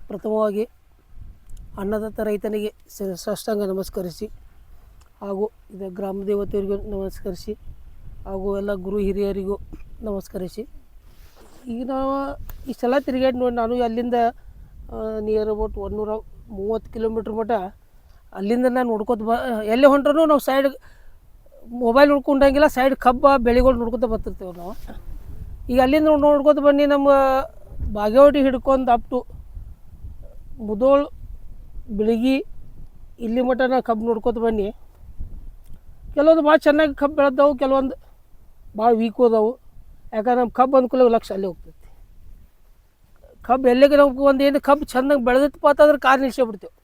ಪ್ರಥಮವಾಗಿ ಅನ್ನದಾತ ರೈತನಿಗೆ ಸಾಷ್ಟಾಂಗ ನಮಸ್ಕರಿಸಿ ಹಾಗೂ ಇದು ಗ್ರಾಮ ದೇವತೆಯವರಿಗೂ ನಮಸ್ಕರಿಸಿ ಹಾಗೂ ಎಲ್ಲ ಗುರು ಹಿರಿಯರಿಗೂ ನಮಸ್ಕರಿಸಿ ಈಗ ನಾವು ಇಷ್ಟೆಲ್ಲ ತಿರುಗಾಡಿ ನೋಡಿ ನಾನು ಅಲ್ಲಿಂದ ನಿಯರ್ ಅಬೌಟ್ 130 ಕಿಲೋಮೀಟ್ರ್ ಮಟ್ಟ ಅಲ್ಲಿಂದ ನಾನು ನೋಡ್ಕೊತ ಎಲ್ಲೇ ಹೊಂಟ್ರೂ ನಾವು ಸೈಡ್ ಮೊಬೈಲ್ ನೋಡ್ಕೊಂಡಂಗಿಲ್ಲ ಸೈಡ್ ಕಬ್ಬ ಬೆಳೆಗಳು ನೋಡ್ಕೊತ ಬರ್ತಿರ್ತೇವೆ ನಾವು. ಈಗ ಅಲ್ಲಿಂದ ನೋಡ್ಕೊತ ಬನ್ನಿ ನಮ್ಮ ಬಾಗೇವಾಡಿ ಹಿಡ್ಕೊಂಡು ಅಪ್ ಟು ಮುದೋಳ್ ಬೆಳಗಿ ಇಲ್ಲಿ ಮಟ್ಟ ನಾ ಕಬ್ಬು ನೋಡ್ಕೊತ ಬನ್ನಿ. ಕೆಲವೊಂದು ಭಾಳ ಚೆನ್ನಾಗಿ ಕಬ್ಬು ಬೆಳೆದವು, ಕೆಲವೊಂದು ಭಾಳ ವೀಕ್ ಹೋದವು. ಯಾಕಂದ್ರೆ ನಮ್ಮ ಕಬ್ಬು ಅನುಕೂಲ ಲಕ್ಷ ಅಲ್ಲೇ ಹೋಗ್ತೈತಿ. ಕಬ್ಬು ಎಲ್ಲಿಗೆ ನಾವು ಒಂದು ಏನು ಕಬ್ಬು ಚೆಂದಾಗಿ ಬೆಳೆದಿತ್ತಪ್ಪ ಅಂತಂದ್ರೆ ಕಾರ್ ನಿಲ್ಸೇಬಿಡ್ತೇವೆ,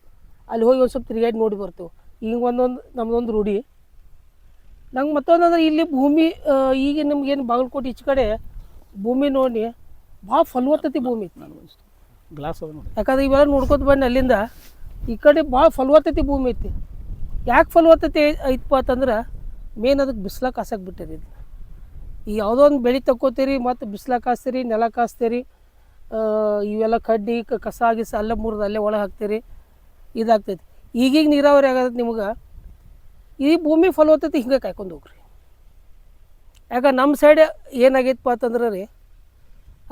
ಅಲ್ಲಿ ಹೋಗಿ ಒಂದು ಸ್ವಲ್ಪ ತಿರುಗಾಡಿ ನೋಡಿ ಬರ್ತೇವೆ. ಈಗ ನಮ್ಮದೊಂದು ರೂಢಿ. ನಂಗೆ ಮತ್ತೊಂದು ಅಂದ್ರೆ ಇಲ್ಲಿ ಭೂಮಿ ಈಗ ನಿಮ್ಗೇನು ಬಾಗಲಕೋಟೆ ಈಚೆ ಕಡೆ ಭೂಮಿ ನೋಡಿ ಭಾಳ ಫಲವತ್ತತೆ ಭೂಮಿ ಐತಿ. ಗ್ಲಾಸ್ ನೋಡಿ, ಯಾಕಂದ್ರೆ ಇವೆಲ್ಲ ನೋಡ್ಕೊತ ಬನ್ನಿ ಅಲ್ಲಿಂದ ಈ ಕಡೆ ಭಾಳ ಫಲವತ್ತತೆ ಭೂಮಿ ಐತಿ. ಯಾಕೆ ಫಲವತ್ತತೆ ಐತಪ್ಪ ಅಂತಂದ್ರೆ ಮೇನ್ ಅದಕ್ಕೆ ಬಿಸ್ಲಾಗ ಕಾಸಕ್ಕೆ ಬಿಟ್ಟಿರಿ. ಇದು ಈಗ ಯಾವುದೋ ಒಂದು ಬೆಳೆ ತಕ್ಕೋತೀರಿ ಮತ್ತು ಬಿಸ್ಲಾಗ ಕಾಸ್ತೀರಿ, ನೆಲ ಕಾಸ್ತೀರಿ, ಇವೆಲ್ಲ ಕಡ್ಡಿ ಕಸ ಗಿಸ ಅಲ್ಲೇ ಮುರಿದು ಅಲ್ಲೇ ಒಳಗೆ ಹಾಕ್ತೀರಿ, ಇದಾಗ್ತೈತಿ. ಈಗೀಗ ನೀರಾವರಿ ಆಗತ್ತೆ ನಿಮ್ಗೆ. ಈ ಭೂಮಿ ಫಲವತ್ತತೆ ಹಿಂಗೆ ಕಾಯ್ಕೊಂಡು ಹೋಗ್ರಿ. ಯಾಕೆ ನಮ್ಮ ಸೈಡ್ ಏನಾಗೈತಪ್ಪ ಅಂತಂದ್ರೆ ರೀ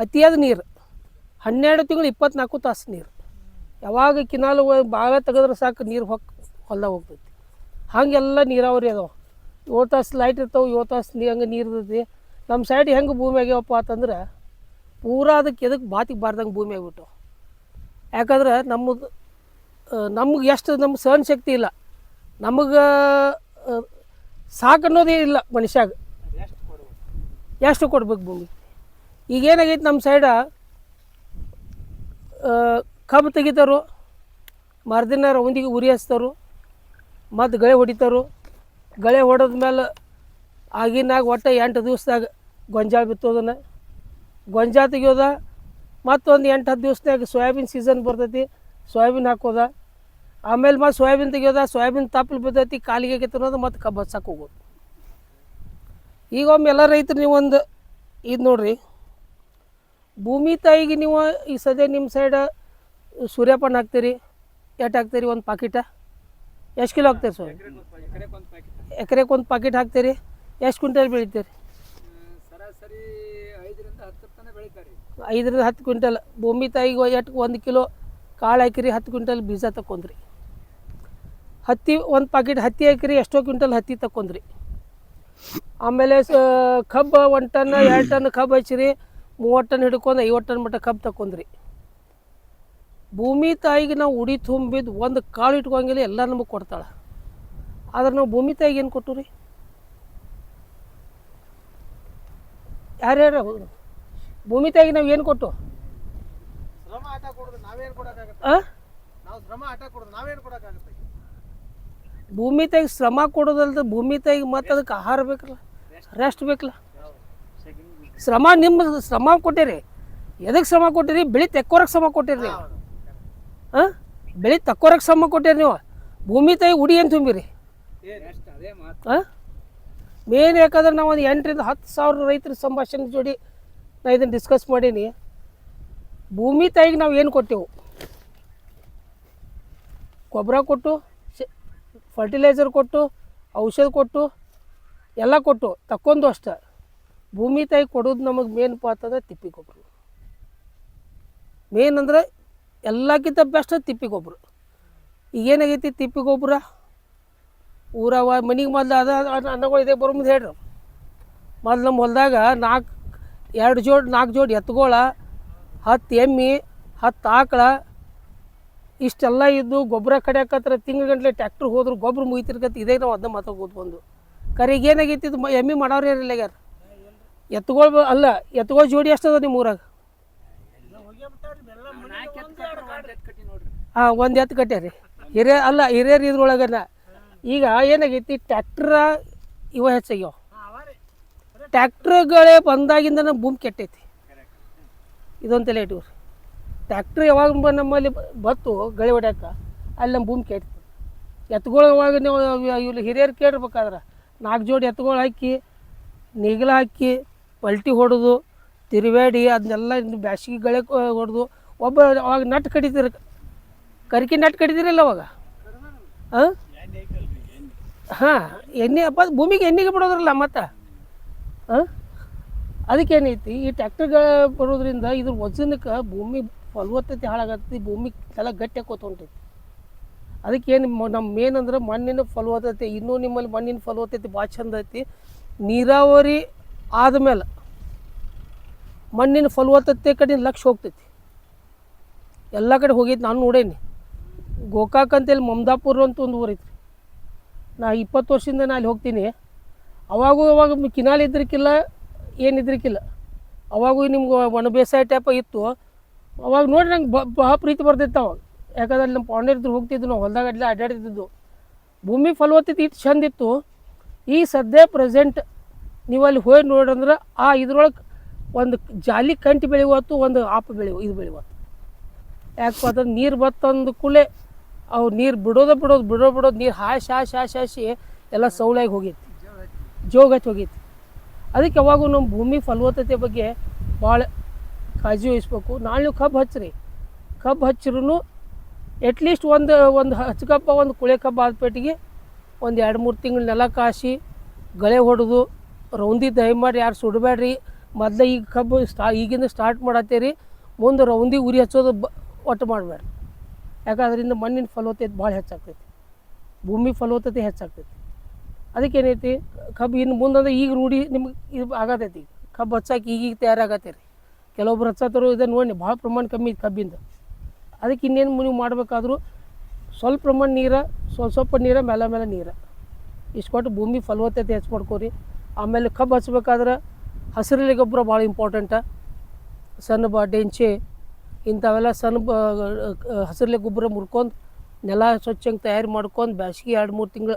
ಅತಿಯಾದ ನೀರು 12 ತಿಂಗಳು 24 ತಾಸು ನೀರು. ಯಾವಾಗ ಕಿನಾಲು ಭಾಳ ತೆಗೆದ್ರೆ ಸಾಕು ನೀರು ಹೊಲ್ದಾಗ ಹೋಗ್ತೈತಿ. ಹಾಗೆಲ್ಲ ನೀರಾವರಿ ಅದಾವೆ. 7 ತಾಸು ಲೈಟ್ ಇರ್ತಾವೆ, 7 ತಾಸು ಹಂಗೆ ನೀರು ಇರ್ತೈತಿ. ನಮ್ಮ ಸೈಡ್ ಹೆಂಗೆ ಭೂಮಿ ಆಗ್ಯಾವಪ್ಪ ಅಂತಂದ್ರೆ ಪೂರಾ ಅದಕ್ಕೆ ಎದಕ್ಕೆ ಬಾತಿಗೆ ಬಾರ್ದಂಗೆ ಭೂಮಿ ಆಗ್ಬಿಟ್ಟು. ಯಾಕಂದ್ರೆ ನಮ್ಗೆ ಎಷ್ಟು ನಮ್ಮ ಸಹನ ಶಕ್ತಿ ಇಲ್ಲ, ನಮಗೆ ಸಾಕು ಅನ್ನೋದೇ ಇಲ್ಲ ಮನುಷ್ಯಾಗ. ಎಷ್ಟು ಕೊಡ್ಬೇಕು ಭೂಮಿ. ಈಗೇನಾಗೈತೆ ನಮ್ಮ ಸೈಡ ಕಬ್ಬು ತೆಗಿತಾರೋ, ಮರ್ದಿನ ರೌಂದಿಗೆ ಉರಿ ಹಚ್ತಾರೋ, ಮತ್ತು ಗಳೆ ಹೊಡಿತಾರೋ. ಗಳೆ ಹೊಡೆದ ಮೇಲೆ ಆಗಿನಾಗ ಒಟ್ಟು 8 ದಿವಸದಾಗ ಗೊಂಜಾಳ ಬಿತ್ತೋದನ್ನು, ಗೊಂಜಾಳ ತೆಗಿಯೋದ. ಮತ್ತೊಂದು 8-10 ದಿವಸದಾಗ ಸೋಯಾಬೀನ್ ಸೀಸನ್ ಬರ್ತೈತಿ, ಸೋಯಾಬೀನ್ ಹಾಕೋದ. ಆಮೇಲೆ ಮತ್ತು ಸೋಯಾಬೀನ್ ತೆಗಿಯೋದ, ಸೋಯಾಬೀನ್ ತಪ್ಪಲು ಬಿದ್ದೈತಿ, ಕಾಲಿಗೆ ಕೆತ್ತನೋದು, ಮತ್ತು ಕಬ್ಬು ಹಚ್ಚಕ್ಕೆ ಹೋಗೋದು. ಈಗ ಒಮ್ಮೆ ಎಲ್ಲ ರೈತರು ನೀವು ಒಂದು ಇದು ನೋಡ್ರಿ, ಭೂಮಿ ತಾಯಿಗೆ ನೀವು ಈ ಸದ್ಯ ನಿಮ್ಮ ಸೈಡ ಸೂರ್ಯಪಾನ ಹಾಕ್ತೀರಿ. ಎಷ್ಟು ಹಾಕ್ತೀರಿ? ಒಂದು ಪಾಕಿಟ ಎಷ್ಟು ಕಿಲೋ ಹಾಕ್ತೀರಿ ಸರ್? ಎಕರೆಗೆ ಒಂದು ಪಾಕಿಟ್ ಹಾಕ್ತೀರಿ. ಎಷ್ಟು ಕ್ವಿಂಟಲ್ ಬೆಳಿತೀರಿ? ಸರಾಸರಿ 5ರಿಂದ 10 ತನಕ ಬೆಳಿತಾರೆ. 5ರಿಂದ 10 ಕ್ವಿಂಟಲ್. ಭೂಮಿ ತಾಯಿಗೆ ಎಷ್ಟು 1 ಕಿಲೋ ಕಾಳು ಹಾಕಿರಿ, 10 ಕ್ವಿಂಟಲ್ ಬೀಜ ತಕೊಂಡ್ರಿ. ಹತ್ತಿ ಒಂದು ಪಾಕಿಟ್ ಹತ್ತಿ ಹಾಕಿರಿ, ಎಷ್ಟೋ ಕ್ವಿಂಟಲ್ ಹತ್ತಿ ತಕೊಂಡ್ರಿ. ಆಮೇಲೆ ಕಬ್ಬು 1 ಟನ್ 2 ಟನ್ ಕಬ್ಬು ಹಚ್ಚಿರಿ, 30 ಟನ್ ಹಿಡ್ಕೊಂಡು 50 ಟನ್ ಮಟ್ಟ ಕಬ್ಬು ತಕೊಂಡ್ರಿ. ಭೂಮಿ ತಾಯಿಗೆ ನಾವು ಉಡಿ ತುಂಬಿದ್ದು ಒಂದು ಕಾಳು ಇಟ್ಕೊಂಗಿಲ್ಲ, ಎಲ್ಲ ನಮಗೆ ಕೊಡ್ತಾಳೆ. ಆದ್ರೆ ನಾವು ಭೂಮಿ ತಾಯಿಗೆ ಏನು ಕೊಟ್ಟು ರೀ? ಯಾರ್ಯಾರು ಭೂಮಿ ತಾಯಿಗೆ ನಾವು ಏನು ಕೊಟ್ಟು? ಭೂಮಿ ತಾಯಿಗೆ ಶ್ರಮ ಕೊಡೋದಲ್ದ, ಭೂಮಿ ತಾಯಿಗೆ ಮತ್ತು ಅದಕ್ಕೆ ಆಹಾರ ಬೇಕಲ್ಲ, ರೆಸ್ಟ್ ಬೇಕಲ್ಲ. ನಿಮ್ಮ ಶ್ರಮ ಕೊಟ್ಟಿರಿ. ಎದಕ್ಕೆ ಶ್ರಮ ಕೊಟ್ಟಿರಿ? ಬೆಳೆ ತೆಕ್ಕೋರಕ್ಕೆ ಶ್ರಮ ಕೊಟ್ಟಿರಿ ನೀವು. ಬೆಳೆ ತಕ್ಕೋರಕ್ಕೆ ಶ್ರಮ ಕೊಟ್ಟಿರಿ ನೀವು. ಭೂಮಿ ತಾಯಿ ಉಡಿ ಏನು ತುಂಬಿರಿ? ಮೇನ್ ಯಾಕಂದ್ರೆ ನಾವು ಒಂದು 8ರಿಂದ 10 ಸಾವಿರ ರೈತರ ಸಂಭಾಷಣೆ ಜೋಡಿ ನಾ ಇದನ್ನು ಡಿಸ್ಕಸ್ ಮಾಡೀನಿ. ಭೂಮಿ ತಾಯಿಗೆ ನಾವು ಏನು ಕೊಟ್ಟೆವು? ಗೊಬ್ಬರ ಕೊಟ್ಟು, ಫರ್ಟಿಲೈಸರ್ ಕೊಟ್ಟು, ಔಷಧ ಕೊಟ್ಟು, ಎಲ್ಲ ಕೊಟ್ಟು ತಕ್ಕೊಂಡು ಅಷ್ಟೆ. ಭೂಮಿ ತಾಯಿ ಕೊಡೋದು ನಮಗೆ ಮೇನ್ ಅಂತಂದ್ರೆ ತಿಪ್ಪಿ ಗೊಬ್ಬರ. ಮೇನ್ ಅಂದ್ರೆ ಎಲ್ಲಕ್ಕಿಂತ ಬೆಸ್ಟ್ ತಿಪ್ಪಿ ಗೊಬ್ಬರ. ಈಗೇನಾಗೈತಿ ತಿಪ್ಪಿ ಗೊಬ್ಬರ ಊರವ ಮನೆಗೆ ಮೊದಲು ಅನ್ನಗಳು ಇದೆ ಬರೋ ಮುಂದೆ ಹೇಳ್ರಿ. ಮೊದಲು ನಮ್ಮ ಹೊಲದಾಗ 4 ಜೋಡಿ ಎತ್ತುಗೋಳ, 10 ಎಮ್ಮೆ, 10 ಆಕಳ ಇಷ್ಟೆಲ್ಲ ಇದ್ದು ಗೊಬ್ಬರ ಕಡಿಯಾಕತ್ರ ತಿಂಗ್ಳು ಟ್ಯಾಕ್ಟ್ರ್ ಹೋದ್ರು ಗೊಬ್ಬರ ಮುಗಿತಿರ್ಕತ್ತ. ಇದೇ ನಾವು ಅದನ್ನ ಮಾತಾಡ್ಬೋದು ಬಂದು. ಕರೆಗೆ ಏನಾಗೈತಿ ಇದು ಎಮ್ಮೆ ಮಾಡೋರು ಯಾರಿಲ್ಲ ಯಾರು? ಎತ್ತುಗಳು ಅಲ್ಲ, ಎತ್ತುಗಳು ಜೋಡಿ ಎಷ್ಟದ ನಿಮ್ಮ ಊರಾಗ? ಹಾಂ, 1 ಎತ್ತು ಕಟ್ಟ್ಯಾರಿ. ಹಿರಿಯರು ಇದ್ರೊಳಗನ. ಈಗ ಏನಾಗೈತಿ ಟ್ಯಾಕ್ಟ್ರ ಇವ ಹೆಚ್ಚಾಗ್ಯಾವ. ಟ್ಯಾಕ್ಟ್ರುಗಳೇ ಬಂದಾಗಿಂದ ನಮ್ಮ ಭೂಮಿ ಕೆಟ್ಟೈತಿ. ಇದೊಂದು ತಲೆ ಇಟ್ಕೊರಿ. ಟ್ಯಾಕ್ಟ್ರ್ ಯಾವಾಗ ನಮ್ಮಲ್ಲಿ ಬತ್ತು ಗಳೆ ಹೊಡ್ಯಾಕ ಅಲ್ಲಿ ನಮ್ಮ ಭೂಮಿ ಕೆಟ್ತು. ಎತ್ತುಗಳು ಯಾವಾಗ ನೀವು ಇಲ್ಲಿ ಹಿರಿಯರು ಕೇಳಿರ್ಬೇಕಾದ್ರೆ 4 ಜೋಡಿ ಎತ್ತುಗಳು ಹಾಕಿ ನೇಗಿಲ ಹಾಕಿ ಪಲ್ಟಿ ಹೊಡೆದು ತಿರುವಾಡಿ ಅದನ್ನೆಲ್ಲ ಬ್ಯಾಸಿಗೆ ಗಳೆ ಹೊಡೆದು ಒಬ್ಬ ಅವಾಗ ನಟ್ ಕಡಿತೀರಿ, ಕರ್ಕಿ ನಟ್ ಕಡಿತೀರಲ್ಲ ಅವಾಗ. ಹಾಂ ಹಾಂ, ಎಣ್ಣೆ ಅಪ್ಪ ಭೂಮಿಗೆ ಎಣ್ಣೆಗೆ ಬಿಡೋದ್ರಲ್ಲ ಮತ್ತು. ಹಾಂ, ಅದಕ್ಕೇನೈತಿ, ಈ ಟ್ಯಾಕ್ಟರ್ಗಳು ಬರೋದ್ರಿಂದ ಇದ್ರ ವಜನಕ್ಕೆ ಭೂಮಿ ಫಲವತ್ತತೆ ಹಾಳಾಗತ್ತೆ, ಭೂಮಿ ಎಲ್ಲ ಗಟ್ಟಿ ಹಾಕೋತ ಹೊಂಟೈತಿ. ಅದಕ್ಕೇನು ನಮ್ಮ ಮೇನ್ ಅಂದ್ರೆ ಮಣ್ಣಿನ ಫಲವತ್ತತೆ. ಇನ್ನೂ ನಿಮ್ಮಲ್ಲಿ ಮಣ್ಣಿನ ಫಲವತ್ತತೆ ಭಾಳ ಚಂದ ಐತಿ. ನೀರಾವರಿ ಆದಮೇಲೆ ಮಣ್ಣಿನ ಫಲವತ್ತತೆ ಕಡೆ ಲಕ್ಷ ಹೋಗ್ತೈತಿ. ಎಲ್ಲ ಕಡೆ ಹೋಗೈತಿ, ನಾನು ನೋಡೇನಿ. ಗೋಕಾಕ್ ಅಂತೇಳಿ ಮಮದಾಪುರ ಅಂತ ಒಂದು ಊರೈತಿ. ನಾ 20 ವರ್ಷದಿಂದ ನಾ ಅಲ್ಲಿ ಹೋಗ್ತೀನಿ. ಅವಾಗ ಕಿನಾಲ್ ಇದ್ರಕ್ಕಿಲ್ಲ, ಏನಿದ್ರಕ್ಕಿಲ್ಲ. ಅವಾಗೂ ನಿಮ್ಗೆ ಒಣ ಬೇಸಾಯ ಟೈಪ ಇತ್ತು. ಅವಾಗ ನೋಡಿ ನಂಗೆ ಭಾಳ ಪ್ರೀತಿ ಬರ್ತೈತೆ ಅವಾಗ. ಯಾಕಂದ್ರೆ ಅಲ್ಲಿ ನಮ್ಮ ಪಾಂಡೇರಿದ್ರು ಹೋಗ್ತಿದ್ದು, ನಾವು ಹೊಲ್ದಾಗ ಅಡ್ಲ ಅಡ್ಡಾಡ್ತಿದ್ದು. ಭೂಮಿ ಫಲವತ್ತತೆ ಇಟ್ಟು ಚಂದ ಇತ್ತು. ಈ ಸದ್ಯ ಪ್ರೆಸೆಂಟ್ ನೀವು ಅಲ್ಲಿ ಹೋಗಿ ನೋಡ್ರಂದ್ರೆ ಇದ್ರೊಳಗೆ ಒಂದು ಜಾಲಿ ಕಂಟಿ ಬೆಳೆಯುವತ್ತು, ಒಂದು ಆಪ ಇದು ಬೆಳೆಯುವತ್ತು. ಯಾಕಪ್ಪ ಅಂತಂದ್ರೆ ನೀರು ಬತ್ತಂದು ಕೂಡಲೇ ಅವು ನೀರು ಬಿಡೋದು ನೀರು ಹಾಸಿ ಎಲ್ಲ ಸೌಳಾಗಿ ಹೋಗೈತಿ, ಜೋಗ ಹಚ್ಚಿ ಹೋಗೈತಿ. ಅದಕ್ಕೆ ಯಾವಾಗೂ ನಮ್ಮ ಭೂಮಿ ಫಲವತ್ತತೆ ಬಗ್ಗೆ ಭಾಳ ಕಾಳಜಿ ವಹಿಸ್ಬೇಕು. ನಾಳೆ ನೀವು ಕಬ್ಬು ಹಚ್ಚಿರಿ, ಕಬ್ಬು ಹಚ್ಚಿರೂ ಎಟ್ಲೀಸ್ಟ್ ಒಂದು ಹಚ್ಚಕಪ್ಪ, ಒಂದು ಕುಳೆ ಕಬ್ಬು ಆದ್ಪೇಟಿಗೆ ಒಂದು 2-3 ತಿಂಗಳು ನೆಲ ಕಾಸಿ ಗಳೆ ಹೊಡೆದು ರೌಂದಿ ದಯಮಾಡಿ ಯಾರು ಸುಡಬೇಡ್ರಿ. ಮೊದಲೇ ಈಗ ಕಬ್ಬು ಈಗಿಂದ ಸ್ಟಾರ್ಟ್ ಮಾಡತ್ತೀರಿ, ಮುಂದೆ ರೌಂದಿ ಉರಿ ಹಚ್ಚೋದು ಒಟ್ಟು ಮಾಡಬೇಡ್ರಿ. ಯಾಕೆ ಅದರಿಂದ ಮಣ್ಣಿನ ಫಲವತ್ತತೆ ಭಾಳ ಹೆಚ್ಚಾಗ್ತೈತಿ, ಭೂಮಿ ಫಲವತ್ತತೆ ಹೆಚ್ಚಾಗ್ತೈತಿ. ಅದಕ್ಕೇನೈತಿ, ಕಬ್ಬು ಇನ್ನು ಮುಂದಂದ್ರೆ ಈಗ ರೂಢಿ ನಿಮ್ಗೆ ಇದು ಆಗತೈತಿ. ಕಬ್ಬು ಹಚ್ಚಾಕೆ ಈಗೀಗ ತಯಾರಾಗತ್ತೀರಿ. ಕೆಲವೊಬ್ರು ಹಚ್ಚತ್ತರು ಇದನ್ನು ನೋಡಿ ಭಾಳ ಪ್ರಮಾಣ ಕಮ್ಮಿ ಐತಿ ಕಬ್ಬಿಂದ. ಅದಕ್ಕೆ ಇನ್ನೇನು ನೀವು ಮಾಡಬೇಕಾದ್ರೂ ಸ್ವಲ್ಪ ಪ್ರಮಾಣ ನೀರು, ಸ್ವಲ್ಪ ನೀರು, ಮೇಲೆ ನೀರು ಇಷ್ಟು ಕೊಟ್ಟು ಭೂಮಿ ಫಲವತ್ತತೆ ಹೆಚ್ಚು ಮಾಡ್ಕೋರಿ. ಆಮೇಲೆ ಕಬ್ಬು ಹಚ್ಬೇಕಾದ್ರೆ ಹಸಿರೆಲೆ ಗೊಬ್ಬರ ಭಾಳ ಇಂಪಾರ್ಟೆಂಟ. ಸಣ್ಣ ಡೆಂಚೆ ಇಂಥವೆಲ್ಲ ಸಣ್ಣ ಹಸಿರೆಲೆ ಗೊಬ್ಬರ ಮುರ್ಕೊಂಡು ನೆಲ ಸ್ವಚ್ಛಂಗೆ ತಯಾರು ಮಾಡ್ಕೊಂಡು ಬ್ಯಾಸಿಗೆ 2-3 ತಿಂಗಳು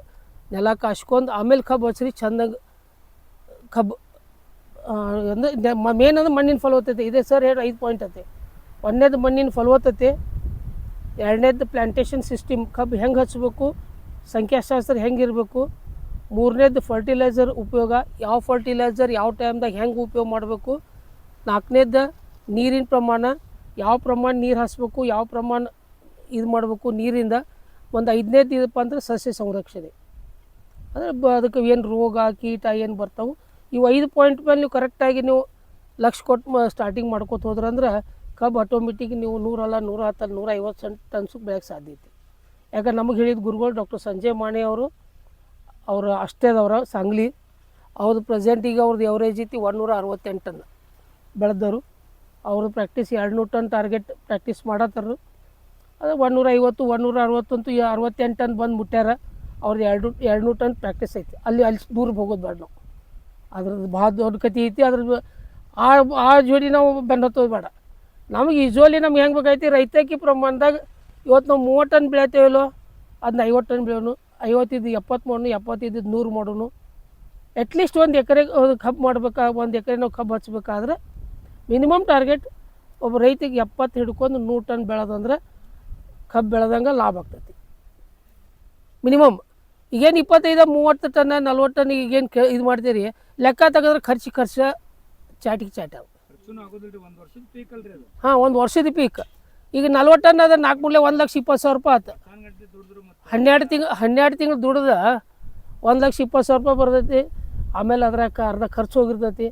ನೆಲ ಕಾಸ್ಕೊಂಡು ಆಮೇಲೆ ಕಬ್ಬು ಹಚ್ಚಿರಿ ಚೆಂದಾಗಿ. ಕಬ್ಬು ಅಂದರೆ ಮೇನ್ ಅಂದ್ರೆ ಮಣ್ಣಿನ ಫಲವತ್ತತೆ ಇದೆ ಸರ್. 5 ಪಾಯಿಂಟ್ ಐತೆ. 1ನೇದು ಮಣ್ಣಿನ ಫಲವತ್ತತೆ, 2ನೇದು ಪ್ಲಾಂಟೇಶನ್ ಸಿಸ್ಟಮ್, ಕಬ್ಬು ಹೆಂಗೆ ಹಚ್ಚಬೇಕು, ಸಂಖ್ಯಾಶಾಸ್ತ್ರ ಹೆಂಗಿರಬೇಕು, 3ನೇದು ಫರ್ಟಿಲೈಸರ್ ಉಪಯೋಗ, ಯಾವ ಫರ್ಟಿಲೈಸರ್ ಯಾವ ಟೈಮ್ದಾಗ ಹೆಂಗೆ ಉಪಯೋಗ ಮಾಡಬೇಕು, 4ನೇದು ನೀರಿನ ಪ್ರಮಾಣ, ಯಾವ ಪ್ರಮಾಣ ನೀರು ಹಾಸ್ಬೇಕು, ಯಾವ ಪ್ರಮಾಣ ಇದು ಮಾಡಬೇಕು ನೀರಿಂದ. ಒಂದು 5ನೇದು ಇದಪ್ಪ ಅಂದ್ರೆ ಸಸ್ಯ ಸಂರಕ್ಷಣೆ. ಅಂದರೆ ಅದಕ್ಕೆ ಏನು ರೋಗ ಕೀಟ ಏನು ಬರ್ತಾವೆ, ಇವು 5 ಪಾಯಿಂಟ್ ಮೇಲೆ ನೀವು ಕರೆಕ್ಟಾಗಿ ನೀವು ಲಕ್ಷ ಕೊಟ್ಟು ಸ್ಟಾರ್ಟಿಂಗ್ ಮಾಡ್ಕೊತ ಹೋದ್ರಂದ್ರೆ ಕಬ್ಬು ಆಟೋಮೆಟಿಕ್ ನೀವು 100 ಅಲ್ಲ 110 ಅಲ್ಲ 150 ಟನ್ಸಕ್ಕೆ ಬೆಳೆಯೋಕ್ಕೆ ಸಾಧ್ಯ ಐತಿ. ಯಾಕಂದ್ರೆ ನಮಗೆ ಹೇಳಿದ ಗುರುಗಳು ಡಾಕ್ಟರ್ ಸಂಜಯ್ ಮಾಣೆ ಅವರು ಅಷ್ಟೇ ಅದವ್ರ ಸಾಂಗ್ಲಿ. ಅವ್ರದ್ದು ಪ್ರೆಸೆಂಟಿಗೆ ಅವ್ರದ್ದು ಎವರೇಜ್ ಐತಿ 168 ಟನ್ ಬೆಳೆದವರು. ಅವರು ಪ್ರಾಕ್ಟೀಸ್ 200 ಟನ್ ಟಾರ್ಗೆಟ್ ಪ್ರಾಕ್ಟೀಸ್ ಮಾಡತ್ತಾರ. ಅದು 150 160 ಅಂತೂ 68 ಟನ್ ಬಂದು ಮುಟ್ಟ್ಯಾರ. ಅವ್ರದ್ದು 200 ಟನ್ ಪ್ರಾಕ್ಟೀಸ್ ಐತಿ. ಅಲ್ಲಿ ದೂರ ಹೋಗೋದು ಬೇಡ ನಾವು. ಅದ್ರದ್ದು ಭಾಳ ದೊಡ್ಡ ಕತೆ ಐತಿ. ಅದ್ರದ್ದು ಆ ಜೋಡಿ ನಾವು ಬೆನ್ನು ಹತ್ತೋದು ಬೇಡ. ನಮಗೆ ಯೂಶ್ವಲಿ ನಮ್ಗೆ ಹೆಂಗೆ ಬೇಕೈತಿ, ರೈತಾಕಿ ಪ್ರಮಾಣದಾಗ ಇವತ್ತು ನಾವು 30 ಟನ್ ಬೆಳಿತೇವಲ್ಲೋ ಅದನ್ನ 50 ಟನ್ ಬೆಳೆಯೋನು, 50 ಇದ್ದು 70 ಮಾಡೋನು, 70 ಇದ್ದು 100 ಮಾಡೋನು. ಅಟ್ಲೀಸ್ಟ್ 1 ಎಕರೆ ಕಬ್ಬು ಮಾಡ್ಬೇಕಾ, 1 ಎಕರೆ ನಾವು ಕಬ್ಬು ಹಚ್ಬೇಕಾದ್ರೆ ಮಿನಿಮಮ್ ಟಾರ್ಗೆಟ್ ಒಬ್ಬ ರೈತಿಗೆ 70 ಹಿಡ್ಕೊಂಡು 100 ಟನ್ ಬೆಳೆದಂದ್ರೆ ಕಬ್ಬು ಬೆಳೆದಂಗೆ ಲಾಭ ಆಗ್ತೈತಿ ಮಿನಿಮಮ್. ಈಗೇನು 25-30 ಟನ್ 40 ಟನ್ ಈಗೇನು ಇದು ಮಾಡ್ತೀರಿ, ಲೆಕ್ಕ ತೆಗೆದ್ರೆ ಖರ್ಚು ಚಾಟಿಗೆ ಚಾಟ. ಹಾಂ, ಒಂದು ವರ್ಷದ ಪೀಕ್. ಈಗ 40 ಟನ್ ಅದ 4 1,20,000 ರೂಪಾಯಿ ಆಯ್ತು. 12 ತಿಂಗಳು ದುಡ್ದು 1,20,000 ರೂಪಾಯಿ ಬರ್ತೈತಿ. ಆಮೇಲೆ ಅದ್ರಾಗ ಅರ್ಧ ಖರ್ಚು ಹೋಗಿರ್ತೈತಿ.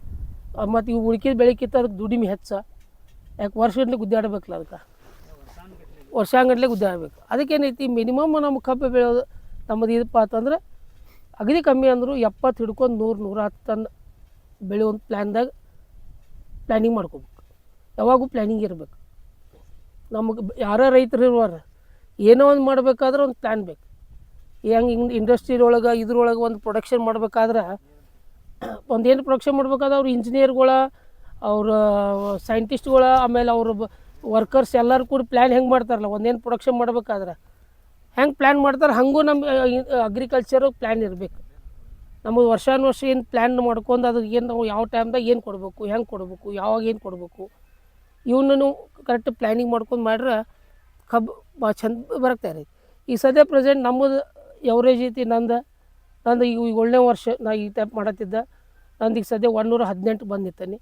ಮತ್ತು ಇವು ಉಳ್ಕಿದ ಬೆಳಕಿತ್ತು ಅದಕ್ಕೆ ದುಡಿಮೆ ಹೆಚ್ಚ. ಯಾಕೆ ವರ್ಷಗಟ್ಟಲೆ ಗುದ್ದಾಡಬೇಕಲ್ಲ, ಅದಕ್ಕೆ ವರ್ಷಾಂಗಟ್ಲೆ ಗುದ್ದಾಡಬೇಕು. ಅದಕ್ಕೇನೈತಿ, ಮಿನಿಮಮ್ ನಮ್ಮ ಕಬ್ಬು ಬೆಳೆಯೋದು ನಮ್ಮದು ಇದಪ್ಪ ಅಂತಂದ್ರೆ ಅಗದಿ ಕಮ್ಮಿ ಅಂದರೂ 70 ಹಿಡ್ಕೊಂಡು 100-110 ಟನ್ ಬೆಳೆಯುವಂಥ ಪ್ಲ್ಯಾನಿಂಗ್ ಮಾಡ್ಕೋಬೇಕು. ಯಾವಾಗೂ ಪ್ಲ್ಯಾನಿಂಗ್ ಇರಬೇಕು. ನಮಗೆ ಯಾರೋ ರೈತರು ಇರುವಾರ ಏನೋ ಒಂದು ಮಾಡಬೇಕಾದ್ರೆ ಒಂದು ಪ್ಲ್ಯಾನ್ ಬೇಕು. ಹೆಂಗೆ ಇಂಡಸ್ಟ್ರಿಯೊಳಗೆ ಇದ್ರೊಳಗೆ ಒಂದು ಪ್ರೊಡಕ್ಷನ್ ಮಾಡ್ಬೇಕಾದ್ರೆ, ಒಂದೇನು ಪ್ರೊಡಕ್ಷನ್ ಮಾಡ್ಬೇಕಾದ್ರೆ ಅವ್ರು ಇಂಜಿನಿಯರ್ಗಳ, ಅವ್ರ ಸೈಂಟಿಸ್ಟ್ಗಳ, ಆಮೇಲೆ ಅವ್ರ ವರ್ಕರ್ಸ್ ಎಲ್ಲರೂ ಕೂಡ ಪ್ಲ್ಯಾನ್ ಹೆಂಗೆ ಮಾಡ್ತಾರಲ್ಲ, ಒಂದೇನು ಪ್ರೊಡಕ್ಷನ್ ಮಾಡ್ಬೇಕಾದ್ರೆ ಹೆಂಗೆ ಪ್ಲ್ಯಾನ್ ಮಾಡ್ತಾರೆ, ಹಾಗೂ ನಮ್ಮ ಅಗ್ರಿಕಲ್ಚರು ಪ್ಲ್ಯಾನ್ ಇರಬೇಕು. ನಮಗೆ ವರ್ಷಾನುವರ್ಷ ಏನು ಪ್ಲ್ಯಾನ್ ಮಾಡ್ಕೊಂಡು ಅದಕ್ಕೆ ಏನು ನಾವು ಯಾವ ಟೈಮ್ದಾಗ ಏನು ಕೊಡಬೇಕು, ಹೆಂಗೆ ಕೊಡಬೇಕು, ಯಾವಾಗ ಏನು ಕೊಡಬೇಕು, ಇವನ್ನೂ ಕರೆಕ್ಟ್ ಪ್ಲ್ಯಾನಿಂಗ್ ಮಾಡ್ಕೊಂಡು ಮಾಡ್ರೆ ಕಬ್ಬು ಭಾಳ ಚಂದ ಬರಕ್ತಾಯಿರೈತಿ. ಈ ಸದ್ಯ ಪ್ರೆಸೆಂಟ್ ನಮ್ಮದು ಎವರೇಜ್ ಐತಿ. ನಂದು ಈಗ 7ನೇ ವರ್ಷ ನಾ ಈ ಟೈಪ್ ಮಾಡತ್ತಿದ್ದ. ನಂದು ಈಗ ಸದ್ಯ 118 ಬಂದಿತ್ತಾನೆ.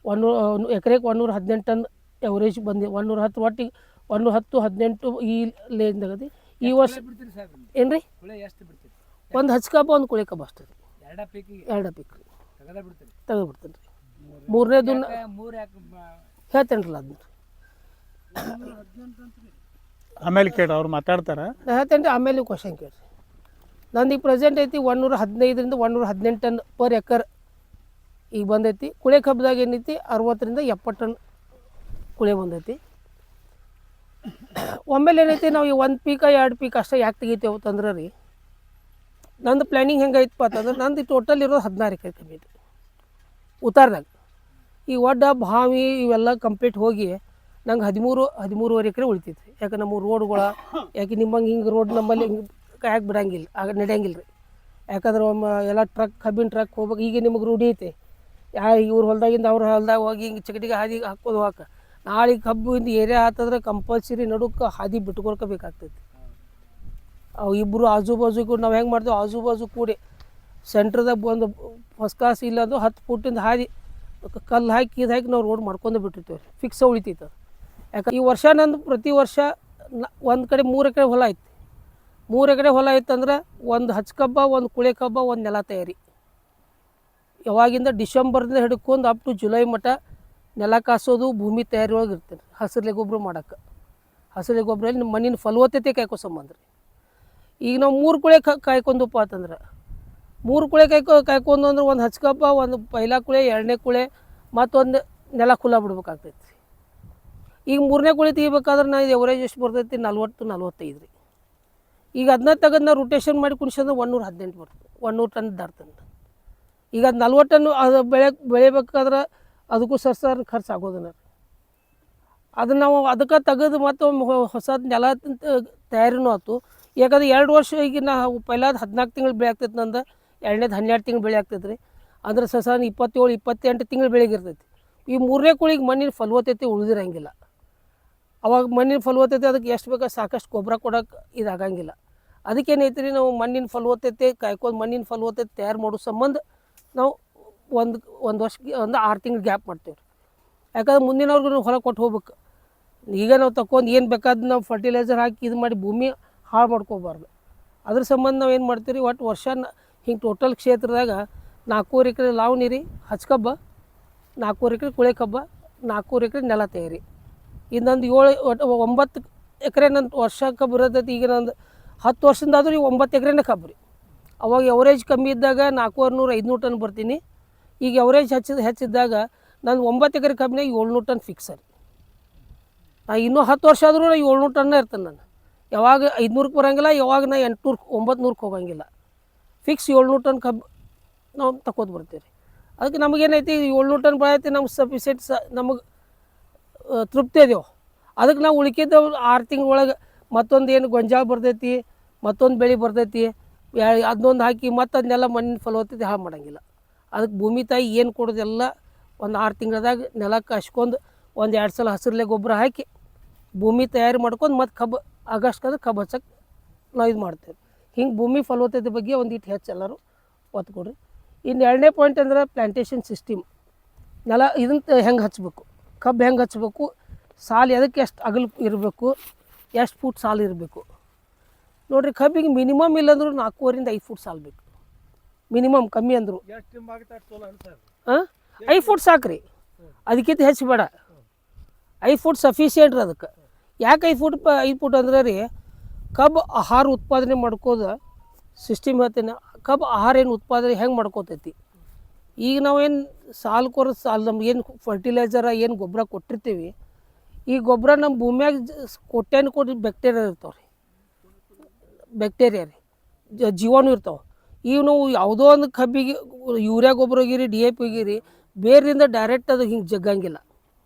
100 ಎಕರೆಗೆ 118 ಟನ್ ಎವರೇಜ್ ಬಂದು 110 ಒಟ್ಟಿಗೆ 110 18 ಈ ಲೇನ್ದಾಗದಿ ಈ ವರ್ಷ ಬಿಡ್ತೀರಿ ಸಾಹೇಬ್ರಿ ಏನು ರೀ ಕುಳೆ ಎಷ್ಟು ಬಿಡ್ತೀರಿ ಒಂದು ಹಚ್ಕಬ್ಬ ಒಂದು ಕುಳೆ ಕಬ್ಬ ಅಷ್ಟೇ ರೀ ಎರಡ ಪೀಕಿಗೆ 2 ಪೀಕ್ ರೀ ತೆಗೆದ ಬಿಡ್ತೀರಿ ತೆಗೆದುಬಿಡ್ತೇನೆ ರೀ ಮೂರನೇದು ಮೂರು ಯಾಕೆ ಹೇಳ್ತೇನೆ ರೀ ಅದನ್ನ ಆಮೇಲೆ ಕೇಳಿ ಅವ್ರು ಮಾತಾಡ್ತಾರ. ನಾ ಹೇಳ್ತೇನೆ ರೀ ಆಮೇಲೆ ನೀವು ಕ್ವಶನ್ ಕೇಳಿರಿ. ನಂದು ಈಗ ಪ್ರೆಸೆಂಟ್ ಐತಿ 115ರಿಂದ 118 ಟನ್ ಪರ್ ಎಕರ್ ಈಗ ಬಂದೈತಿ. ಕುಳೆ ಕಬ್ಬದಾಗ ಏನೈತಿ 60ರಿಂದ 70 ಟನ್ ಕುಳೆ ಬಂದೈತಿ. ಒಮ್ಮೆಲೆ ಏನೈತಿ ನಾವು ಈ 1 ಪೀಕ 2 ಪೀಕ್ ಅಷ್ಟೇ ಯಾಕೆ ತೆಗಿತೇವೆ ಅಂತಂದ್ರೆ ರೀ ನಂದು ಪ್ಲ್ಯಾನಿಂಗ್ ಹೆಂಗೈತಪ್ಪ ಅಂತಂದ್ರೆ ನಂದು ಟೋಟಲ್ ಇರೋದು 16 ಎಕರೆ ಕಮ್ಮಿ ಐತಿ ಉತ್ತಾರದಾಗ. ಈ ಒಡ್ಡ ಬಾವಿ ಇವೆಲ್ಲ ಕಂಪ್ಲೀಟ್ ಹೋಗಿ ನಂಗೆ 13-13.5 ಎಕರೆ ಉಳಿತೈತಿ. ಯಾಕೆ ನಮ್ಮ ರೋಡ್ಗಳ ಯಾಕೆ ನಿಮ್ಮಂಗೆ ಹಿಂಗೆ ರೋಡ್ ನಮ್ಮಲ್ಲಿ ಹಿಂಗೆ ಕಾಯಕ್ಕೆ ಬಿಡಂಗಿಲ್ಲ, ಆಗ ನಡೆಯಂಗಿಲ್ಲ ರೀ. ಯಾಕಂದ್ರೆ ಎಲ್ಲ ಕಬ್ಬಿನ ಟ್ರಕ್ ಹೋಗ್ಬೇಕು. ಈಗ ನಿಮಗೆ ರೂಢಿ ಐತೆ ಇವ್ರ ಹೊಲ್ದಾಗಿಂದ ಅವ್ರ ಹೊಲ್ದಾಗ ಹೋಗಿ ಹಿಂಗೆ ಚಕಟಿಗೆ ಹಾದಿ ಹಾಕೋದು ಹಾಕ. ನಾಳೆ ಕಬ್ಬಿಂದ ಏರಿಯಾ ಆತಂದ್ರೆ ಕಂಪಲ್ಸರಿ ನಡುಕ್ಕೆ ಹಾದಿ ಬಿಟ್ಕೊಳ್ಕೋಬೇಕಾಗ್ತೈತಿ. ಅವು ಇಬ್ಬರು ಆಜು ಬಾಜು ಕೂಡ ನಾವು ಹೆಂಗೆ ಮಾಡ್ತೇವೆ, ಆಜು ಬಾಜು ಕೂಡಿ ಸೆಂಟ್ರದಾಗ ಒಂದು ಫಸ್ಟ್ ಕ್ಲಾಸ್ ಇಲ್ಲ ಅದು 10 ಫುಟ್ಟಿಂದ ಹಾದಿ ಕಲ್ಲು ಹಾಕಿ ಇದು ಹಾಕಿ ನಾವು ರೋಡ್ ಮಾಡ್ಕೊಂಡು ಬಿಟ್ಟಿರ್ತೇವೆ. ಫಿಕ್ಸ್ ಉಳಿತೈತೆ ಅದು. ಯಾಕೆ ಈ ವರ್ಷ ನಂದು ಪ್ರತಿ ವರ್ಷ ಒಂದು ಕಡೆ 3 ಎಕರೆ ಹೊಲ ಐತಿ. 3 ಎಕರೆ ಹೊಲ ಐತಂದ್ರೆ ಒಂದು ಹಚ್ಕಬ್ಬ, ಒಂದು ಕುಳೆ ಕಬ್ಬ, ಒಂದು ನೆಲ ತಯಾರಿ. ಯಾವಾಗಿಂದ ಡಿಸೆಂಬರ್ದಿಂದ ಹಿಡ್ಕೊಂಡು ಅಪ್ ಟು ಜುಲೈ ಮಟ್ಟ ನೆಲ ಕಾಸೋದು ಭೂಮಿ ತಯಾರಿ ಒಳಗೆ ಇರ್ತೇನೆ. ಹಸಿರಲೆ ಗೊಬ್ಬರ ಮಾಡೋಕ್ಕೆ. ಹಸಿರಲೆ ಗೊಬ್ಬರಲ್ಲಿ ನಿಮ್ಮ ಮಣ್ಣಿನ ಫಲವತ್ತತೆ ಕಾಯ್ಕೋ ಸಂಬಂಧ ರೀ. ಈಗ ನಾವು 3 ಕುಳೆ ಕಾಯ್ಕೊಂಡಪ್ಪ ಅಂತಂದ್ರೆ 3 ಕುಳೆ ಕಾಯ್ಕೊಂಡು ಅಂದ್ರೆ ಒಂದು ಹಚ್ಕಬ್ಬ, ಒಂದು ಪೈಲ ಕುಳೆ, 2ನೇ ಕುಳೆ, ಮತ್ತೊಂದು ನೆಲ ಖುಲ್ಲ ಬಿಡ್ಬೇಕಾಗ್ತೈತಿ. ಈಗ 3ನೇ ಕುಳೆ ತೆಗಿಬೇಕಾದ್ರೆ ನಾನು ಎವರೇಜ್ ಎಷ್ಟು ಬರ್ತೈತಿ 40-45 ರೀ. ಈಗ ಅದನ್ನ ತೆಗೆದು ನಾವು ರೊಟೇಷನ್ ಮಾಡಿ ಕುಣಿಸಂದ್ರೆ 118 ಬರ್ತದೆ. 100 ಟನ್ ದಾಟ್ತಂತ. ಈಗ ಅದು 40 ಟನ್ ಅದು ಬೆಳಿಬೇಕಾದ್ರೆ ಅದಕ್ಕೂ ಸರ್ ಖರ್ಚು ಆಗೋದನ್ನ ಅದನ್ನು ನಾವು ಅದಕ್ಕೆ ತೆಗೆದು ಮತ್ತು ಹೊಸದು ನೆಲ ತಯಾರಿನೂ ಆಯ್ತು. ಯಾಕಂದ್ರೆ 2 ವರ್ಷ ಈಗ ನಾವು ಪೈಲಾದ 14 ತಿಂಗಳು ಬೆಳೆ ಆಗ್ತೈತೆ. ನಂದು 2ನೇದು 12 ತಿಂಗಳು ಬೆಳೆ ಆಗ್ತೈತೆ ರೀ. ಅಂದ್ರೆ ಸಸಾನ 27-28 ತಿಂಗಳು ಬೆಳೆಗಿರ್ತೈತಿ. ಈ 3ನೇ ಕುಳಿಗೆ ಮಣ್ಣಿನ ಫಲವತ್ತತೆ ಉಳಿದಿರಂಗಿಲ್ಲ. ಅವಾಗ ಮಣ್ಣಿನ ಫಲವತ್ತತೆ ಅದಕ್ಕೆ ಎಷ್ಟು ಬೇಕಾ ಸಾಕಷ್ಟು ಗೊಬ್ಬರ ಕೊಡೋಕೆ ಇದಾಗಂಗಿಲ್ಲ. ಅದಕ್ಕೇನೈತಿ ರೀ, ನಾವು ಮಣ್ಣಿನ ಫಲವತ್ತತೆ ಕಾಯ್ಕೊಂಡು ಮಣ್ಣಿನ ಫಲವತ್ತತೆ ತಯಾರು ಮಾಡೋ ಸಂಬಂಧ ನಾವು ಒಂದು ವರ್ಷಕ್ಕೆ ಒಂದು 6 ತಿಂಗಳು ಗ್ಯಾಪ್ ಮಾಡ್ತೇವೆ ರೀ. ಯಾಕಂದ್ರೆ ಮುಂದಿನವ್ರಿಗೂ ನಾವು ಹೊಲ ಕೊಟ್ಟು ಹೋಗ್ಬೇಕು. ಈಗ ನಾವು ತಗೊಂಡು ಏನು ಬೇಕಾದ ನಾವು ಫರ್ಟಿಲೈಸರ್ ಹಾಕಿ ಇದು ಮಾಡಿ ಭೂಮಿ ಹಾಳು ಮಾಡ್ಕೋಬಾರ್ದು. ಅದ್ರ ಸಂಬಂಧ ನಾವು ಏನು ಮಾಡ್ತೀವಿ, ಒಟ್ಟು ವರ್ಷ ಹಿಂಗೆ ಟೋಟಲ್ ಕ್ಷೇತ್ರದಾಗ 4 ಎಕರೆ ಲಾವಣಿ ರೀ, ಹಚ್ಕಬ್ಬ, 4 ಎಕರೆ ಕುಳೆ ಕಬ್ಬ, 4 ಎಕರೆ ನೆಲ ತಯಾರಿ. ಇನ್ನೊಂದು 9 ಎಕರೆ ನನ್ನ ವರ್ಷ ಕಬ್ಬು ಇರತೈತಿ. ಈಗ ನಂದು 10 ವರ್ಷದಿಂದ ಆದರೂ ಈಗ 9 ಎಕರೆನೇ ಕಬ್ಬು ರೀ. ಅವಾಗ ಎವರೇಜ್ ಕಮ್ಮಿ ಇದ್ದಾಗ 400-500 ಟನ್ ಬರ್ತೀನಿ. ಈಗ ಎವರೇಜ್ ಹೆಚ್ಚಿದ್ದಾಗ ನಾನು 9 ಎಕರೆ ಕಬ್ಬಿನಾಗ 700 ಟನ್ ಫಿಕ್ಸ್ ರೀ. ನಾನು ಇನ್ನೂ 10 ವರ್ಷ ಆದರೂ ನಾನು 700 ಟನ್ನೇ ಇರ್ತೇನೆ. ನಾನು ಯಾವಾಗ 500ಕ್ಕೆ ಬರೋಂಗಿಲ್ಲ, ಯಾವಾಗ ನಾ 800-900ಕ್ಕೆ ಹೋಗಂಗಿಲ್ಲ. ಫಿಕ್ಸ್ 700 ಟನ್ ಕಬ್ಬು ನಾವು ತಗೋದು ಬರ್ತೀವಿ ರೀ. ಅದಕ್ಕೆ ನಮಗೇನೈತಿ 700 ಟನ್ ಬೆಳೆಯೈತಿ, ನಮ್ಗೆ ಸಫಿಷಿಯೆಂಟ್ ನಮಗೆ ತೃಪ್ತಿ ಅದೇವು. ಅದಕ್ಕೆ ನಾವು ಉಳಿಕಿದ್ದ 6 ತಿಂಗಳೊಳಗೆ ಮತ್ತೊಂದು ಏನು ಗೊಂಜಾಳ ಬರ್ತೈತಿ, ಮತ್ತೊಂದು ಬೆಳೆ ಬರ್ತೈತಿ, ಅದನ್ನೊಂದು ಹಾಕಿ ಮತ್ತು ಅದನ್ನೆಲ್ಲ ಮಣ್ಣಿನ ಫಲವತ್ತತೆ ಹಾಳು ಮಾಡೋಂಗಿಲ್ಲ. ಅದಕ್ಕೆ ಭೂಮಿ ತಾಯಿ ಏನು ಕೊಡೋದೆಲ್ಲ ಒಂದು 6 ತಿಂಗಳದಾಗ ನೆಲಕ್ಕೆ ಹಚ್ಕೊಂಡು ಒಂದು 2 ಸಲ ಹಸಿರಲೆ ಗೊಬ್ಬರ ಹಾಕಿ ಭೂಮಿ ತಯಾರಿ ಮಾಡ್ಕೊಂಡು ಮತ್ತು ಕಬ್ಬು ಆಗಸ್ಟ್ಕಾದ್ರೆ ಕಬ್ಬು ಹಚ್ಚಕ್ಕೆ ನಾವು ಇದು ಮಾಡ್ತೇವೆ. ಹಿಂಗೆ ಭೂಮಿ ಫಲವತ್ತತೆ ಬಗ್ಗೆ ಒಂದಿಟ್ಟು ಹೆಚ್ಚು ಎಲ್ಲರೂ ಒತ್ತು ಕೊಡ್ರಿ. ಇನ್ನು 2ನೇ ಪಾಯಿಂಟ್ ಅಂದ್ರೆ ಪ್ಲ್ಯಾಂಟೇಷನ್ ಸಿಸ್ಟಮ್. ನೆಲ ಇದನ್ನು ಹೆಂಗೆ ಹಚ್ಚಬೇಕು, ಕಬ್ಬು ಹೆಂಗೆ ಹಚ್ಚಬೇಕು, ಸಾಲು ಅದಕ್ಕೆ ಎಷ್ಟು ಅಗಲ ಇರಬೇಕು, ಎಷ್ಟು ಫುಟ್ ಸಾಲು ಇರಬೇಕು ನೋಡಿರಿ. ಕಬ್ಬಿಗೆ ಮಿನಿಮಮ್ ಇಲ್ಲಂದ್ರೂ 4.5 ಫುಟ್ ಸಾಲು ಬೇಕು ಮಿನಿಮಮ್. ಕಮ್ಮಿ ಅಂದರು 5 ಫುಟ್ ಸಾಕು ರೀ. ಅದಕ್ಕಿಂತ ಹೆಚ್ಚು ಬೇಡ. 5 ಫುಟ್ ಸಫಿಷಿಯೆಂಟ್ ರೀ ಅದಕ್ಕೆ. ಯಾಕೆ 5 ಫುಟ್ ಅಂದ್ರೆ ರೀ, ಕಬ್ಬು ಆಹಾರ ಉತ್ಪಾದನೆ ಮಾಡ್ಕೋದು ಸಿಸ್ಟಮ್ ಹೇಳ್ತೇನೆ. ಕಬ್ಬು ಆಹಾರ ಏನು ಉತ್ಪಾದನೆ ಹೆಂಗೆ ಮಾಡ್ಕೋತೈತಿ, ಈಗ ನಾವೇನು ಸಾಲು ನಮ್ಗೆ ಏನು ಫರ್ಟಿಲೈಸರ ಏನು ಗೊಬ್ಬರ ಕೊಟ್ಟಿರ್ತೀವಿ, ಈ ಗೊಬ್ಬರ ನಮ್ಮ ಭೂಮಿಯಾಗ ಕೋಟಿ ಬ್ಯಾಕ್ಟೀರಿಯಾ ಇರ್ತಾವೆ ರೀ. ಬ್ಯಾಕ್ಟೀರಿಯಾ ರೀ, ಜೀವಾಣು ಇರ್ತಾವೆ. ಈಗ ನಾವು ಯಾವುದೋ ಒಂದು ಕಬ್ಬಿಗೆ ಯೂರಿಯಾ ಗೊಬ್ಬರ ಹೋಗಿರಿ, DAP ಹೋಗಿರಿ, ಬೇರಿಂದ ಡೈರೆಕ್ಟ್ ಅದು ಹಿಂಗೆ ಜಗ್ಗಂಗಿಲ್ಲ.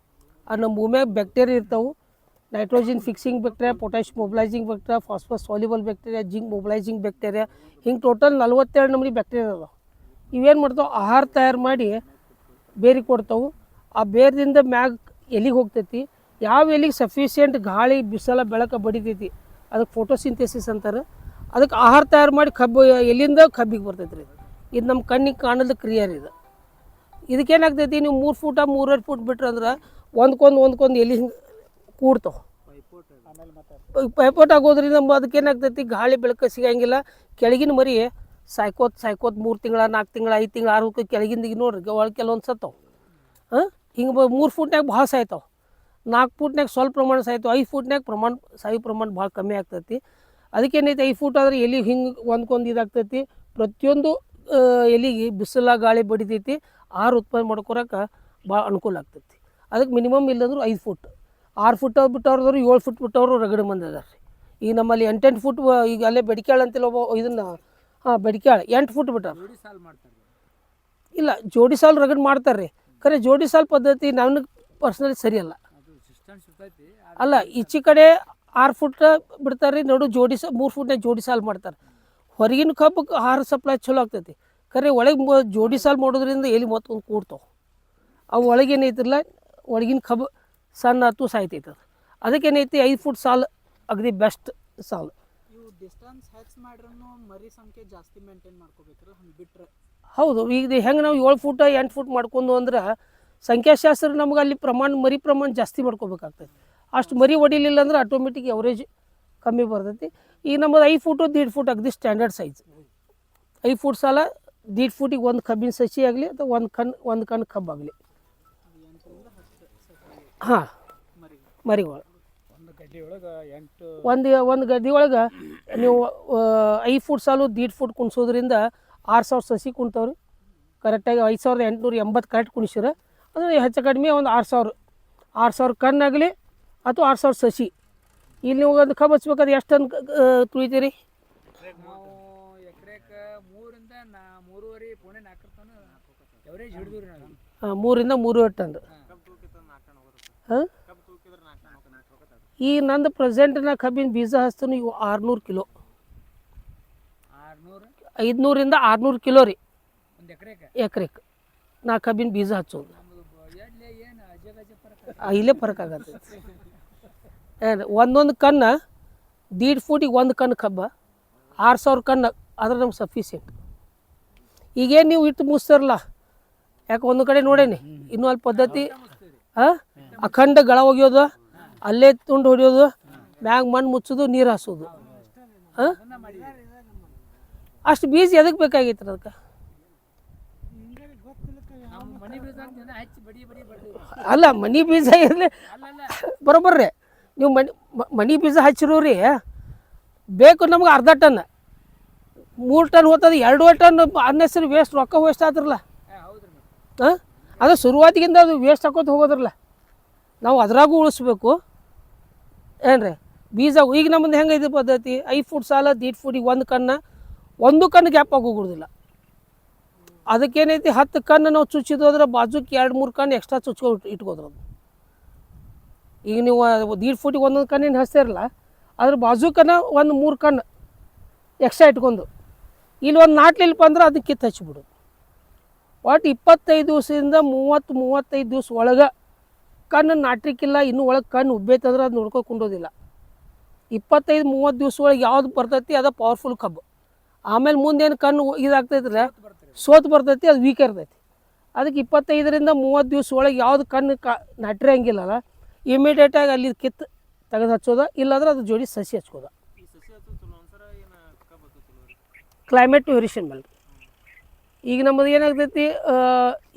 ಅದು ನಮ್ಮ ಭೂಮಿಯಾಗ ಬ್ಯಾಕ್ಟೀರಿಯಾ ಇರ್ತಾವೆ. Nitrogen fixing bacteria, potash mobilising bacteria, phosphorus soluble bacteria, zinc mobilising bacteria, ಹಿಂಗೆ ಟೋಟಲ್ 42 ನಮೂನಿ ಬ್ಯಾಕ್ಟೀರಿಯಾ ಅದಾವೆ. ಇವೇನು ಮಾಡ್ತಾವೆ, ಆಹಾರ ತಯಾರು ಮಾಡಿ ಬೇರಿಗೆ ಕೊಡ್ತಾವೆ. ಆ ಬೇರದಿಂದ ಮ್ಯಾಗ ಎಲಿಗೆ ಹೋಗ್ತೈತಿ. ಯಾವ ಎಲಿಗೆ ಸಫಿಷಿಯೆಂಟ್ ಗಾಳಿ ಬಿಸಿಲ ಬೆಳಕು ಬಡಿತೈತಿ ಅದಕ್ಕೆ ಫೋಟೋಸಿಂಥೆಸಿಸ್ ಅಂತಾರೆ. ಅದಕ್ಕೆ ಆಹಾರ ತಯಾರು ಮಾಡಿ ಕಬ್ಬು ಎಲ್ಲಿಂದ ಕಬ್ಬಿಗೆ ಬರ್ತೈತೆ ರೀ. ಇದು ನಮ್ಮ ಕಣ್ಣಿಗೆ ಕಾಣೋದು ಕ್ರಿಯರ್ ಇದು. ಇದಕ್ಕೇನಾಗ್ತೈತಿ, ನೀವು 3 ಫೂಟ 3.5 ಫೂಟ್ ಬಿಟ್ರೆ ಅಂದ್ರೆ ಒಂದ್ಕೊಂದು ಎಲ್ಲಿ ಹಿಂಗೆ ಕೂಡ್ತಾವೆ. ಪೈಪೋಟ್ ಆಗೋದ್ರಿಂದ ಅದಕ್ಕೇನಾಗ್ತೈತಿ, ಗಾಳಿ ಬೆಳಕು ಸಿಗಂಗಿಲ್ಲ. ಕೆಳಗಿನ ಮರಿ ಸಾಯ್ಕೋತ್ 3 ತಿಂಗಳ 4 ತಿಂಗಳ 5 ತಿಂಗಳ 6 ಕೆಳಗಿಂದ ಈಗ ನೋಡ್ರಿ ಒಳಗೆ ಕೆಲವೊಂದು ಸತ್ತವು. ಹಿಂಗೆ 3 ಫೂಟ್ನಾಗ ಭಾಳ ಸಾಯ್ತಾವೆ, 4 ಫೂಟ್ನಾಗ ಸ್ವಲ್ಪ ಪ್ರಮಾಣ ಸಾಯ್ತಾವೆ, 5 ಫೂಟ್ನಾಗ ಸಾಯೋ ಪ್ರಮಾಣ ಭಾಳ ಕಮ್ಮಿ ಆಗ್ತೈತಿ. ಅದಕ್ಕೇನೈತಿ 5 ಫೂಟ್ ಆದ್ರೆ ಎಲ್ಲಿ ಹಿಂಗೆ ಒಂದ್ಕೊಂದು ಇದಾಗ್ತೈತಿ. ಪ್ರತಿಯೊಂದು ಎಲಿಗೆ ಬಿಸಿಲ ಗಾಳಿ ಬಡಿತೈತಿ, ಆಹಾರ ಉತ್ಪನ್ನ ಮಾಡ್ಕೊಳಕ್ಕೆ ಭಾಳ ಅನುಕೂಲ ಆಗ್ತೈತಿ. ಅದಕ್ಕೆ ಮಿನಿಮಮ್ ಇಲ್ಲಂದ್ರೆ 5 ಫುಟ್, 6 ಫುಟ್ ಬಿಟ್ಟವ್ರದವ್ರು 7 ಫುಟ್ ಬಿಟ್ಟವರು ರಗಡ ಮಂದಿ ಅದಾರ ರೀ. ಈಗ ನಮ್ಮಲ್ಲಿ 8 ಫುಟ್ ಈಗ ಅಲ್ಲೇ ಬೆಡಿಕ್ಯಾಳ ಅಂತಿಲ್ಲ ಇದನ್ನು ಬೆಡಿಕ್ಯಾಳ 8 ಫುಟ್ ಬಿಟ್ಟಾರ. ಜೋಡಿ ಸಾಲ್ ಮಾಡ್ತಾರೆ. ಇಲ್ಲ, ಜೋಡಿ ಸಾಲು ರಗಡ್ ಮಾಡ್ತಾರೆ ರೀ. ಖರೆ ಜೋಡಿ ಸಾಲು ಪದ್ಧತಿ ನನಗೆ ಪರ್ಸ್ನಲಿ ಸರಿಯಲ್ಲ. ಅದು ಸಿಸ್ಟಮ್ಸ್ ಇರ್ತೈತಿ. ಅಲ್ಲ, ಈಚೆ ಕಡೆ 6 ಫುಟ್ ಬಿಡ್ತಾರೆ ರೀ, ನೋಡು 3 ಫುಟ್ನಾಗ ಜೋಡಿ ಸಾಲು ಮಾಡ್ತಾರೆ. ಹೊರಗಿನ ಕಬ್ಬಕ್ಕೆ ಆಹಾರ ಸಪ್ಲೈ ಚಲೋ ಆಗ್ತೈತಿ. ಖರೆ ಒಳಗೆ ಜೋಡಿ ಸಾಲು ಮಾಡೋದ್ರಿಂದ ಎಲ್ಲಿ ಮತ್ತೊಂದು ಕೂಡ್ತಾವೆ. ಅವು ಒಳಗೇನೈತಿಲ್ಲ, ಒಳಗಿನ ಕಬ್ಬು ಸಣ್ಣ ಆತು ಸಾಯ್ತೈತೆ. ಅದು ಅದಕ್ಕೇನೈತಿ 5 ಫುಟ್ ಸಾಲು ಅಗದಿ ಬೆಸ್ಟ್ ಸಾಲು. ಇವು ಡಿಸ್ಟೆನ್ಸ್ ಹೆಚ್ಚು ಮಾಡ್ರೂ ಮರಿ ಸಂಖ್ಯೆ ಜಾಸ್ತಿ ಮೇಂಟೈನ್ ಮಾಡ್ಕೋಬೇಕ್ರಿ ಹಂಗೆ ಬಿಟ್ಟರೆ. ಹೌದು, ಈಗ ಹೆಂಗೆ ನಾವು 7 ಫುಟ್ 8 ಫುಟ್ ಮಾಡ್ಕೊಂಡು ಅಂದ್ರೆ ಸಂಖ್ಯಾಶಾಸ್ತ್ರ ನಮ್ಗೆ ಅಲ್ಲಿ ಮರಿ ಪ್ರಮಾಣ ಜಾಸ್ತಿ ಮಾಡ್ಕೋಬೇಕಾಗ್ತೈತಿ. ಅಷ್ಟು ಮರಿ ಹೊಡಿಲಿಲ್ಲ ಅಂದ್ರೆ ಆಟೋಮೆಟಿಕ್ ಎವರೇಜ್ ಕಮ್ಮಿ ಬರ್ತೈತಿ. ಈಗ ನಮ್ಮದು 5 ಫುಟು 1.5 ಫುಟ್ ಅಗದಿ ಸ್ಟ್ಯಾಂಡರ್ಡ್ ಸೈಜ್. 5 ಫುಟ್ ಸಾಲ 1.5 ಫುಟಿಗೆ ಒಂದು ಕಬ್ಬಿನ ಸಸಿ ಆಗಲಿ ಅಥವಾ ಒಂದು ಕಣ್ಣು ಕಬ್ಬಾಗಲಿ. ಹಾಂ, ಮರಿಗಳು ಒಂದು ಗಡ್ಡಿ ಒಳಗೆ ನೀವು 5 ಫುಟ್ ಸಾಲು 1.5 ಫುಟ್ ಕುಣಿಸೋದ್ರಿಂದ 6,000 ಸಸಿ ಕುಣ್ತಾವ್ರಿ. ಕರೆಕ್ಟಾಗಿ 5,880 ಕರೆಕ್ಟ್ ಕುಣಿಸಿರ ಅಂದರೆ ಹೆಚ್ಚು ಕಡಿಮೆ ಒಂದು 6,000 ಕಣ್ಣಾಗಲಿ ಅಥವಾ 6,000 ಸಸಿ. ಇಲ್ಲಿ ನೀವು ಒಂದು ಕಬ್ಬು ಹಚ್ಬೇಕಾದ್ರೆ ಎಷ್ಟು ಟನ್ ತುಳಿತೀರಿ? ನಾವು ಎಕರೆಗೆ 3ರಿಂದ 3.5 ಪೌಣೆ 4 ಟನ್ ಎವರೇಜ್ ಹಿಡಿದ್ರಿ ನಾವು. 3ರಿಂದ 3.5 ಟನ್. ಹಾಂ, ಈ ನಂದು ಪ್ರೆಸೆಂಟ್ ನಾ ಕಬ್ಬಿನ ಬೀಜ ಹಚ್ತಾನು ಇವು 600 ಕಿಲೋ, 500ರಿಂದ 600 ಕಿಲೋ ರೀ ಒಂದು ಎಕರೆಗೆ ನಾ ಕಬ್ಬಿನ ಬೀಜ ಹಚ್ಚೋದು. ಏನು ಅಜೆ ಪರಕ ಇಲ್ಲೇ ಫರಕ್ ಆಗತ್ತೆ. ಒಂದೊಂದು ಕಣ್ಣು 1.5 ಫೂಟಿಗೆ ಒಂದು ಕಣ್ಣು ಕಬ್ಬ 6,000 ಕಣ್ಣು ಅದ್ರ ನಮ್ಗೆ ಸಫಿಷಿಯೆಂಟ್. ಈಗೇನು ನೀವು ಇಟ್ಟು ಮುಗಿಸ್ತಾರಲ್ಲ, ಯಾಕೆ ಒಂದು ಕಡೆ ನೋಡೇನಿ ಇನ್ನೂ ಅಲ್ಲಿ ಪದ್ಧತಿ ಅಖಂಡ ಗಳ ಒಗೆಯೋದು, ಅಲ್ಲೇ ತುಂಡು ಹೊಡಿಯೋದು, ಮ್ಯಾಗ ಮಣ್ಣು ಮುಚ್ಚೋದು, ನೀರು ಹಾಸೋದು. ಅಷ್ಟು ಬೀಜ ಎದಕ್ಕೆ ಬೇಕಾಗೈತೆ ಅದಕ್ಕೆ? ಮನಿ ಬೀಜ ಜನ ಹಚ್ಚಿ ಬಡಿ ಅಲ್ಲ, ಮನಿ ಬೀಜ ಇರಲಿ ಬರೋಬರ್ರಿ. ನೀವು ಮನಿ ಬೀಜ ಹಚ್ಚಿರೋರಿ ಬೇಕು ನಮ್ಗೆ ಅರ್ಧ ಟನ್ 3 ಟನ್ ಹೋಗ್ತದೆ, 2 ಟನ್ ಅನ್ನೆಸರಿ ವೇಸ್ಟ್ ರೊಕ್ಕ ವೇಸ್ಟ್ ಆದ್ರಲ್ಲ. ಹಾಂ, ಅದು ಶುರುವಾತಿಗಿಂದ ಅದು ವೇಸ್ಟ್ ಹಾಕೋತ ಹೋಗೋದ್ರಲ್ಲ, ನಾವು ಅದ್ರಾಗೂ ಉಳಿಸ್ಬೇಕು ಏನ್ರಿ ಬೀಜ. ಈಗ ನಮ್ಮದು ಹೆಂಗೈತೆ ಪದ್ಧತಿ, 5 ಫುಟ್ ಸಾಲ 1.5 ಫುಟಿಗೆ ಒಂದು ಕಣ್ಣು ಗ್ಯಾಪ್ ಆಗೋಗುದಿಲ್ಲ. ಅದಕ್ಕೇನೈತಿ 10 ಕಣ್ಣು ನಾವು ಚುಚ್ಚಿದೋದ್ರೆ ಬಾಜುಕ್ಕೆ 2-3 ಕಣ್ಣು ಎಕ್ಸ್ಟ್ರಾ ಚುಚ್ಕೊಂಡು ಇಟ್ಕೋದ್ರದು. ಈಗ ನೀವು 1.5 ಫುಟಿಗೆ ಒಂದೊಂದು ಕಣ್ಣಿನ ಹಚ್ತಾರಲ್ಲ, ಅದ್ರ ಬಾಜುಕನ 1-3 ಕಣ್ಣು ಎಕ್ಸ್ಟ್ರಾ ಇಟ್ಕೊಂಡು ಇಲ್ಲಿ ಒಂದು ನಾಟ್ಲಿಲ್ಪ ಅಂದ್ರೆ ಅದಕ್ಕೆ ಕಿತ್ತು ಹಚ್ಚಿಬಿಡೋದು. ಒಟ್ಟು 25 ದಿವಸದಿಂದ 30-35 ದಿವಸ ಒಳಗೆ ಕಣ್ಣು ನಾಟ್ರಿಕ್ಕಿಲ್ಲ, ಇನ್ನೂ ಒಳಗೆ ಕಣ್ಣು ಉಬ್ಬೇತಂದ್ರೆ ಅದು ನೋಡ್ಕೊಂಡೋದಿಲ್ಲ. 25-30 ದಿವಸ ಒಳಗೆ ಯಾವ್ದು ಬರ್ತೈತಿ ಅದು ಪವರ್ಫುಲ್ ಕಬ್ಬು. ಆಮೇಲೆ ಮುಂದೇನು ಕಣ್ಣು ಇದಾಗ್ತೈತಿಲ್ಲ, ಸೋತು ಬರ್ತೈತಿ, ಅದು ವೀಕ್ ಇರ್ತೈತಿ. ಅದಕ್ಕೆ 25ರಿಂದ 30 ದಿವಸ ಒಳಗೆ ಯಾವ್ದು ಕಣ್ಣು ನಾಟ್ರಿ ಹಂಗಿಲ್ಲಲ್ಲ, ಇಮಿಡಿಯೇಟಾಗಿ ಅಲ್ಲಿ ಕಿತ್ತು ತೆಗೆದು ಹಚ್ಚೋದ, ಇಲ್ಲಾಂದ್ರೆ ಅದು ಜೋಡಿ ಸಸಿ ಹಚ್ಕೋದ. ಕ್ಲೈಮೇಟ್ ವೇರಿಯೇಷನ್ ಮೇಲೆ ಈಗ ನಮ್ಮದು ಏನಾಗ್ತೈತಿ,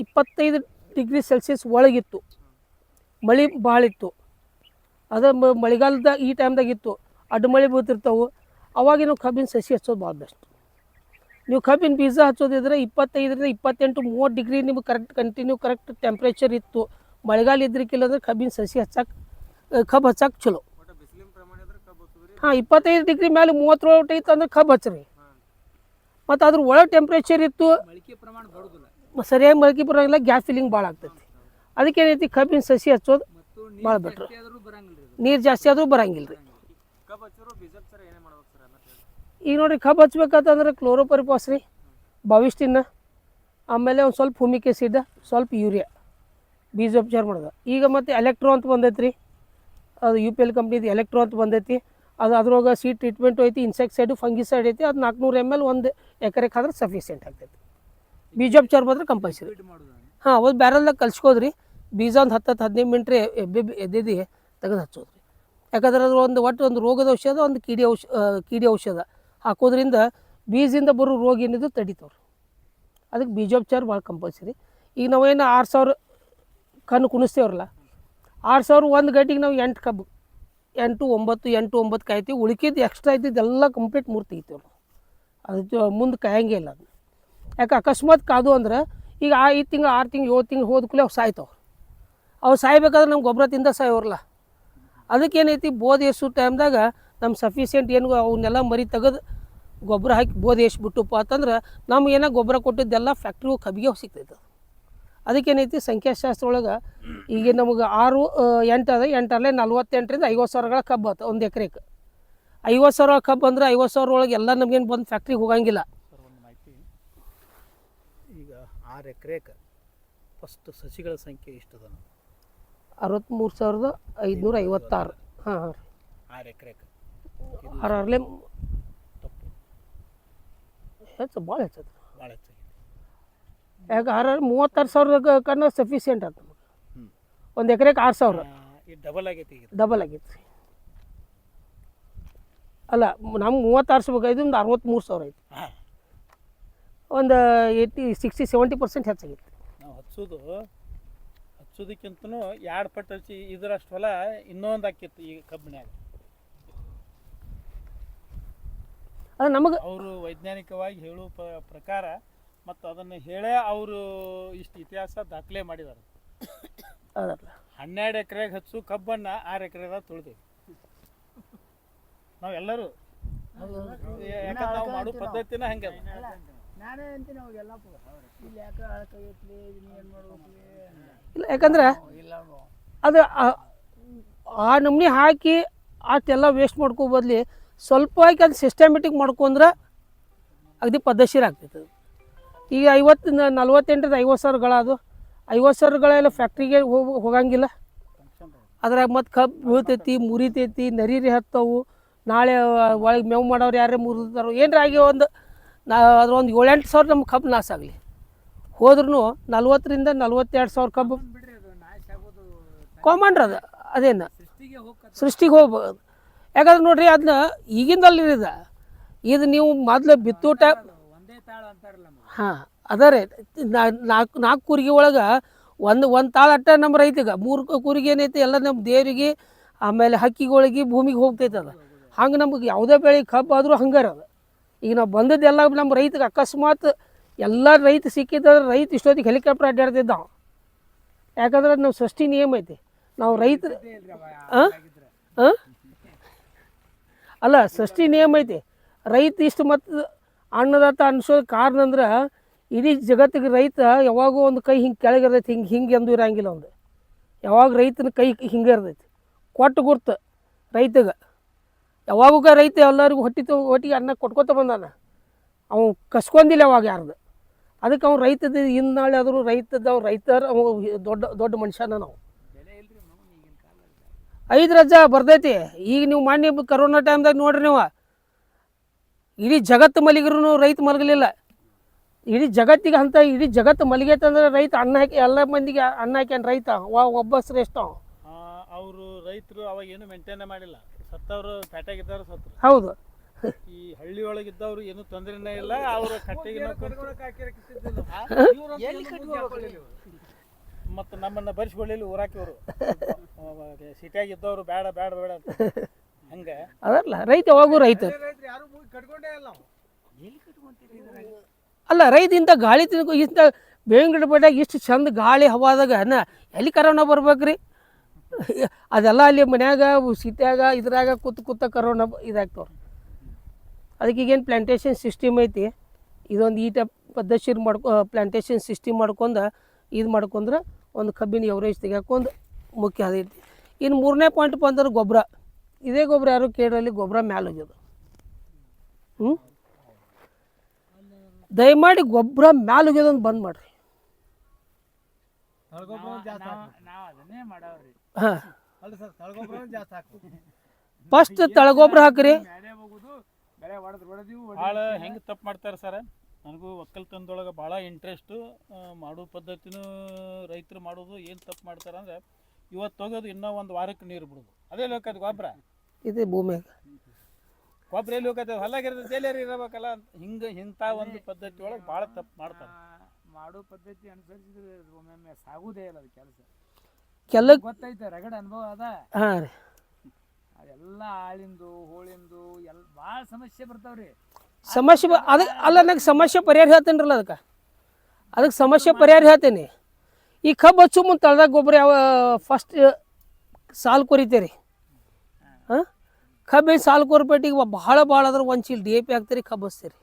25 ಡಿಗ್ರಿ ಸೆಲ್ಸಿಯಸ್ ಒಳಗಿತ್ತು, ಮಳೆ ಭಾಳ ಇತ್ತು, ಅದು ಮಳೆಗಾಲದ ಈ ಟೈಮ್ದಾಗಿತ್ತು, ಅಡ್ಡ ಮಳೆ ಬೀಳ್ತಿರ್ತಾವೆ, ಅವಾಗ ನಾವು ಕಬ್ಬಿನ ಸಸಿ ಹಚ್ಚೋದು ಭಾಳ ಬೆಸ್ಟ್. ನೀವು ಕಬ್ಬಿನ ಬೀಜ ಹಚ್ಚೋದಿದ್ರೆ 25ರಿಂದ 28-30 ಡಿಗ್ರಿ ನಿಮ್ಗೆ ಕಂಟಿನ್ಯೂ ಕರೆಕ್ಟ್ ಟೆಂಪ್ರೇಚರ್ ಇತ್ತು, ಮಳೆಗಾಲ ಇದ್ರಿಕ್ಕಿಲ್ಲ ಅಂದ್ರೆ ಕಬ್ಬಿನ ಸಸಿ ಕಬ್ಬು ಹಚ್ಚಕ್ಕೆ ಚಲೋ. ಹಾಂ, 25 ಡಿಗ್ರಿ ಮೇಲೆ 30 ಐತೆ ಅಂದ್ರೆ ಕಬ್ಬು ಹಚ್ಚ್ರಿ. ಮತ್ತು ಅದ್ರ ಒಳಗೆ ಟೆಂಪ್ರೇಚರ್ ಇತ್ತು, ಸರಿಯಾಗಿ ಮೊಳಕೆ ಬರೋಂಗಿಲ್ಲ, ಗ್ಯಾಸ್ ಫಿಲ್ಲಿಂಗ್ ಭಾಳ ಆಗ್ತೈತಿ. ಅದಕ್ಕೇನೈತಿ ಕಬ್ಬಿನ ಸಸಿ ಹಚ್ಚೋದು ಭಾಳ ಬೆಟ್ರ್. ನೀರು ಜಾಸ್ತಿ ಆದರೂ ಬರಂಗಿಲ್ಲ ರೀ. ಈಗ ನೋಡಿರಿ, ಕಬ್ಬು ಹಚ್ಬೇಕಂತಂದ್ರೆ ಕ್ಲೋರೋಪರಿಪಾಸ್ ರೀ, ಬಾವಿಸ್ಟಿನ್, ಆಮೇಲೆ ಒಂದು ಸ್ವಲ್ಪ ಹುಮಿಕ್ ಆಸಿಡ್, ಸ್ವಲ್ಪ ಯೂರಿಯಾ ಬೀಜೋಪಚಾರ ಮಾಡೋದು. ಈಗ ಮತ್ತು ಎಲೆಕ್ಟ್ರೋ ಅಂತ ಬಂದೈತೆ ರೀ, ಅದು UPL ಕಂಪ್ನಿದು ಎಲೆಕ್ಟ್ರೋ ಅಂತ ಬಂದೈತಿ. ಅದು ಅದ್ರೊಳಗೆ ಸೀಡ್ ಟ್ರೀಟ್ಮೆಂಟು ಐತಿ, ಇನ್ಸೆಕ್ಸೈಡು ಫಂಗಿಸೈಡ್ ಐತಿ. ಅದು 400 ml 1 ಎಕರೆಗೆ ಆದ್ರೆ ಸಫಿಷಿಯೆಂಟ್ ಆಗ್ತೈತಿ. ಬೀಜೋಪಚಾರ ಮಾತ್ರ ಕಂಪಲ್ಸರಿ. ಹಾಂ, ಒಂದು ಬ್ಯಾರಲ್ದಾಗ ಕಲ್ಸ್ಕೋದ್ರಿ, ಬೀಜ ಒಂದು 10-15 ಮಿನಿಟ್ ಎದ್ದೆದ್ದು ತೆಗೆದು ಹಚ್ಚೋದು ರೀ. ಯಾಕಂದ್ರೆ ಅದು ಒಂದು ರೋಗದ ಔಷಧ, ಒಂದು ಕೀಡಿ ಔಷಧ ಹಾಕೋದ್ರಿಂದ ಬೀಜದಿಂದ ಬರೋ ರೋಗ ಏನಿದು ತಡಿತಾವ್ರಿ. ಅದಕ್ಕೆ ಬೀಜೋಪಚಾರ ಭಾಳ ಕಂಪಲ್ಸರಿ. ಈಗ ನಾವೇನು 6,000 ಕಣ್ಣು ಕುಣಿಸ್ತೇವ್ರಲ್ಲ, 6,000 ಒಂದು ಗಂಟೆಗೆ ನಾವು 8 ಕಬ್ಬು 8-9 ಕಾಯ್ತೀವಿ. ಉಳ್ಕಿದ್ದು ಎಕ್ಸ್ಟ್ರಾ ಇದ್ದಿದ್ದೆಲ್ಲ ಕಂಪ್ಲೀಟ್ ಮೂರು ತೆಗಿತೀವಿ ನಾವು. ಅದು ಮುಂದೆ ಕಾಯಂಗೆ ಇಲ್ಲ ಅದು. ಯಾಕೆ ಅಕಸ್ಮಾತ್ ಕಾದು ಅಂದ್ರೆ ಈಗ 5 ತಿಂಗಳು 6 ತಿಂಗಳು 7 ತಿಂಗಳು ಹೋದ ಕೂಡಲೇ ಅವು ಸಾಯ್ತಾವೆ. ಅವು ಸಾಯ್ಬೇಕಾದ್ರೆ ನಮ್ಮ ಗೊಬ್ಬರ ತಿಂದ ಸಾಯೋರಲ್ಲ. ಅದಕ್ಕೇನೈತಿ, ಬೋಧ್ ಏಸು ಟೈಮ್ದಾಗ ನಮ್ಮ ಸಫಿಷಿಯೆಂಟ್ ಏನು ಅವನ್ನೆಲ್ಲ ಮರಿ ತೆಗೆದು ಗೊಬ್ಬರ ಹಾಕಿ ಬೋಧ್ ಬಿಟ್ಟುಪ್ಪ ಅಂತಂದ್ರೆ ನಮ್ಗೆ ಏನೋ ಗೊಬ್ಬರ ಕೊಟ್ಟಿದ್ದೆಲ್ಲ ಫ್ಯಾಕ್ಟ್ರಿಗೆ ಕಬ್ಬಿಗೆ ಸಿಗ್ತೈತೆ. ಅದಕ್ಕೇನೈತಿ, ಸಂಖ್ಯಾಶಾಸ್ತ್ರ ಒಳಗೆ ಈಗ ನಮಗೆ 6-8 ಅದ, 8 48ರಿಂದ 50,000 ಕಬ್ಬು ಆತ ಒಂದು ಎಕರೆಗೆ. 50,000 ಕಬ್ಬು ಅಂದ್ರೆ 50,000 ಒಳಗೆ ಎಲ್ಲ ನಮಗೇನು ಬಂದು ಫ್ಯಾಕ್ಟ್ರಿಗೆ ಹೋಗಂಗಿಲ್ಲ. ಸರ್ ಒಂದು ಮಾಹಿತಿ, ಈಗ 6 ಎಕರೆಗೆ ಫಸ್ಟ್ ಸಸಿಗಳ ಸಂಖ್ಯೆ ಎಷ್ಟದ? 63,556. ಹಾಂ ಹಾಂ ರೀ. 6 ಎಕರೆಗೆ 6 ತಪ್ಪು, ಹೆಚ್ಚು ಭಾಳ ಹೆಚ್ಚದ. ಭಾಳ ಹೆಚ್ಚಾಗಿದೆ. ಯಾಕೆ 36,000 ಕನ್ನ ಸಫಿಷಿಯೆಂಟ್ ಆಯ್ತು ನಮಗೆ. ಒಂದು ಎಕರೆಗೆ 6,000 ಇದು ಡಬಲ್ ಆಗೈತಿ, ಈಗ ಡಬಲ್ ಆಗೈತೆ ರೀ. ಅಲ್ಲ, ನಮ್ಗೆ 36 ಬೇಕಾಯ್ತು, ಒಂದು 63,000 ಐತಿ. ಹಾಂ, ಒಂದು 60-70% ಹೆಚ್ಚಾಗೈತಿ. ನಾವು ಹಚ್ಚೋದಕ್ಕಿಂತನೂ 2 ಪಟ್ಟು ಹಚ್ಚಿ ಇದರಷ್ಟು ಹೊಲ ಇನ್ನೊಂದು ಆಕಿತ್ತು ಈ ಕಬ್ಬಿನ್ಯಾಗ. ಅದು ನಮಗೆ ಅವರು ವೈಜ್ಞಾನಿಕವಾಗಿ ಹೇಳೋ ಪ್ರಕಾರ ಮತ್ತು ಅದನ್ನು ಹೇಳೇ ಅವರು ಇಷ್ಟು ಇತಿಹಾಸ ದಾಖಲೆ ಮಾಡಿದ್ದಾರೆ. ಅದಲ್ಲ 12 ಎಕರೆಗೆ ಹಚ್ಚು ಕಬ್ಬನ್ನು 6 ಎಕರೆದಾಗ ತುಳಿದೇವೆ ನಾವೆಲ್ಲರೂ. ಯಾಕಂದ್ರೆ ನಾವು ಮಾಡೋ ಪದ್ಧತಿನ ಹಂಗೆ. ನಾನೇ ಅಂತೀನಿ ಅವಾಗೆಲ್ಲ ಇಲ್ಲಿ ಯಾಕೆ ಅಳಕಾಗೈತ್ಲಿ, ಇದನ್ನ ಏನು ಮಾಡ್ಬೇಕ್ಲಿ ಇಲ್ಲ, ಯಾಕಂದ್ರೆ ಅದು ಆ ನಮ್ನಿ ಹಾಕಿ ಅಷ್ಟೆಲ್ಲ ವೇಸ್ಟ್ ಮಾಡ್ಕೋ ಬದಲಿ ಸ್ವಲ್ಪ ಹಾಕಿ ಅದು ಸಿಸ್ಟಮೆಟಿಕ್ ಮಾಡ್ಕೊಂಡ್ರೆ ಅಗದಿ ಪದ್ಧತಿ ಆಗ್ತೈತೆ. ಈಗ 48ರಿಂದ 50,000 ಅದು 50,000 ಫ್ಯಾಕ್ಟ್ರಿಗೆ ಹೋಗಂಗಿಲ್ಲ. ಅದ್ರಾಗ ಮತ್ತು ಕಬ್ಬು ಬೀಳ್ತೈತಿ, ಮುರಿತೈತಿ, ನರೀರಿ ಹತ್ತವು. ನಾಳೆ ಒಳಗೆ ಮೇವು ಮಾಡೋರು ಯಾರೇ ಮುರಿದಾರೋ ಏನರ ಆಗಿ ಅದ್ರ ಒಂದು 7-8 ನಮ್ಮ ಕಬ್ಬು ನಾಶ ಆಗಲಿ. ಹೋದ್ರೂ 40,000ರಿಂದ 42,000 ಕಬ್ಬು ಬಿಡ್ರಿ, ಅದು ನಾಶ ಆಗೋದು ಕಾಮನ್ ಅದು. ಅದೇನು ಸೃಷ್ಟಿಗೆ ಹೋಗ್ತದೆ. ಸೃಷ್ಟಿಗೆ ಹೋಗ್ಬೋದು. ಯಾಕಂದ್ರೆ ನೋಡ್ರಿ, ಅದನ್ನ ಈಗಿಂದಲ್ಲಿ ಇದು ನೀವು ಮೊದಲು ಬಿತ್ತು ಟೈಮ್ ಒಂದೇ ತಾಳ ಅಂತಾರಲ್ಲ. ಹಾಂ ಅದ ರೀ. 4 ಕೂರಿಗೆ ಒಳಗೆ ಒಂದು ತಾಳು ಅಟ್ಟ ನಮ್ಮ ರೈತಿಗೆ. 3 ಕೂರಿಗೆ ಏನೈತಿ ಎಲ್ಲ ನಮ್ಮ ದೇವರಿಗೆ, ಆಮೇಲೆ ಹಕ್ಕಿಗಳಿಗೆ, ಭೂಮಿಗೆ ಹೋಗ್ತೈತೆ ಅದು. ಹಂಗೆ ನಮಗೆ ಯಾವುದೇ ಬೆಳೆ ಕಬ್ಬು ಆದರೂ ಹಂಗಾರ ಅದು. ಈಗ ನಾವು ಬಂದದ್ದೆಲ್ಲ ನಮ್ಮ ರೈತಿಗೆ ಅಕಸ್ಮಾತ್ ಎಲ್ಲ ರೈತ ಸಿಕ್ಕಿದ್ರೆ ರೈತ ಇಷ್ಟೊತ್ತಿಗೆ ಹೆಲಿಕಾಪ್ಟರ್ ಅಡ್ಡಾಡ್ತಿದ್ದ. ಯಾಕಂದ್ರೆ ನಾವು ಸೃಷ್ಟಿ ನಿಯಮ ಐತಿ. ನಾವು ರೈತ ಅಲ್ಲ, ಸೃಷ್ಟಿ ನಿಯಮ ಐತಿ. ರೈತ ಇಷ್ಟು ಮತ್ತು ಅನ್ನದಾತ ಅನ್ಸೋದು ಕಾರಣ ಅಂದ್ರೆ ಇಡೀ ಜಗತ್ತಿಗೆ ರೈತ ಯಾವಾಗೂ ಒಂದು ಕೈ ಹಿಂಗೆ ಕೆಳಗಿರ್ತೈತಿ, ಹಿಂಗೆ ಎಂದು ಇರಂಗಿಲ್ಲ. ಒಂದು ಯಾವಾಗ ರೈತನ ಕೈ ಹಿಂಗೆ ಇರ್ತೈತಿ, ಕೊಟ್ಟು ಗುರ್ತು ರೈತಗೆ. ಯಾವಾಗೂ ರೈತ ಎಲ್ಲರಿಗೂ ಒಟ್ಟಿಗೆ ಅನ್ನ ಕೊಟ್ಕೊತ ಬಂದಾನ. ಅವ್ನು ಕಸ್ಕೊಂಡಿಲ್ಲ ಅವಾಗ ಯಾರ್ದು. ಅದಕ್ಕೆ ಅವ್ನು ರೈತದ ನಾಳೆ ಆದರೂ ರೈತರ ಅವ ದೊಡ್ಡ ಮನುಷ್ಯನ. ನಾವು 5 ರಜಾ ಬರ್ತೈತಿ. ಈಗ ನೀವು ಮಾನ್ಯ ಕರೋನಾ ಟೈಮ್ದಾಗ ನೋಡ್ರಿ, ನೀವು ಇಡೀ ಜಗತ್ತು ಮಲಗಿರೂ ರೈತ ಮಲಗಲಿಲ್ಲ. ಇಡೀ ಜಗತ್ತಿಗೆ ಅಂತ ಇಡೀ ಜಗತ್ತು ಮಲಗೈತಂದ್ರೆ ರೈತ ಅನ್ನ ಹಾಕಿ ಎಲ್ಲ ಮಂದಿಗೆ ಅನ್ನ ಹಾಕ್ಯಾನ. ರೈತ ಒಬ್ಬ ಶ್ರೇಷ್ಠ. ಅವರು ರೈತರು ಅವಾಗ ಏನು ಮೇಂಟೈನ್ ಮಾಡಿಲ್ಲ. ಸತ್ತವರು ಪೇಟೆಗಿದ್ದವ್ರು ಸತ್ರು. ಹೌದು. ಈ ಹಳ್ಳಿ ಒಳಗಿದ್ದವ್ರು ಏನು ತೊಂದರೆನೇ ಇಲ್ಲ. ಅವರು ಕಟ್ಟೆಗೆ ಮತ್ತು ನಮ್ಮನ್ನು ಬರಿಸ್ಕೊಳ್ಳಿಲ್ಲ ಊರಾಕಿ. ಅವರು ಸಿಟಿಯಾಗಿದ್ದವರು ಬೇಡ ಅಂತ ಹಂಗೆ ಅದಲ್ಲ. ರೈತ ಯಾವಾಗೂ ರೈತ ಅಲ್ಲ. ರೈತ ಇಂಥ ಗಾಳಿ ಇಂಥ ಬೇವಿನ ಗಿಡ ಬಡ್ಯಾಗ ಇಷ್ಟು ಚಂದ ಗಾಳಿ ಹವಾದಾಗ ಎಲ್ಲಿ ಕರೋನಾ ಬರ್ಬೇಕ್ರಿ? ಅದೆಲ್ಲ ಅಲ್ಲಿ ಮನ್ಯಾಗ ಸಿಟಿಯಾಗ ಇದ್ರಾಗ ಕೂತ ಕರೋನಾ ಇದಾಗ್ತವ್ರು. ಅದಕ್ಕೆ ಈಗೇನು ಪ್ಲಾಂಟೇಶನ್ ಸಿಸ್ಟಮ್ ಐತಿ, ಇದೊಂದು ಈ ಟೈಪ್ ಪದ್ಧತಿ ಪ್ಲಾಂಟೇಶನ್ ಸಿಸ್ಟಮ್ ಮಾಡ್ಕೊಂಡ್ರೆ ಒಂದು ಕಬ್ಬಿನ ಎವರೇಜ್ ತೆಗಿಯಾಕೊಂದು ಮುಖ್ಯ ಅದೈತಿ. ಇನ್ನು 3ನೇ ಪಾಯಿಂಟ್ ಬಂದ್ರೆ ಗೊಬ್ಬರ. ಇದೇ ಗೊಬ್ಬರ ಯಾರು ಕೇಳಲ್ಲಿ ಗೊಬ್ಬರ ಮ್ಯಾಲೆ ಹೋಗ್ಯದ. ದಯಮಾಡಿ ಗೊಬ್ಬರ ಮ್ಯಾಲೆ ಹೋಗ್ಯೋದೊಂದು ಬಂದ್ ಮಾಡ್ರಿ. ಹಾಂ, ಫಸ್ಟ್ ತಳಗೊಬ್ಬರ ಹಾಕ್ರಿ. ಭಾಳ ಹೆಂಗೆ ತಪ್ಪು ಮಾಡ್ತಾರೆ ಸರ್. ನನಗೂ ಒಕ್ಕಲ್ತನದೊಳಗೆ ಭಾಳ ಇಂಟ್ರೆಸ್ಟು. ಮಾಡೋ ಪದ್ಧತಿನೂ ರೈತರು ಮಾಡೋದು ಏನು ತಪ್ಪು ಮಾಡ್ತಾರೆ ಅಂದರೆ ಇವತ್ತು ಹೋಗೋದು ಇನ್ನೂ ಒಂದು ವಾರಕ್ಕೆ ನೀರು ಬಿಡೋದು. ಅದೇ ಹೋಗತ್ತೆ ಗೊಬ್ಬರ. ಇದೆ ಭೂಮಿಯಾಗ ಗೊಬ್ಬರ ಎಲ್ಲಿ ಹೋಗತ್ತೆ, ಹೊಲಗಿರೋದು ಎಲ್ಲಾರು ಇರಬೇಕಲ್ಲ. ಇಂಥ ಒಂದು ಪದ್ಧತಿ ಒಳಗೆ ಭಾಳ ತಪ್ಪು ಮಾಡ್ತಾರೆ. ಮಾಡೋ ಪದ್ಧತಿ ಅನುಸರಿಸಿದ್ರೆ ಒಮ್ಮೊಮ್ಮೆ ಸಾಗುವುದೇ ಇಲ್ಲ ಅದು ಕೆಲಸ. ಕೆಲ ಗೊತ್ತೈತೆ, ರಗಡ ಅನುಭವ ಅದ. ಹಾಂ ರೀ, ಅದೆಲ್ಲ ಆಳಿಂದು ಹೋಳಿಂದು ಎಲ್ಲ ಭಾಳ ಸಮಸ್ಯೆ ಬರ್ತಾವ್ರಿ. ಸಮಸ್ಯೆ ಅದಕ್ಕೆ ಅಲ್ಲ, ನಂಗೆ ಸಮಸ್ಯೆ ಪರಿಹಾರ ಹೇಳ್ತೇನೆ ರೀ. ಅದಕ್ಕೆ ಸಮಸ್ಯೆ ಪರಿಹಾರ ಹೇಳ್ತೇನೆ. ಈ ಕಬ್ಬು ಹಚ್ಚು ಮುಂದೆ ತಳ್ದಾಗ ಗೊಬ್ಬರ ಯಾವ ಫಸ್ಟ್ ಸಾಲು ಕೊರಿತೀರಿ. ಹಾಂ, ಕಬ್ಬಿನ ಸಾಲು ಕೊರ್ಪೇಟಿಗೆ ಭಾಳ ಅದ್ರ ಒಂದು ಚೀಲ DAP ಹಾಕ್ತೀರಿ, ಕಬ್ಬು ಹಚ್ತೀರಿ.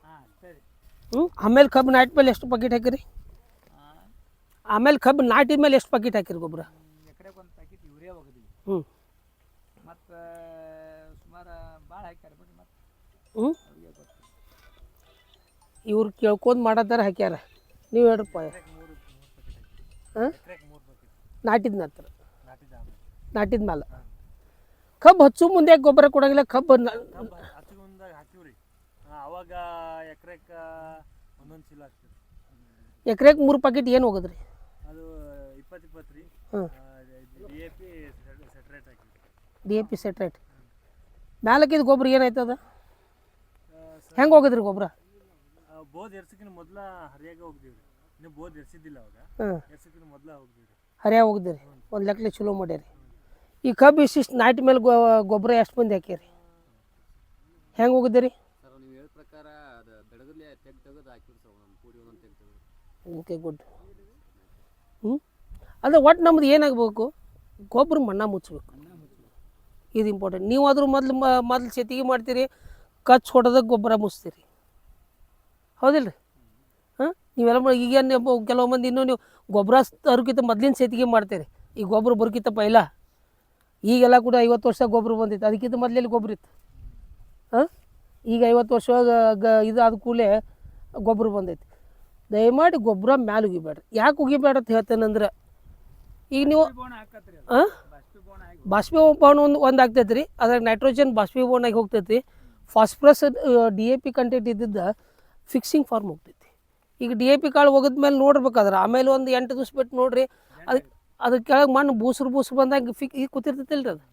ಆಮೇಲೆ ಕಬ್ಬು ನಾಟಿ ಮೇಲೆ ಎಷ್ಟು ಪಾಕೆಟ್ ಹಾಕಿರಿ? ಆಮೇಲೆ ಕಬ್ಬು ನಾಟಿದ ಮೇಲೆ ಎಷ್ಟು ಪಾಕೆಟ್ ಹಾಕಿರಿ ಗೊಬ್ಬರ? ಎಕರೆಗೆ ಒಂದು ಪ್ಯಾಕೆಟ್ ಯೂರಿಯಾ ಹೋಗೋದಿಲ್ಲ. ಮತ್ತು ಸುಮಾರು ಭಾಳ ಹಾಕ್ಯಾರ ಬಿಡ್ರಿ. ಮತ್ತು ಇವ್ರು ಕೇಳ್ಕೊಂಡು ಮಾಡತ್ತಾರ ಹಾಕ್ಯಾರ. ನೀವು ಹೇಳ್ರಪ್ಪ. ಹಾಂ, ನಾಟಿದ ನಂತರ ನಾಟಿದ ಮೇಲೆ ಕಬ್ಬು ಹಚ್ಚು ಮುಂದೆ ಯಾಕೆ ಗೊಬ್ಬರ ಕೊಡಂಗಿಲ್ಲ? ಕಬ್ಬು ಹಚ್ಚು ಮುಂದಾಗ ಹಾಕಿವ್ರಿ. ಅವಾಗ ಎಕರೆಗೆ ಒಂದೊಂದು ಚೀಲ ಹಾಕ್ತೀವಿ. ಎಕರೆಗೆ 3 ಪಾಕೆಟ್ ಏನು ಹೋಗೋದ್ರಿ? ಅದು 20 ರೀ. DAP ಸೆಟ್ರೇಟ್ ಹಾಕಿವಿ. DAP ಸೆಟ್ರೇಟ್ ಮ್ಯಾಲಕ್ಕಿದ ಗೊಬ್ಬರ ಏನಾಯ್ತದ? ಹೆಂಗೆ ಹೋಗೋದ್ರಿ ಗೊಬ್ಬರ? ಬೋದ್ ಎರ್ಸಕ್ಕಿನ ಮೊದಲ ಹರಿಯಾಗ ಹೋಗ್ತೀವಿ ರೀ. ನೀವು ಬೋದ್ ಎರ್ಸಿದ್ದಿಲ್ಲ ಅವಾಗ. ಎರ್ಸಕ್ಕಿನ ಮೊದಲ ಹೋಗ್ತೀವಿ ರೀ. ಹರಿಯಾಗ ಹೋಗಿದ್ರಿ. ಒಂದು ಲೆಕ್ಕಲೆ ಚಲೋ ಮಾಡ್ಯಾರಿ. ಈ ಕಬ್ಬು ಇಷ್ಟಿಷ್ಟು ನಾಟಿ ಮೇಲೆ ಗೊಬ್ಬರ ಎಷ್ಟು ಮಂದಿ ಹಾಕ್ಯಾರಿ? ಹೆಂಗೆ ಹೋಗಿದ್ದೀರಿ? ಸರ್ ನೀವು ಹೇಳಿದ ಪ್ರಕಾರ ಅದು ಬೆಳಗಲ್ಲಿ ತೆಗೆದು ಹಾಕಿರಿ ಸರ್. ಒಂದು ಪೂಡಿ ಒಂದೊಂದು ತೆಗೆದು. Okay, good. ಅದೇ ಒಟ್ಟು ನಮ್ದು ಏನಾಗಬೇಕು? ಗೊಬ್ಬರ ಮಣ್ಣ ಮುಚ್ಚಬೇಕು. ಇದು ಇಂಪಾರ್ಟೆಂಟ್. ನೀವು ಅದ್ರ ಮೊದಲು ಸೆತಿಗೆ ಮಾಡ್ತೀರಿ, ಕಚ್ಚು ಹೊಡೆದಾಗ ಗೊಬ್ಬರ ಮುಚ್ತೀರಿ. ಹೌದಿಲ್ಲ ರೀ? ಹಾಂ, ನೀವೆಲ್ಲ ಈಗ ಕೆಲವು ಮಂದಿ ಇನ್ನೂ ನೀವು ಗೊಬ್ಬರ ತರೋಕ್ಕಿಂತ ಮೊದಲಿನ ಸೆತಿಗೆ ಮಾಡ್ತೀರಿ. ಈ ಗೊಬ್ಬರ ಬರೋಕ್ಕಿಂತ ಪೈಲ ಈಗೆಲ್ಲ ಕೂಡ 50 ವರ್ಷ ಗೊಬ್ಬರ ಬಂದಿತ್ತು. ಅದಕ್ಕಿಂತ ಮೊದಲೆಲ್ಲಿ ಗೊಬ್ಬರ ಇತ್ತು? ಹಾಂ, ಈಗ 50 ವರ್ಷ ಇದು ಆದ ಕೂಡಲೇ ಗೊಬ್ಬರ ಬಂದೈತಿ. ದಯಮಾಡಿ ಗೊಬ್ಬರ ಮ್ಯಾಲೆ ಉಗಿಬೇಡ್ರಿ. ಯಾಕೆ ಉಗಿಬೇಡ ಅಂತ ಹೇಳ್ತೇನೆಂದ್ರೆ, ಈಗ ನೀವು ಹಾಂ ಬಾಷ್ಪೀಭವನ ಒಂದು ಆಗ್ತೈತೆ ರೀ. ಅದ್ರಾಗ ನೈಟ್ರೋಜನ್ ಬಾಷ್ಪೀಭವನಾಗಿ ಹೋಗ್ತೈತಿ. ಫಾಸ್ಫರಸ್ DAP ಕಂಟೆಂಟ್ ಇದ್ದಿದ್ದ ಫಿಕ್ಸಿಂಗ್ ಫಾರ್ಮ್ ಹೋಗ್ತೈತಿ. ಈಗ DAP ಕಾಳು ಹೋಗಿದ್ಮೇಲೆ ನೋಡ್ಬೇಕಾದ್ರೆ ಆಮೇಲೆ ಒಂದು 8 ದಿವ್ಸ ಬಿಟ್ಟು ನೋಡ್ರಿ, ಅದ್ರ ಕೆಳಗೆ ಮಣ್ಣು ಬೂಸ್ರು ಬಂದಾಗ ಈಗ ಕೂತಿರ್ತೈತಿಲ್ಲ ರೀ ಅದು.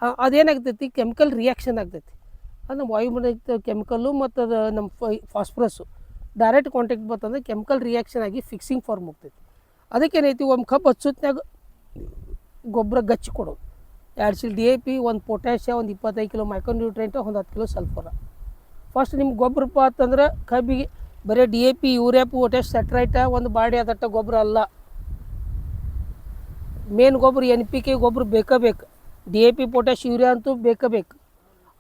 ಹಾಂ, ಅದೇನಾಗ್ತೈತಿ? ಕೆಮಿಕಲ್ ರಿಯಾಕ್ಷನ್ ಆಗ್ತೈತಿ. ಅದು ನಮ್ಮ ವಾಯುಮಂಡಲ ಕೆಮಿಕಲ್ಲು ಮತ್ತು ಅದು ನಮ್ಮ ಫಾಸ್ಫರಸ್ಸು ಡೈರೆಕ್ಟ್ ಕಾಂಟ್ಯಾಕ್ಟ್ ಬರ್ತಂದ್ರೆ ಕೆಮಿಕಲ್ ರಿಯಾಕ್ಷನ್ ಆಗಿ ಫಿಕ್ಸಿಂಗ್ ಫಾರ್ಮ್ ಹೋಗ್ತೈತಿ. ಅದಕ್ಕೇನೈತಿ, ಒಂದು ಕಬ್ಬು ಹಚ್ಚೋತ್ನಾಗ ಗೊಬ್ಬರ ಗಚ್ಚಿ ಕೊಡೋದು. 2 ಚೀಲ DAP, 1 ಪೊಟ್ಯಾಷಿಯ, ಒಂದು 25 ಕಿಲೋ ಮೈಕ್ರೋನ್ಯೂಟ್ರೆಂಟ್, ಒಂದು 10 ಕಿಲೋ ಸಲ್ಫರ. ಫಸ್ಟ್ ನಿಮ್ಗೆ ಗೊಬ್ಬರಪ್ಪ ಅಂತಂದ್ರೆ ಕಬ್ಬಿಗೆ ಬರೀ DAP, ಯೂರಿಯಾ, ಪೊಟ್ಯಾಷ್, ಸೆಟ್ರೈಟ ಒಂದು ಬಾಡಿ ಅದಟ್ಟ ಗೊಬ್ಬರ ಅಲ್ಲ. ಮೇನ್ ಗೊಬ್ಬರ NPK ಗೊಬ್ಬರ ಬೇಕು. DAP, ಪೊಟ್ಯಾಷ್, ಯೂರಿಯಾ ಅಂತೂ ಬೇಕು.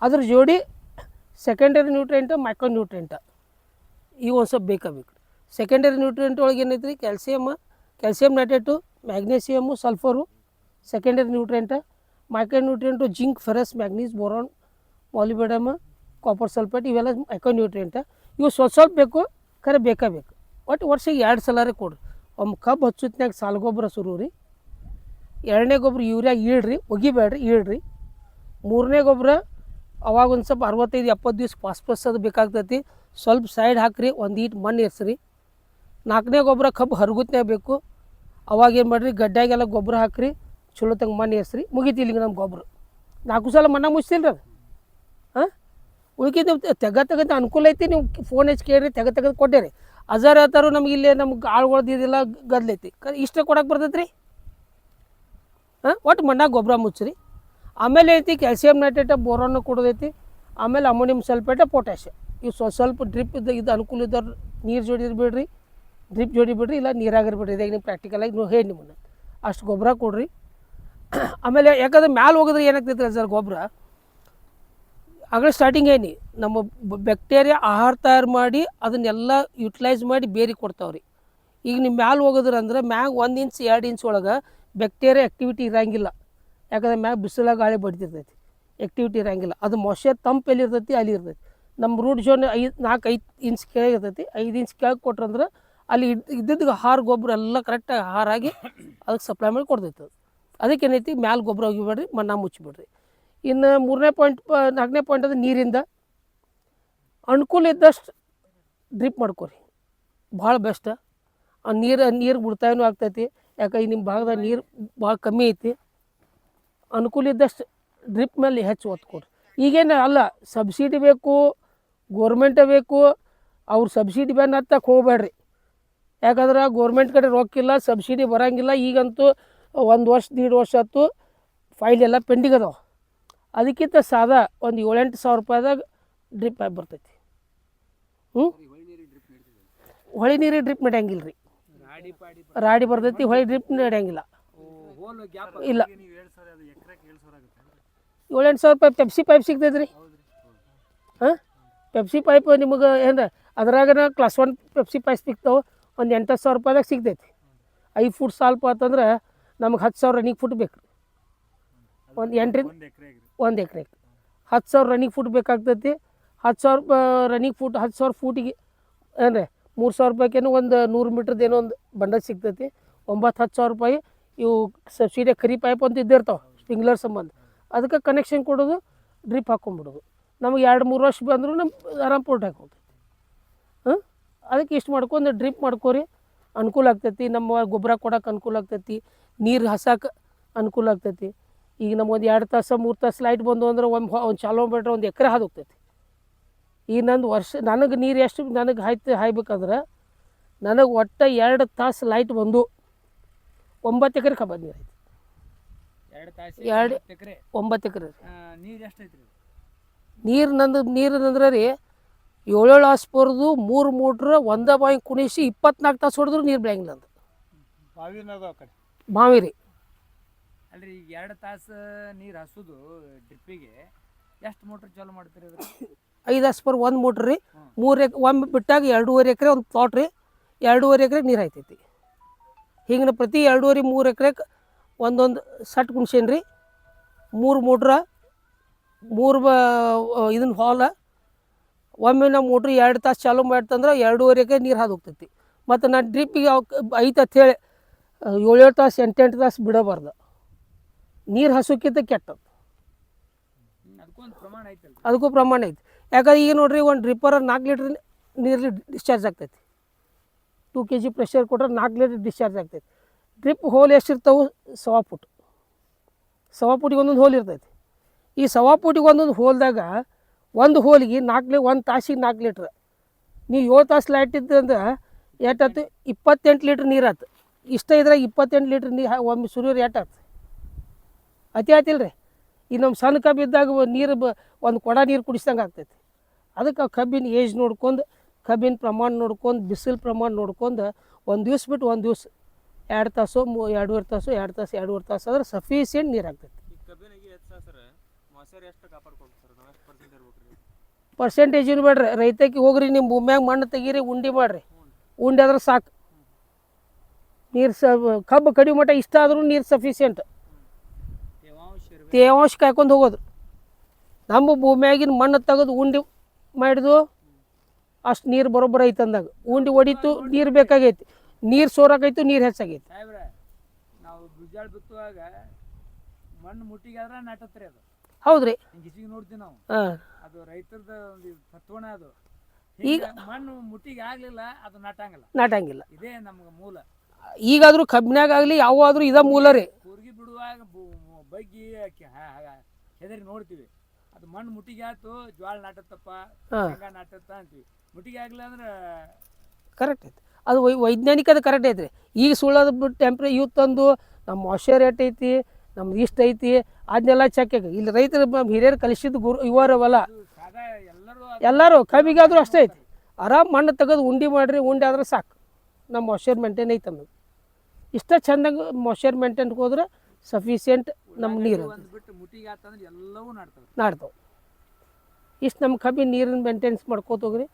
ಅದ್ರ ಜೋಡಿ ಸೆಕೆಂಡರಿ ನ್ಯೂಟ್ರೆಂಟ್, ಮೈಕ್ರೋ ನ್ಯೂಟ್ರೆಂಟ್ ಇವು ಒಂದು ಸ್ವಲ್ಪ ಬೇಕು. ಸೆಕೆಂಡರಿ ನ್ಯೂಟ್ರೆಂಟ್ ಒಳಗೆ ಏನೈತೆ ರೀ? Calcium nitrate, magnesium, sulphur secondary nutrient. Micro nutrient zinc, ferrous, manganese, boron, molybdenum, copper sulphate ಇವೆಲ್ಲ ಮೈಕ್ರೋ ನ್ಯೂಟ್ರೆಂಟ್. ಇವು ಸ್ವಲ್ಪ ಬೇಕು, ಖರೆ ಬೇಕು. ಒಟ್ಟು ವರ್ಷಕ್ಕೆ 2 ಸಲ ಕೊಡ್ರಿ. ಒಮ್ಮೆ ಕಬ್ಬು ಹಚ್ಚುತ್ನಾಗ ಸಾಲು ಗೊಬ್ಬರ ಸುರು ರೀ. 2ನೇ ಗೊಬ್ಬರ ಯೂರಿಯಾ ಈಳ್ರಿ, ಒಗಿಬೇಡ್ರಿ, ಈಳ್ರಿ. 3ನೇ ಗೊಬ್ಬರ ಅವಾಗ ಒಂದು ಸ್ವಲ್ಪ 65-70 ದಿವ್ಸ ಫಾಸ್ಫರಸ್ ಅದು ಬೇಕಾಗ್ತೈತಿ. ಸ್ವಲ್ಪ ಸೈಡ್ ಹಾಕ್ರಿ, ಒಂದು ಈಟ್ ಮಣ್ಣು ಎರ್ಸ್ರಿ. 4ನೇ ಗೊಬ್ಬರ ಕಬ್ಬು ಹರಗುತ್ನಾಗ ಬೇಕು. ಅವಾಗ ಏನು ಮಾಡಿರಿ, ಗಡ್ಡ್ಯಾಗೆಲ್ಲ ಗೊಬ್ಬರ ಹಾಕ್ರಿ, ಚಲೋ ತಂಗ ಮಣ್ಣು ಎರ್ಸ್ರಿ. ಮುಗಿತಿ ಇಲ್ಲಿಗೆ ನಮ್ಮ ಗೊಬ್ಬರ 4 ಸಲ ಮಣ್ಣ ಮುಚ್ತಿಲ್ಲ ರೀ ಅದು. ಹಾಂ, ಉಳ್ಕಿದ್ದು ತೆಗದ ಅನುಕೂಲ ಐತಿ. ನೀವು ಫೋನ್ ಹಚ್ಚಿ ಕೇಳಿರಿ, ತೆಗೆದು ಕೊಟ್ಟೇರಿ. ಅಜಾರ್ ಹೇಳ್ತಾರೋ ನಮ್ಗೆ ಇಲ್ಲಿ ನಮ್ಗೆ ಆಳುಗಳ್ದು ಇದೆಲ್ಲ ಗದ್ಲೈತಿ. ಇಷ್ಟೇ ಕೊಡಕ್ಕೆ ಬರ್ತೈತೆ ರೀ. ಹಾಂ, ಒಟ್ಟು ಮಣ್ಣಾಗ ಗೊಬ್ಬರ ಮುಚ್ಚ್ರಿ. ಆಮೇಲೆ ಐತಿ ಕ್ಯಾಲ್ಸಿಯಮ್ ನೈಟ್ರೇಟ, ಬೋರಾನ್ ಕೊಡೋದೈತಿ. ಆಮೇಲೆ ಅಮೋನಿಯಂ ಸಲ್ಫೇಟ, ಪೊಟ್ಯಾಷ್ ಇವು ಸ್ವಲ್ಪ ಡ್ರಿಪ್ ಇದು ಅನುಕೂಲ ಇದ್ದವ್ರು ನೀರು ಜೋಡಿರ್ಬೇಡ್ರಿ, ಡ್ರಿಪ್ ಜೋಡಿಬಿಡ್ರಿ, ಇಲ್ಲ ನೀರಾಗಿರ್ಬಿಡ್ರಿ. ಇದಾಗ ನೀವು ಪ್ರಾಕ್ಟಿಕಲಾಗಿ ನೀವು ಹೇಳಿ ನಿಮ್ಮನ್ನು ಅಷ್ಟು ಗೊಬ್ಬರ ಕೊಡ್ರಿ. ಆಮೇಲೆ ಯಾಕಂದ್ರೆ ಮ್ಯಾಲೆ ಹೋಗಿದ್ರೆ ಏನಾಗ್ತೈತೆ ಸರ್, ಗೊಬ್ಬರ ಆಗಲೇ ಸ್ಟಾರ್ಟಿಂಗ್ ಏನಿ ನಮ್ಮ ಬ್ಯಾಕ್ಟೀರಿಯಾ ಆಹಾರ ತಯಾರು ಮಾಡಿ ಅದನ್ನೆಲ್ಲ ಯುಟಿಲೈಸ್ ಮಾಡಿ ಬೇರೆ ಕೊಡ್ತಾವ್ರಿ. ಈಗ ನೀವು ಮ್ಯಾಲೆ ಹೋಗೋದ್ರ ಅಂದ್ರೆ ಮ್ಯಾಗ 1 ಇಂಚ್ 2 ಇಂಚ್ ಒಳಗೆ ಬ್ಯಾಕ್ಟೀರಿಯಾ ಆ್ಯಕ್ಟಿವಿಟಿ ಇರೋಂಗಿಲ್ಲ. ಯಾಕಂದ್ರೆ ಮ್ಯಾಗ ಬಿಸಿಲಾಗ ಗಾಳಿ ಬಡ್ತಿರ್ತೈತಿ, ಆ್ಯಕ್ಟಿವಿಟಿ ಇರೋಂಗಿಲ್ಲ. ಅದು ಮಾಯ್ಶ್ಚರ್ ತಂಪು ಎಲ್ಲಿ ಇರ್ತೈತಿ ಅಲ್ಲಿ ಇರ್ತೈತಿ. ನಮ್ಮ ರೂಟ್ ಜೋನ್ 4-5 ಇಂಚ್ ಕೆಳಗೆ ಇರ್ತೈತಿ. 5 ಇಂಚ್ ಕೆಳಗೆ ಕೊಟ್ರಂದ್ರೆ ಅಲ್ಲಿ ಇದ್ದಿದ್ದು ಆಹಾರ ಗೊಬ್ಬರ ಎಲ್ಲ ಕರೆಕ್ಟಾಗಿ ಆಹಾರ ಆಗಿ ಅದಕ್ಕೆ ಸಪ್ಲೈ ಮಾಡಿ ಕೊಡ್ತೈತೆ. ಅದಕ್ಕೇನೈತಿ, ಮ್ಯಾಲೆ ಗೊಬ್ಬರ ಹೋಗಿಬೇಡ್ರಿ, ಮಣ್ಣ ಮುಚ್ಚಿಬಿಡ್ರಿ. ಇನ್ನು 4ನೇ ಪಾಯಿಂಟ್ ಅದು ನೀರಿಂದ ಅನುಕೂಲ ಇದ್ದಷ್ಟು ಡ್ರಿಪ್ ಮಾಡ್ಕೊರಿ ಭಾಳ ಬೆಸ್ಟ್. ನೀರು ಉಳಿತಾಯನೂ ಆಗ್ತೈತಿ. ಯಾಕೆ ಈ ನಿಮ್ಮ ಭಾಗದಾಗ ನೀರು ಭಾಳ ಕಮ್ಮಿ ಐತಿ. ಅನುಕೂಲ ಇದ್ದಷ್ಟು ಡ್ರಿಪ್ ಮೇಲೆ ಹೆಚ್ಚು ಒತ್ತು ಕೊಡ್ರಿ. ಈಗೇನು ಅಲ್ಲ ಸಬ್ಸಿಡಿ ಬೇಕು, ಗೋರ್ಮೆಂಟೇ ಬೇಕು, ಅವ್ರು ಸಬ್ಸಿಡಿ ಬೆನ್ನು ಹತ್ತಕ್ಕೆ ಹೋಗ್ಬೇಡ್ರಿ. ಯಾಕಂದ್ರೆ ಗೋರ್ಮೆಂಟ್ ಕಡೆ ರೊಕ್ಕಿಲ್ಲ, ಸಬ್ಸಿಡಿ ಬರೋಂಗಿಲ್ಲ. ಈಗಂತೂ 1 ವರ್ಷ 1.5 ವರ್ಷ ಆಯ್ತು ಫೈಲ್ ಎಲ್ಲ ಪೆಂಡಿಂಗ್ ಅದಾವೆ. ಅದಕ್ಕಿಂತ ಸಾದಾ ಒಂದು 7-8 ಸಾವಿರ ರೂಪಾಯಿದಾಗ ಡ್ರಿಪ್ ಆಗಿ ಬರ್ತೈತಿ. ಹೊಳೆ ನೀರಿಗೆ ಡ್ರಿಪ್ ನಡೆಯಂಗಿಲ್ಲ ರೀ. ರಾಡಿ ಬರ್ತೈತಿ, ಹೊಳೆ ಡ್ರಿಪ್ ನಡೆಯಂಗಿಲ್ಲ. ಹೋಲ್ ಗ್ಯಾಪ್ ಇಲ್ಲ. ನೀವು 7,000 ಅದು ಎಕರೆಗೆ 7,000 ಆಗುತ್ತೆ 7-8 ಸಾವಿರ ರೂಪಾಯಿ ಪೆಪ್ಸಿ ಪೈಪ್ ಸಿಗ್ತೈತೆ ರೀ. ಹಾಂ, ಪೆಪ್ಸಿ ಪೈಪ್ ನಿಮಗೆ ಏನು ಅದ್ರಾಗ ಕ್ಲಾಸ್ 1 ಪೆಪ್ಸಿ ಪೈಪ್ ಸಿಗ್ತಾವೆ. ಒಂದು 8-10 ಸಾವಿರ ರೂಪಾಯಿದಾಗ ಸಿಗ್ತೈತಿ. 5 ಫುಟ್ ಸಾಲ್ಪ ಅಂತಂದ್ರೆ ನಮಗೆ 10,000 ರನ್ನಿಂಗ್ ಫುಟ್ ಬೇಕು ರೀ. ಒಂದು 8 1 ಎಕರೆಗೆ 1 ಎಕರೆಗೆ 10,000 ರನ್ನಿಂಗ್ ಫುಟ್ ಬೇಕಾಗ್ತೈತಿ. 10,000 ರನ್ನಿಂಗ್ ಫುಟ್ 10,000 ಫೂಟಿಗೆ ಏನು 3,000 ರೂಪಾಯಿಗೇನು ಒಂದು 100 ಮೀಟ್ರದ್ದು ಒಂದು ಬಂಡಲ್ ಸಿಗ್ತೈತಿ. 9-10 ಸಾವಿರ ರೂಪಾಯಿ ಇವು ಸಬ್ಸಿಡಿ ಖರೀ ಪೈಪ್ ಅಂತ ಇದ್ದಿರ್ತಾವೆ ಸ್ಪ್ರಿಂಗ್ಲರ್ ಸಂಬಂಧ. ಅದಕ್ಕೆ ಕನೆಕ್ಷನ್ ಕೊಡೋದು, ಡ್ರಿಪ್ ಹಾಕ್ಕೊಂಬಿಡೋದು. ನಮಗೆ 2-3 ವರ್ಷ ಬಂದರೂ ನಮ್ಮ ಆರಾಮ್ ಪೋರ್ಟ್ ಹಾಕೋತೈತಿ. ಹಾಂ, ಅದಕ್ಕೆ ಇಷ್ಟು ಮಾಡ್ಕೊಂಡು ಡ್ರಿಪ್ ಮಾಡ್ಕೊರಿ, ಅನುಕೂಲ ಆಗ್ತೈತಿ. ನಮ್ಮ ಗೊಬ್ಬರ ಕೊಡೋಕೆ ಅನುಕೂಲ ಆಗ್ತೈತಿ, ನೀರು ಹಸಕ್ಕೆ ಅನುಕೂಲ ಆಗ್ತೈತಿ. ಈಗ ನಮಗೊಂದು 2 ತಾಸು 3 ತಾಸು ಲೈಟ್ ಬಂದು ಅಂದ್ರೆ ಒಂದು ಚಾಲೋ ಬಿಟ್ರೆ 1 ಎಕರೆ ಹಾದು ಹೋಗ್ತೈತಿ. ಈಗ ನಂದು ವರ್ಷ ನನಗೆ ನೀರು ಎಷ್ಟು ನನಗೆ ಹಾಯ್ಬೇಕಂದ್ರೆ ನನಗೆ ಒಟ್ಟು 2 ತಾಸು ಲೈಟ್ ಬಂದು 9 ಎಕರೆ ಕಬ್ಬ ನೀರು ಐತಿ. 2 ತಾಸು 2 ಎಕರೆ 9 ಎಕರೆ ರೀ. ನೀರು ಎಷ್ಟು ಐತ್ರಿ? ನೀರು ಅಂದ್ರೆ ರೀ 7 ಹಾಸ್ ಬರೋದು 3 ಮೋಟ್ರ್ ಒಂದೇ ಬಾವಿ ಕುಣಿಸಿ 24 ತಾಸು ಹೊಡೆದ್ರು ನೀರು ಬೆಳೆಯಂಗಿಲ್ಲ ಅಂತ ಬಾವಿನ ಅದಾವ ಆ ಕಡೆ ಬಾವಿ ರೀ. ಅಲ್ರಿ ಈಗ 2 ತಾಸು ನೀರು ಹಸುದು ಡ್ರಿಪ್ಪಿಗೆ ಎಷ್ಟು ಮೋಟ್ರ್ ಚಾಲು ಮಾಡ್ತೀರಿ ಅದ್ರ? 5 ಹಾಸ್ ಪರ್ 1 ಮೋಟ್ರ್ ರೀ. 3 ಎಕರೆ ಒಮ್ಮೆ ಬಿಟ್ಟಾಗ 2.5 ಎಕರೆ ಒಂದು ಪ್ಲಾಟ್ ರೀ. 2.5 ಎಕರೆಗೆ ನೀರು ಆಯ್ತೈತಿ. ಹಿಂಗೆ ಪ್ರತಿ 2.5-3 ಎಕರೆಗೆ ಒಂದೊಂದು ಸಟ್ ಕುಣ್ಸೇನಿ ರೀ. 3 ಮೋಟ್ರ 3 ಇದನ್ನ ಹಾಲ ಒಮ್ಮೆ ನಾವು ಮೋಟ್ರ್ 2 ತಾಸು ಚಾಲೂ ಮಾಡ್ತಂದ್ರೆ 2.5 ಎಕರೆ ನೀರು ಹಾದು ಹೋಗ್ತೈತಿ. ಮತ್ತು ನಾನು ಡ್ರಿಪ್ಪಿಗೆ ಐತೆ ಅಂಥೇಳಿ 7 ತಾಸು 8 ತಾಸು ಬಿಡಬಾರ್ದು. ನೀರು ಹಸುಕ್ಕಿಂತ ಕೆಟ್ಟದ್ದು. ಅದಕ್ಕೊಂದು ಪ್ರಮಾಣ ಐತಲ್ಲ. ಅದಕ್ಕೂ ಪ್ರಮಾಣ ಐತಿ. ಯಾಕಂದ್ರೆ ಈಗ ನೋಡ್ರಿ ಒಂದು ಡ್ರಿಪ್ಪರ್ 4 ಲೀಟ್ರ್ ನೀರಲ್ಲಿ ಡಿಸ್ಚಾರ್ಜ್ ಆಗ್ತೈತಿ. 2 kg ಪ್ರೆಷರ್ ಕೊಟ್ರೆ 4 ಲೀಟ್ರ್ ಡಿಸ್ಚಾರ್ಜ್ ಆಗ್ತೈತಿ. ಡ್ರಿಪ್ ಹೋಲ್ ಎಷ್ಟಿರ್ತಾವೆ? 1.25 ಫುಟ್. 1.25 ಫುಟಿಗೆ ಒಂದೊಂದು ಹೋಲ್ ಇರ್ತೈತಿ. ಈ 1.25 ಫುಟಿಗೆ ಒಂದೊಂದು ಹೋಲ್ದಾಗ ಒಂದು ಹೋಲಿಗೆ 1 ತಾಸಿಗೆ 4 ಲೀಟ್ರ್. ನೀವು 7 ತಾಸು ಲೈಟ್ ಇದ್ದಂದ್ರೆ ಎಷ್ಟಾಯ್ತು? 28 ಲೀಟ್ರ್ ನೀರು ಆಯ್ತು. ಇಷ್ಟ ಇದ್ರಾಗ 28 ಲೀಟ್ರ್ ನೀರು ಒಮ್ಮೆ ಸುರಿಯೋರು ಎಷ್ಟಾಗ್ತದೆ? ಅತಿ ಆಯ್ತಿಲ್ಲ ರೀ. ಈ ನಮ್ಮ ಸಣ್ಣ ಕಬ್ಬು ಇದ್ದಾಗ ನೀರು ಒಂದು ಕೊಡ ನೀರು ಕುಡಿಸ್ದಂಗೆ ಆಗ್ತೈತಿ. ಅದಕ್ಕೆ ಕಬ್ಬಿನ ಏಜ್ ನೋಡ್ಕೊಂಡು, ಕಬ್ಬಿನ ಪ್ರಮಾಣ ನೋಡ್ಕೊಂಡು, ಬಿಸಿಲು ಪ್ರಮಾಣ ನೋಡ್ಕೊಂಡು 1 ದಿವ್ಸ ಬಿಟ್ಟು 1 ದಿವ್ಸ 2 ತಾಸು 2.5 ತಾಸು 2 ತಾಸು 2.5 ತಾಸು ಆದ್ರೆ ಸಫಿಷಿಯೆಂಟ್ ನೀರು ಆಗ್ತೈತಿ. ಈ ಕಬ್ಬಿನಾಗಿ ಹೆಚ್ಚು ಸರ್ ಮೊಸರು ಎಷ್ಟು ಕಾಪಾಡ್ಕೊಳ್ತಾರೆ ಸರ್? ನಾವು ಎಷ್ಟು ಪರ್ಸೆಂಟ್ ಇರ್ಬೇಕು ರೀ? ಪರ್ಸೆಂಟೇಜ್ ಏನು ಬೇಡ್ರಿ, ರೈತಕ್ಕೆ ಹೋಗ್ರಿ, ನಿಮ್ಮ ಭೂಮ್ಯಾಗ ಮಣ್ಣು ತೆಗೀರಿ, ಉಂಡಿ ಮಾಡಿರಿ. ಉಂಡೆ ಆದ್ರೆ ಸಾಕು. ನೀರು ಕಬ್ಬು ಕಡಿಮೆ ಮಟ್ಟ ಇಷ್ಟ ಆದ್ರೂ ನೀರು ಸಫಿಷಿಯೆಂಟ್. ತೇವಾಂಶ ಕಾಯ್ಕೊಂಡು ಹೋಗೋದು. ನಮ್ಮ ಭೂಮಿಯಾಗಿನ ಮಣ್ಣು ತೆಗೆದು ಉಂಡಿ ಮಾಡಿದ್ವು ಅಷ್ಟು ನೀರು ಬರೋಬ್ಬರ ಐತೆ ಅಂದಾಗ ಉಂಡಿ ಹೊಡಿತು, ನೀರು ಬೇಕಾಗೈತಿ, ನೀರು ಸೋರಾಕೈತು, ನೀರು ಹೆಚ್ಚಾಗೈತಿ. ಸಾಹೇಬ್ರೆ, ನಾವು ದುಡ್ಜಾಳ ಬಿತ್ತುವಾಗ ಮಣ್ಣು ಮುಟ್ಟಿಗೆ ಆದ್ರೆ ನಾಟತ್ರಿ ಅದು. ಹೌದ್ರಿ. ಹಿಂಗೆ ನೋಡ್ತೀವಿ ನಾವು. ಹಾಂ, ಅದು ರೈತರದ ಒಂದು ತತ್ವನ ಅದು. ಈಗ ಮಣ್ಣು ಮುಟ್ಟಿಗೆ ಆಗ್ಲಿಲ್ಲ ಅದು ನಾಟಂಗಿಲ್ಲ. ನಾಟಂಗಿಲ್ಲ. ಇದೇ ನಮ್ಗೆ ಮೂಲ. ಈಗಾದ್ರೂ ಕಬ್ಬಿನಾಗ ಆಗಲಿ ಯಾವಾದ್ರೂ ಇದ ಮೂಲ ರೀ. ಕೂರ್ಗಿ ಬಿಡುವಾಗ ಬಗ್ಗಿ ಹೆದರಿ ನೋಡ್ತೀವಿ. ಅದು ಮಣ್ಣು ಮುಟ್ಟಿಗೆ ಆಯ್ತು, ಜ್ವಾಳ ನಾಟತ್ತಪ್ಪ, ಶೇಂಗಾ ನಾಟತ್ತ ಅಂತೀವಿ. ಮುಟ್ಟಿಗೆ ಆಗ್ಲಿಲ್ಲ ಅಂದ್ರೆ ಕರೆಕ್ಟ್ ಐತಿ. ಅದು ವೈಜ್ಞಾನಿಕದ ಕರೆಕ್ಟ್ ಐತ್ರಿ. ಈಗ ಸುಳ್ಳೋದು ಬಿಟ್ಟು ಇವು ತಂದು ನಮ್ಮ ಮಾಯ್ಶ್ಚರ್ ರೇಟ್ ಐತಿ, ನಮ್ದು ಇಷ್ಟ ಐತಿ, ಅದನ್ನೆಲ್ಲ ಚೆಕ್ ಆಗಿ ಇಲ್ಲಿ ರೈತರು ಹಿರಿಯರು ಕಲಿಸಿದ ಇವರವಲ್ಲ ಸಾದಾ ಎಲ್ಲರೂ ಕಬ್ಬಿಗಾದ್ರೂ ಅಷ್ಟೇ ಐತಿ. ಆರಾಮ್ ಮಣ್ಣು ತೆಗೆದು ಉಂಡಿ ಮಾಡಿರಿ, ಉಂಡೆ ಆದ್ರೆ ಸಾಕು. ನಮ್ಮ ಮಾಯ್ಶ್ಚರ್ ಮೇಂಟೈನ್ ಐತೆ ಅನ್ನೋದು. ಇಷ್ಟ ಚೆಂದಾಗಿ ಮಾಯ್ಶ್ಚರ್ ಮೇಂಟೈನ್ಗೆ ಹೋದ್ರೆ ಸಫಿಷಿಯೆಂಟ್ ನಮ್ಮ ನೀರು ಬಿಟ್ಟು ಮುಟ್ಟಿಗೆ ಆತಂದ್ರೆ ಎಲ್ಲವೂ ನಾಡ್ತಾವೆ. ಇಷ್ಟು ನಮ್ಮ ಕಬ್ಬಿನ ನೀರಿನ ಮೇಂಟೆನ್ಸ್ ಮಾಡ್ಕೋತ ಹೋಗ್ರಿ.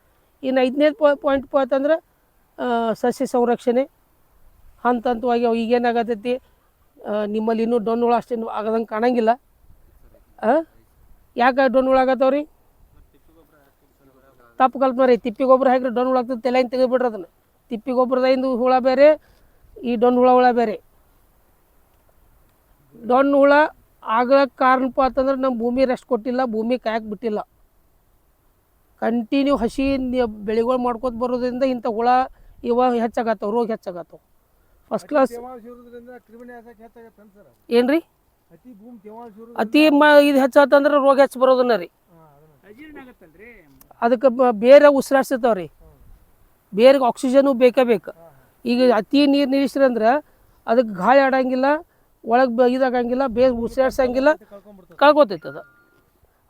ಇನ್ನು 5ನೇ ಪಾಯಿಂಟ್ ಅಂತಂದ್ರೆ ಸಸ್ಯ ಸಂರಕ್ಷಣೆ ಹಂತ ಹಂತವಾಗಿ. ಅವು ಈಗೇನಾಗತ್ತೈತಿ, ನಿಮ್ಮಲ್ಲಿ ಇನ್ನೂ ಡೊಣ್ಣು ಹುಳ ಅಷ್ಟೇನು ಆಗದಂಗೆ ಕಾಣಂಗಿಲ್ಲ. ಯಾಕೆ ಡೊಣ್ಣು ಹುಳ ಆಗತ್ತವ ರೀ? ತಪ್ಪು ಕಲ್ಪನೆ ರೀ. ತಿಪ್ಪಿ ಗೊಬ್ಬರ ಹಾಕಿದ್ರೆ ಡೊಣ್ಣು ಹುಳ ಆಗ್ತದೆ, ತಲೆಯಿಂದ ತೆಗೆದುಬಿಡ್ರಿ ಅದನ್ನು. ತಿಪ್ಪಿ ಗೊಬ್ಬರದಿಂದ ಹುಳ ಬೇರೆ, ಈ ಡೊಣ್ಣು ಹುಳ ಬೇರೆ. ಡೊಣ್ಣು ಹುಳ ಆಗಕ್ಕೆ ಕಾರಣಪ್ಪ ಅಂತಂದ್ರೆ ನಮ್ಮ ಭೂಮಿ ರೆಸ್ಟ್ ಕೊಟ್ಟಿಲ್ಲ, ಭೂಮಿ ಕಾಯಕ್ಕೆ ಬಿಟ್ಟಿಲ್ಲ. ಕಂಟಿನ್ಯೂ ಹಸಿ ಬೆಳೆಗಳು ಮಾಡ್ಕೊತ ಬರೋದ್ರಿಂದ ಇಂಥ ಹುಳ ಹೆಚ್ಚಾಗತ್ತವ, ರೋಗ ಹೆಚ್ಚಾಗತ್ತವ. ಫಸ್ಟ್ ಕ್ಲಾಸ್ ಏನು ರೀ ಅತಿ ಇದು ಹೆಚ್ಚಾತಂದ್ರೆ ರೋಗ ಹೆಚ್ಚು ಬರೋದನ್ನ ರೀ. ಅಜೀರ್ಣ ಆಗತ್ತಲ್ರಿ. ಅದಕ್ಕೆ ಬೇರೆ ಉಸಿರಾಡ್ಸಿರ್ತಾವ ರೀ, ಬೇರೆಗೆ ಆಕ್ಸಿಜನು ಬೇಕೇ ಬೇಕು. ಈಗ ಅತಿ ನೀರು ನಿಲ್ಲಿಸ್ರಂದ್ರೆ ಅದಕ್ಕೆ ಗಾಳಿ ಆಡಂಗಿಲ್ಲ, ಒಳಗೆ ಇದಾಗಂಗಿಲ್ಲ, ಬೇರೆ ಉಸಿರಾಡ್ಸಂಗಿಲ್ಲ, ಕಳ್ಕೊತೈತೆ ಅದು.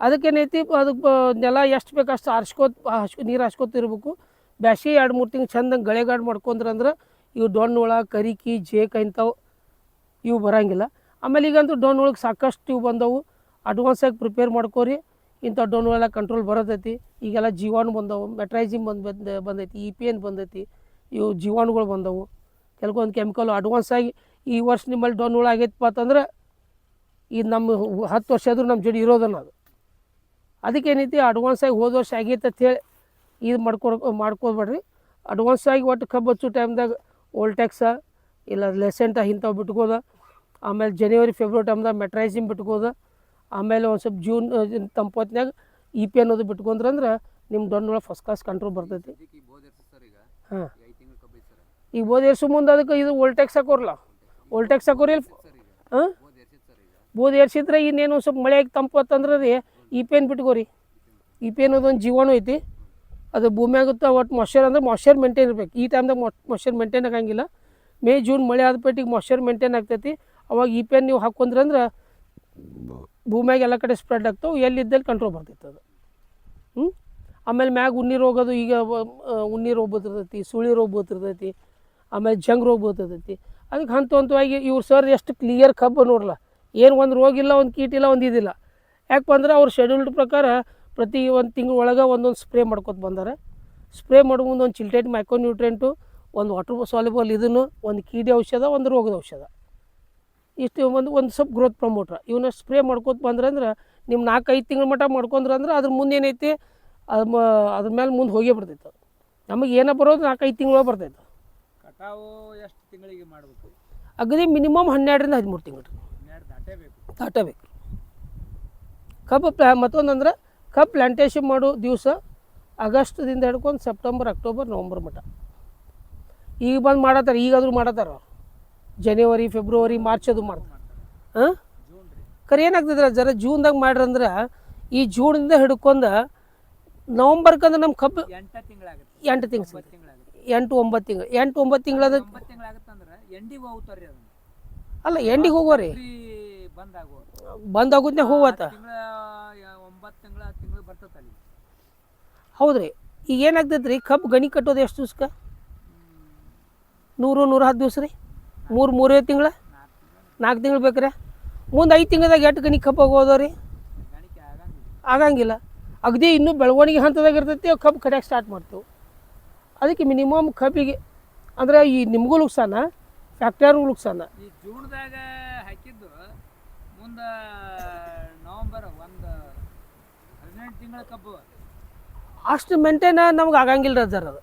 ಅದಕ್ಕೇನೈತಿ, ಅದಕ್ಕೆ ನೆಲ ಎಷ್ಟು ಬೇಕು ಅಷ್ಟು ನೀರು ಹಾಸ್ಕೊತಿರ್ಬೇಕು. ಬ್ಯಾಸಿಗೆ 2-3 ತಿಂಗಳು ಚಂದಂಗೆ ಗಳೆಗಾಡು ಮಾಡ್ಕೊಂಡ್ರಂದ್ರೆ ಇವು ಡೊಣ್ಣುಳ, ಕರಿಕಿ, ಜೇಕ ಇಂಥವು ಇವು ಬರೋಂಗಿಲ್ಲ. ಆಮೇಲೆ ಈಗಂತೂ ಡೊಣ್ಣುಳಗೆ ಸಾಕಷ್ಟು ಇವು ಬಂದವು. ಅಡ್ವಾನ್ಸಾಗಿ ಪ್ರಿಪೇರ್ ಮಾಡ್ಕೋರಿ, ಇಂಥ ಡೊಣ್ಣುಳೆಲ್ಲ ಕಂಟ್ರೋಲ್ ಬರೋದೈತಿ. ಈಗೆಲ್ಲ ಜೀವಾಣು ಬಂದವು, ಮೆಟ್ರೈಜಿಮ್ ಬಂದೈತಿ, EPN ಬಂದೈತಿ, ಇವು ಜೀವಾಣುಗಳು ಬಂದವು. ಕೆಲವೊಂದು ಕೆಮಿಕಲ್ ಅಡ್ವಾನ್ಸಾಗಿ ಈ ವರ್ಷ ನಿಮ್ಮಲ್ಲಿ ಡೊಣ್ಣುಳ ಆಗೈತಪ್ಪ ಅಂತಂದ್ರೆ ಇದು ನಮ್ಮ 10 ವರ್ಷ ಆದರೂ ನಮ್ಮ ಜೋಡಿ ಇರೋದನ್ನ ಅದು. ಅದಕ್ಕೇನೈತಿ, ಅಡ್ವಾನ್ಸಾಗಿ ಹೋದ ವರ್ಷ ಆಗೈತೆ ಅಂತೇಳಿ ಇದು ಮಾಡ್ಕೊಬೇಡ್ರಿ. ಅಡ್ವಾನ್ಸಾಗಿ ಒಟ್ಟು ಕಬ್ಬು ಹಚ್ಚೋ ಟೈಮ್ದಾಗ ಓಲ್ಟೆಕ್ಸ ಇಲ್ಲ ಲೆಸೆಂಟ ಇಂಥವು ಬಿಟ್ಕೋದ. ಆಮೇಲೆ ಜನವರಿ ಫೆಬ್ರವರಿ ಟೈಮ್ದಾಗ ಮೆಟ್ರೈಸಿಮ್ ಬಿಟ್ಕೋದ. ಆಮೇಲೆ ಒಂದು ಸ್ವಲ್ಪ ಜೂನ್ ತಂಪೊತ್ನಾಗ EPN ಅನ್ನೋದು ಬಿಟ್ಕೊಂಡ್ರಂದ್ರೆ ನಿಮ್ಮ ಡೊಣ್ಣುಳ ಫಸ್ಟ್ ಕ್ಲಾಸ್ ಕಂಟ್ರೋಲ್ ಬರ್ತೈತಿ. ಹಾಂ, ಈಗ ಬೋದ್ ಏರ್ಸು ಮುಂದೆ ಅದಕ್ಕೆ ಇದು ಓಲ್ಟೆಕ್ಸ್ ಹಾಕೋರಲ್ಲ, ಓಲ್ಟೆಕ್ಸ್ ಹಾಕೋರಿ. ಹಾಂ, ಬೋದ್ ಏರ್ಸಿದ್ರೆ ಇನ್ನೇನು ಸ್ವಲ್ಪ ಮಳೆ ತಂಪು ಅಂತಂದ್ರೆ ರೀ EPN ಬಿಟ್ಕೋರಿ. EPN ಅದೊಂದು ಜೀವಾಣು ಐತಿ, ಅದು ಭೂಮಿಯಾಗುತ್ತೆ. ಒಟ್ಟು ಮಾಯ್ಶ್ಚರ್ ಅಂದ್ರೆ ಮಾಯ್ಶ್ಚರ್ ಮೇಂಟೈನ್ ಇರ್ಬೇಕು. ಈ ಟೈಮ್ದಾಗ ಮಾಯ್ಶ್ಚರ್ ಮೇಂಟೈನ್ ಆಗಂಗಿಲ್ಲ. ಮೇ ಜೂನ್ ಮಳೆ ಆದ್ಪಟ್ಟಿಗೆ ಮಾಯ್ಶ್ಚರ್ ಮೇಂಟೈನ್ ಆಗ್ತೈತಿ. ಅವಾಗ EPN ನೀವು ಹಾಕೊಂಡ್ರಂದ್ರೆ ಭೂಮಿಯಾಗ ಎಲ್ಲ ಕಡೆ ಸ್ಪ್ರೆಡ್ ಆಗ್ತಾವೆ, ಎಲ್ಲಿದ್ದಲ್ಲಿ ಕಂಟ್ರೋಲ್ ಬರ್ತೈತೆ ಅದು. ಆಮೇಲೆ ಮ್ಯಾಗ ಉಣ್ಣಿ ರೋಗದು, ಈಗ ಉಣ್ಣಿ ರೋಗ ಬರ್ತೈತಿ, ಸುಳಿ ರೋಗ ಬರ್ತೈತಿ, ಆಮೇಲೆ ಜಂಗ್ ರೋಗ ಬರ್ತೈತಿ. ಅದಕ್ಕೆ ಹಂತವಾಗಿ ಇವ್ರು ಸರ್ ಎಷ್ಟು ಕ್ಲಿಯರ್ ಕಬ್ಬು ನೋಡಲ್ಲ, ಏನು ಒಂದು ರೋಗ ಇಲ್ಲ, ಒಂದು ಕೀಟ ಇಲ್ಲ, ಒಂದು ಇದಿಲ್ಲ. ಯಾಕಪ್ಪ ಅಂದ್ರೆ ಅವ್ರು ಶೆಡ್ಯೂಲ್ಡ್ ಪ್ರಕಾರ ಪ್ರತಿ 1 ತಿಂಗಳ ಒಳಗೆ ಒಂದೊಂದು ಸ್ಪ್ರೇ ಮಾಡ್ಕೊತ ಬಂದಾರೆ. ಸ್ಪ್ರೇ ಮಾಡೋ ಮುಂದೆ ಒಂದು ಚಿಲ್ಟೇಟ್ ಮೈಕ್ರೋನ್ಯೂಟ್ರೆಂಟು, ಒಂದು ವಾಟರ್ ಸಾಲ್ಯುಬಲ್ ಇದನ್ನು, ಒಂದು ಕೀಡೆ ಔಷಧ, ಒಂದು ರೋಗದ ಔಷಧ, ಇಷ್ಟು ಒಂದು ಸ್ವಲ್ಪ ಗ್ರೋತ್ ಪ್ರಮೋಟ್ರ ಇವನ್ನ ಸ್ಪ್ರೇ ಮಾಡ್ಕೊತ ಬಂದ್ರಂದ್ರೆ ನಿಮ್ಮ 4-5 ತಿಂಗಳ ಮಟ್ಟ ಮಾಡ್ಕೊಂಡ್ರಂದ್ರೆ ಅದ್ರ ಮುಂದೆ ಏನೈತಿ, ಅದ್ರ ಮೇಲೆ ಮುಂದೆ ಹೋಗೇ ಬಿಡ್ತೈತೆ. ನಮಗೆ ಏನೋ ಬರೋದು 4-5 ತಿಂಗಳು ಬರ್ತೈತೆ. ಕಟಾವು ಎಷ್ಟು ತಿಂಗಳಿಗೆ ಮಾಡಬೇಕು? ಅಗದಿ ಮಿನಿಮಮ್ 12ರಿಂದ 13 ತಿಂಗಳು ರೀ, 12 ದಾಟಬೇಕು. ಕಬ್ಬು ಮತ್ತೊಂದಂದ್ರೆ ಕಬ್ಬು ಪ್ಲಾಂಟೇಶನ್ ಮಾಡೋ ದಿವಸ ಆಗಸ್ಟ್ದಿಂದ ಹಿಡ್ಕೊಂಡು ಸೆಪ್ಟೆಂಬರ್, ಅಕ್ಟೋಬರ್, ನವಂಬರ್ ಮಟ್ಟ ಈಗ ಬಂದು ಮಾಡತ್ತಾರೆ. ಈಗಾದರೂ ಮಾಡತ್ತಾರ ಅವ್ರು ಜನವರಿ, ಫೆಬ್ರವರಿ, ಮಾರ್ಚ್ ಅದು ಮಾಡ್ತಾರೆ. ಹಾಂ, ಖರೆ ಏನಾಗ್ತದೆ ಜರ ಜೂನ್ದಾಗ ಮಾಡ್ರಂದ್ರೆ ಈ ಜೂನಿಂದ ಹಿಡ್ಕೊಂಡು ನವಂಬರ್ಕಂದ್ರೆ ನಮ್ಮ ಕಬ್ಬು 8 ತಿಂಗಳಾಗುತ್ತೆ. 8 ತಿಂಗಳು 9 ತಿಂಗಳಾಗುತ್ತೆ. 8-9 ತಿಂಗಳು 8-9 ತಿಂಗಳದ 9 ತಿಂಗಳಾಗುತ್ತೆ ಅಂದ್ರೆ ಎಂಡಿಗೆ ಹೋಗ್ತಾರೆ ಅದನ್ನ. ಅಲ್ಲ, ಎಂಡಿಗೆ ಹೋಗೋರಿ ಬಂದಾಗುತ್ತೆ ಹೋಗತ್ತ. 9 ತಿಂಗಳ 10 ತಿಂಗಳು ಬರ್ತೈತೆ ಅಲ್ಲಿ. ಹೌದು ರೀ. ಈಗ ಏನಾಗ್ತೈತೆ ರೀ, ಕಬ್ಬು ಗಣಿ ಕಟ್ಟೋದು ಎಷ್ಟು ದಿವ್ಸಕ್ಕೆ? 100-110 ದಿವ್ಸ ರೀ. 3-3 ತಿಂಗಳ 4 ತಿಂಗಳು ಬೇಕ್ರೆ. ಮುಂದೆ 5 ತಿಂಗಳದಾಗ ಎಷ್ಟು ಗಣಿ ಕಬ್ಬು ಆಗೋದು ರೀ? ಆಗಂಗಿಲ್ಲ. ಅಗದಿ ಇನ್ನೂ ಬೆಳವಣಿಗೆ ಹಂತದಾಗ ಇರ್ತೈತಿ, ಕಬ್ಬು ಕಡಿಯೋಕೆ ಸ್ಟಾರ್ಟ್ ಮಾಡ್ತೇವೆ. ಅದಕ್ಕೆ ಮಿನಿಮಮ್ ಕಬ್ಬಿಗೆ ಅಂದ್ರೆ ಈ ನಿಮಗೂ ನುಕ್ಸಾನ, ಫ್ಯಾಕ್ಟರಿಗೂ ನುಕ್ಸಾನ. ಈ ಜೂನ್ದಾಗ ಹಾಕಿದ್ದು ಮುಂದೆ ನವಂಬರ್ 18 ತಿಂಗಳ ಕಬ್ಬು ಅಷ್ಟು ಮೇಂಟೈನ್ ನಮ್ಗೆ ಆಗಂಗಿಲ್ಲ ರೀ ಸರ್. ಅದು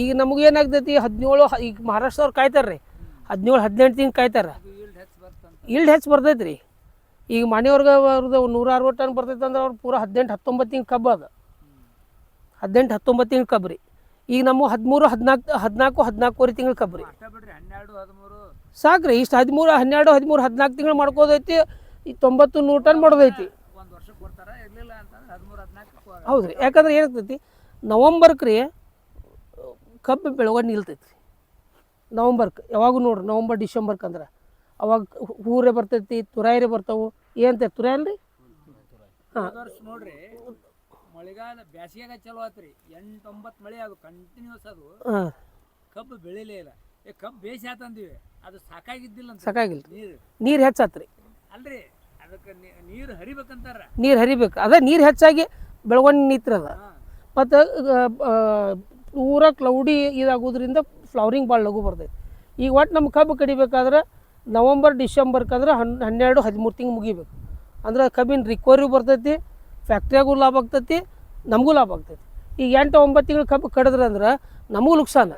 ಈಗ ನಮ್ಗೆ ಏನಾಗ್ತೈತಿ 17, ಈಗ ಮಹಾರಾಷ್ಟ್ರದವ್ರು ಕಾಯ್ತಾರೆ ರೀ 17-18 ತಿಂಗಳು ಕಾಯ್ತಾರೆ. ಈಲ್ಡ್ ಹೆಚ್ಚು ಬರ್ತೈತೆ ರೀ. ಈಗ ಮನೆಯವ್ರಿಗೆ ಅವ್ರದ್ದು 160 ಟನ್ ಬರ್ತೈತೆ ಅಂದ್ರೆ ಅವ್ರು ಪೂರ 18-19 ತಿಂಗಳು ಕಬ್ಬು ಅದು. 18-19 ತಿಂಗಳು ಕಬ್ಬು ರೀ. ಈಗ ನಮ್ಮ 13-14-14 ತಿಂಗಳು ಕಬ್ಬು ರೀ. 12-13 ಸಾಕು ರೀ. ಇಷ್ಟು 13-14 ತಿಂಗಳು ಮಾಡ್ಕೋದೈತಿ. ಈ 90-100 ಟನ್ ಮಾಡೋದೈತಿ. ಒಂದು ವರ್ಷಕ್ಕೆ ಕೊಡ್ತಾರೆ, ಇರಲಿಲ್ಲ ಅಂತಂದ್ರೆ 13-14. ಹೌದು ರೀ. ಯಾಕಂದ್ರೆ ಏನಾಗ್ತೈತಿ, ನವಂಬರ್ಗೆ ರೀ ಕಬ್ಬು ಬೆಳವಣಿಗೆ ನಿಲ್ತೈತಿ ರೀ. ನವಂಬರ್ಗೆ ಯಾವಾಗೂ ನೋಡ್ರಿ, ನವಂಬರ್ ಡಿಸೆಂಬರ್ಗೆ ಅಂದ್ರೆ ಅವಾಗ ಹೂರೇ ಬರ್ತೈತಿ, ತುರಾಯಿರೇ ಬರ್ತಾವೆ. ಏನಂತ ತುರಾಯಲ್ ರೀ? ಹಾಂ, ನೋಡ್ರಿ ಮಳೆಗಾಲ ಬ್ಯಾಸಿಗೆಗ ಚಲೋ ಆತ್ರಿ. 8-9 ಮಳೆ ಅದು ಕಂಟಿನ್ಯೂಸ್. ಅದು ಹಾಂ, ಕಬ್ಬು ಬೆಳಿಲೇ ಇಲ್ಲ. ಕಬ್ಬು ಬೇಸಿ ಆತಂದಿವಿ, ಅದು ಸಾಕಾಗಿದ್ದಿಲ್ಲ ಅಂತ. ಸಾಕಾಗಿಲ್ಲ. ನೀರು ನೀರು ಹೆಚ್ಚಾತ್ರಿ. ಅಲ್ರಿ, ಅದಕ್ಕೆ ನೀರು ಹರಿಬೇಕಂತಾರ. ನೀರು ಹರಿಬೇಕು. ಅದೇ ನೀರು ಹೆಚ್ಚಾಗಿ ಬೆಳವಣಿಗೆ ನಿಂತಿರದ. ಮತ್ತು ಪೂರ ಕ್ಲೌಡಿ ಇದಾಗೋದ್ರಿಂದ ಫ್ಲವರಿಂಗ್ ಭಾಳ ಲಘು ಬರ್ತೈತಿ. ಈಗ ಒಟ್ಟು ನಮ್ಮ ಕಬ್ಬು ಕಡಿಬೇಕಾದ್ರೆ ನವಂಬರ್ ಡಿಸೆಂಬರ್ಕಂದ್ರೆ 12-13 ತಿಂಗಳು ಮುಗಿಬೇಕು. ಅಂದ್ರೆ ಕಬ್ಬಿನ ರಿಕವರಿ ಬರ್ತೈತಿ, ಫ್ಯಾಕ್ಟ್ರಿಯಾಗೂ ಲಾಭ ಆಗ್ತೈತಿ, ನಮಗೂ ಲಾಭ ಆಗ್ತೈತಿ. ಈಗ 8-9 ತಿಂಗಳು ಕಬ್ಬು ಕಡಿದ್ರೆ ಅಂದ್ರೆ ನಮಗೂ ನುಕ್ಸಾನ.